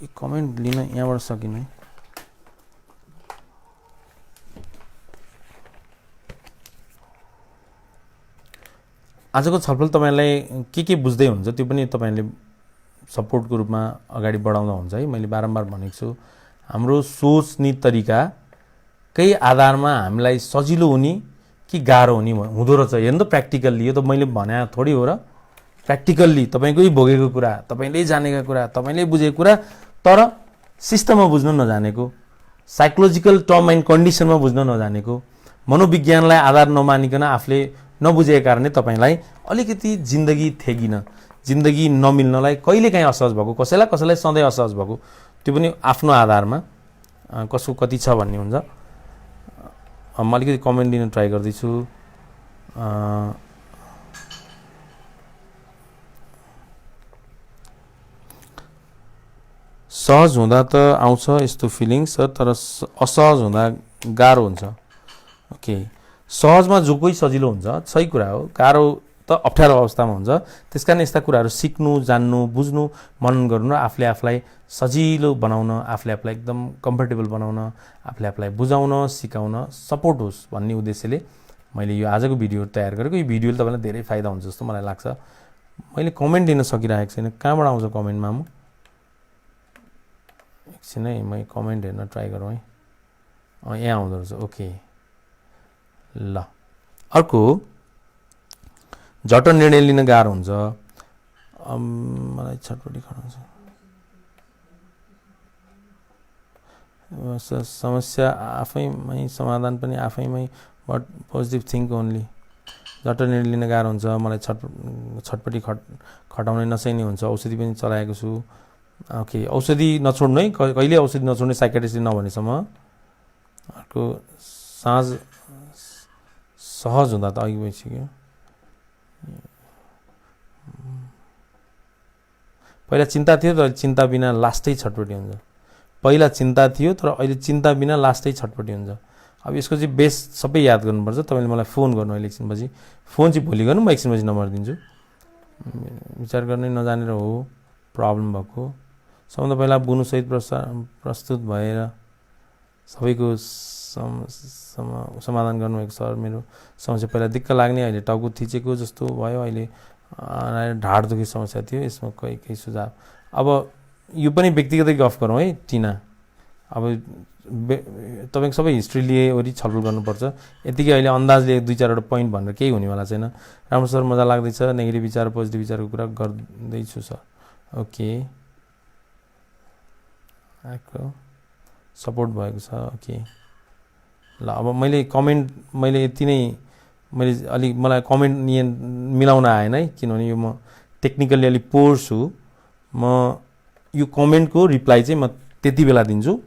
कमेन्ट लिन यहाँबाट सकिने। आजको छलफल तपाईलाई के बुझ्दै हुन्छ त्यो पनि तपाईले सपोर्टको रूपमा अगाडि बढाउँदा हुन्छ है। मैले बारम्बार भनेको छु, हाम्रो सोच्ने तरिकाकै आधारमा हामीलाई सजिलो हुने कि गाह्रो हुने हुँदो रहेछ। हेर्नु त प्र्याक्टिकल्ली, यो त मैले भने थोडी हो र, प्र्याक्टिकल्ली तपाईँकै भोगेको कुरा, तपाईँले जानेका कुरा, तपाईँले बुझेको कुरा, तर सिस्टममा बुझ्न नजानेको, साइकोलोजिकल टर्म एन्ड कन्डिसनमा बुझ्न नजानेको, मनोविज्ञानलाई आधार नमानिकन आफूले नबुझेका कारणले तपाईलाई अलिकति जिन्दगी थेगिन, जिन्दगी नमिल्नलाई कहिलेकाहीँ असहज भएको, कसैलाई सधैँ असहज भएको, त्यो पनि आफ्नो आधारमा कसको कति छ भन्ने हुन्छ। म अलिकति कमेन्ट दिन ट्राई गर्दैछु। सहज हुँदा त आउँछ यस्तो फिलिङ्स, तर असहज हुँदा गाह्रो हुन्छ। ओके, सहजमा जो कोही सजिलो हुन्छ, सही कुरा हो। गाह्रो त अप्ठ्यारो अवस्थामा हुन्छ। त्यसकारण यस्ता कुराहरू सिक्नु, जान्नु, बुझ्नु, मनन गर्नु र आफूले आफूलाई सजिलो बनाउन, आफूले आफूलाई एकदम कम्फर्टेबल बनाउन, आफूले आफूलाई बुझाउन, सिकाउन सपोर्ट होस् भन्ने उद्देश्यले मैले यो आजको भिडियो तयार गरेको। यो भिडियोले तपाईँलाई धेरै फाइदा हुन्छ जस्तो मलाई लाग्छ। मैले कमेन्ट दिन सकिरहेको छैन, कहाँबाट आउँछ कमेन्टमा? म एकछिन है, म कमेन्ट हेर्न ट्राई गरौँ है। यहाँ आउँदो रहेछ, ओके ल। अर्को, झट्ट निर्णय लिन गाह्रो हुन्छ, मलाई छटपटी खटाउँछ। समस्या आफैमै समाधान पनि आफैमै, बट पोजिटिभ थिङ्क ओन्ली। झट्ट निर्णय लिन गाह्रो हुन्छ, मलाई छटपटी खटाउने नसै नै हुन्छ। औषधि पनि चलाएको छु। ओके, औषधि नछोड्नु है, कहिले औषधि नछोड्ने साइकेट्रिस्टले नभनेसम्म। अर्को, सहज हुँदा त अघि भइसक्यो। पहिला चिन्ता थियो तर चिन्ता बिना लास्टै छटपटी हुन्छ। पहिला चिन्ता थियो तर अहिले चिन्ता बिना लास्टै छटपटी हुन्छ। अब यसको चाहिँ बेस सबै याद गर्नुपर्छ। तपाईँले मलाई फोन गर्नु अहिले एकछिनपछि, फोन चाहिँ भोलि गर्नु, म एकछिनपछि नम्बर दिन्छु। विचार गर्नै नजानेर हो प्रब्लम भएको। सबभन्दा पहिला बुनुसहित प्रस्तुत भएर सबैको समाधान गर्नुभएको। सर, मेरो समस्या पहिला दिक्क लाग्ने, अहिले टाउको थिचेको जस्तो भयो, अहिले ढाड दुखी समस्या थियो, यसमा केही सुझाव। अब यो पनि व्यक्तिगतै गफ गरौँ है टिना। अब तपाईँको सबै हिस्ट्री लिएवरी छलफल गर्नुपर्छ। यतिकै अहिले अन्दाजले 2-4वटा पोइन्ट भनेर केही हुनेवाला छैन। राम्रो सर, मजा लाग्दैछ, नेगेटिभ विचार पोजिटिभ विचारको कुरा गर्दैछु सर। ओके, सपोर्ट भएको छ। ओके ल, अब मैले यति नै, मलाई कमेन्ट मिलाउन आएन है, किनभने यो म टेक्निकल्ली अलिक पोर छु। म यो कमेन्टको रिप्लाई चाहिँ म त्यति बेला दिन्छु।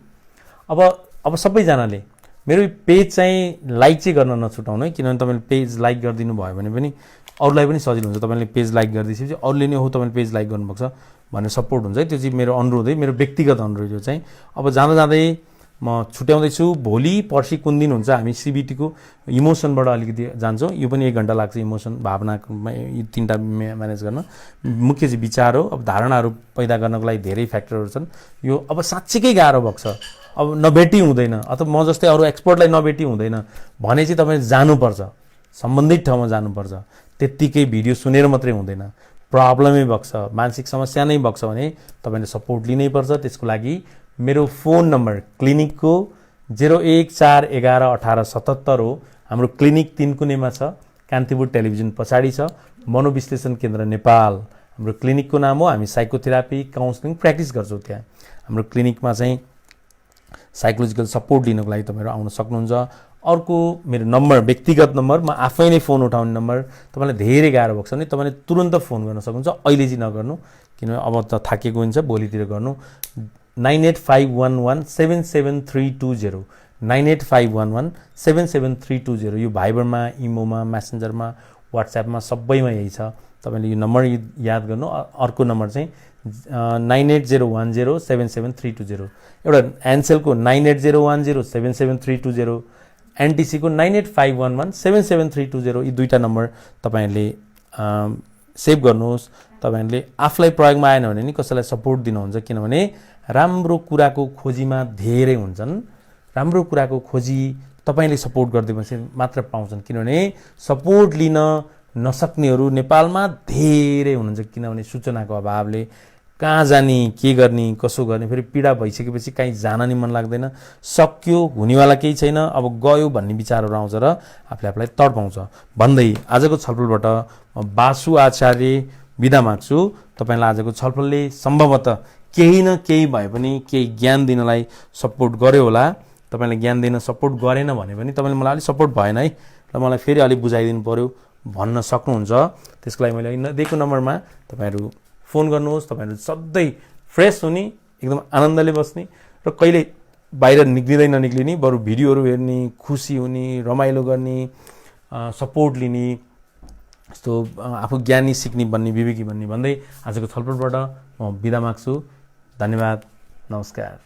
अब सबैजनाले मेरो पेज चाहिँ लाइक चाहिँ गर्न नछुटाउनु है, किनभने तपाईँले पेज लाइक गरिदिनु भयो भने पनि अरूलाई पनि सजिलो हुन्छ। तपाईँले पेज लाइक गरिदिएपछि अरूले नै हो तपाईँले पेज लाइक गर्नुपर्छ भनेर सपोर्ट हुन्छ है। त्यो चाहिँ मेरो अनुरोध है, मेरो व्यक्तिगत अनुरोध यो चाहिँ। अब जाँदा जाँदै म छुट्याउँदैछु। भोलि पर्सि कुन दिन हुन्छ हामी सिबिटीको इमोसनबाट अलिकति जान्छौँ। यो पनि 1 घन्टा लाग्छ इमोसन, भावनामा यी 3टा म्यानेज गर्न। मुख्य चाहिँ विचार हो। अब धारणाहरू पैदा गर्नको लागि धेरै फ्याक्टरहरू छन्। यो अब साँच्चीकै गाह्रो भएको छ। अब नभेटी हुँदैन, अथवा म जस्तै अरू एक्सपर्टलाई नभेटी हुँदैन भने चाहिँ तपाईँले जानुपर्छ, सम्बन्धित ठाउँमा जानुपर्छ। त्यत्तिकै भिडियो सुनेर मात्रै हुँदैन। प्रब्लमै बग्छ, मानसिक समस्या नै बग्छ भने तपाईँले सपोर्ट लिनै पर्छ। त्यसको लागि मेरो फोन नम्बर क्लिनिकको 01411877 हो। हाम्रो क्लिनिक 3 कुनेमा छ, कान्तिपुर टेलिभिजन पछाडि छ, मनोविश्लेषण केन्द्र नेपाल हाम्रो क्लिनिकको नाम हो। हामी साइकोथेरापी, काउन्सिलिङ प्र्याक्टिस गर्छौँ त्यहाँ। हाम्रो क्लिनिकमा चाहिँ साइकोलोजिकल सपोर्ट लिनको लागि तपाईँहरू आउन सक्नुहुन्छ। अर्को मेरो नम्बर, व्यक्तिगत नम्बर, म आफै नै फोन उठाउने नम्बर। तपाईँलाई धेरै गाह्रो भएको छ भने तपाईँले तुरन्त फोन गर्न सक्नुहुन्छ। अहिले चाहिँ नगर्नु, किनभने अब त थाकेको हुन्छ, भोलितिर गर्नु। 9851177320 9851177320। यो भाइबरमा, इमोमा, म्यासेन्जरमा, वाट्सएपमा सबैमा यही छ। तपाईँले यो नम्बर याद गर्नु। अर्को नम्बर चाहिँ 9801077320। एउटा एनसेलको 9801077320, एनटिसीको 9851177320। यी 2टा नम्बर तपाईँहरूले सेभ गर्नुहोस्। तपाईँहरूले आफूलाई प्रयोगमा आएन भने नि कसैलाई सपोर्ट दिनुहुन्छ, किनभने राम्रो कुराको खोजीमा धेरै हुन्छन्। राम्रो कुराको खोजी तपाईँले सपोर्ट गरिदिएपछि मात्र पाउँछन्, किनभने सपोर्ट लिन नसक्नेहरू नेपालमा धेरै हुनुहुन्छ। किनभने सूचनाको अभावले कहाँ जाने, के गर्ने, कसो गर्ने, फेरि पीडा भइसकेपछि कहीँ जान नि मन लाग्दैन। सक्यो, हुनेवाला केही छैन, अब गयो भन्ने विचारहरू आउँछ र आफूले आफूलाई तडपाउँछ। भन्दै आजको छलफलबाट म बासु आचार्य बिदा माग्छु। तपाईँलाई आजको छलफलले सम्भवतः केही न केही भए पनि केही ज्ञान दिनलाई सपोर्ट गर्यो होला। तपाईँले ज्ञान दिन सपोर्ट गरेन भने पनि तपाईँले मलाई अलिक सपोर्ट भएन है र मलाई फेरि अलिक बुझाइदिनु पऱ्यो भन्न सक्नुहुन्छ। त्यसको लागि मैले दिएको नम्बरमा तपाईँहरू फोन गर्नुहोस्। तपाईँहरू सधैँ फ्रेस हुने, एकदम आनन्दले बस्ने र कहिले बाहिर निक्लिँदै ननिक्लिने, बरु भिडियोहरू हेर्ने, खुसी हुने, रमाइलो गर्ने, सपोर्ट लिने, यस्तो आफू ज्ञानी सिक्ने भन्ने, विवेकी भन्ने भन्दै आजको छलफलबाट म बिदा माग्छु। धन्यवाद, नमस्कार।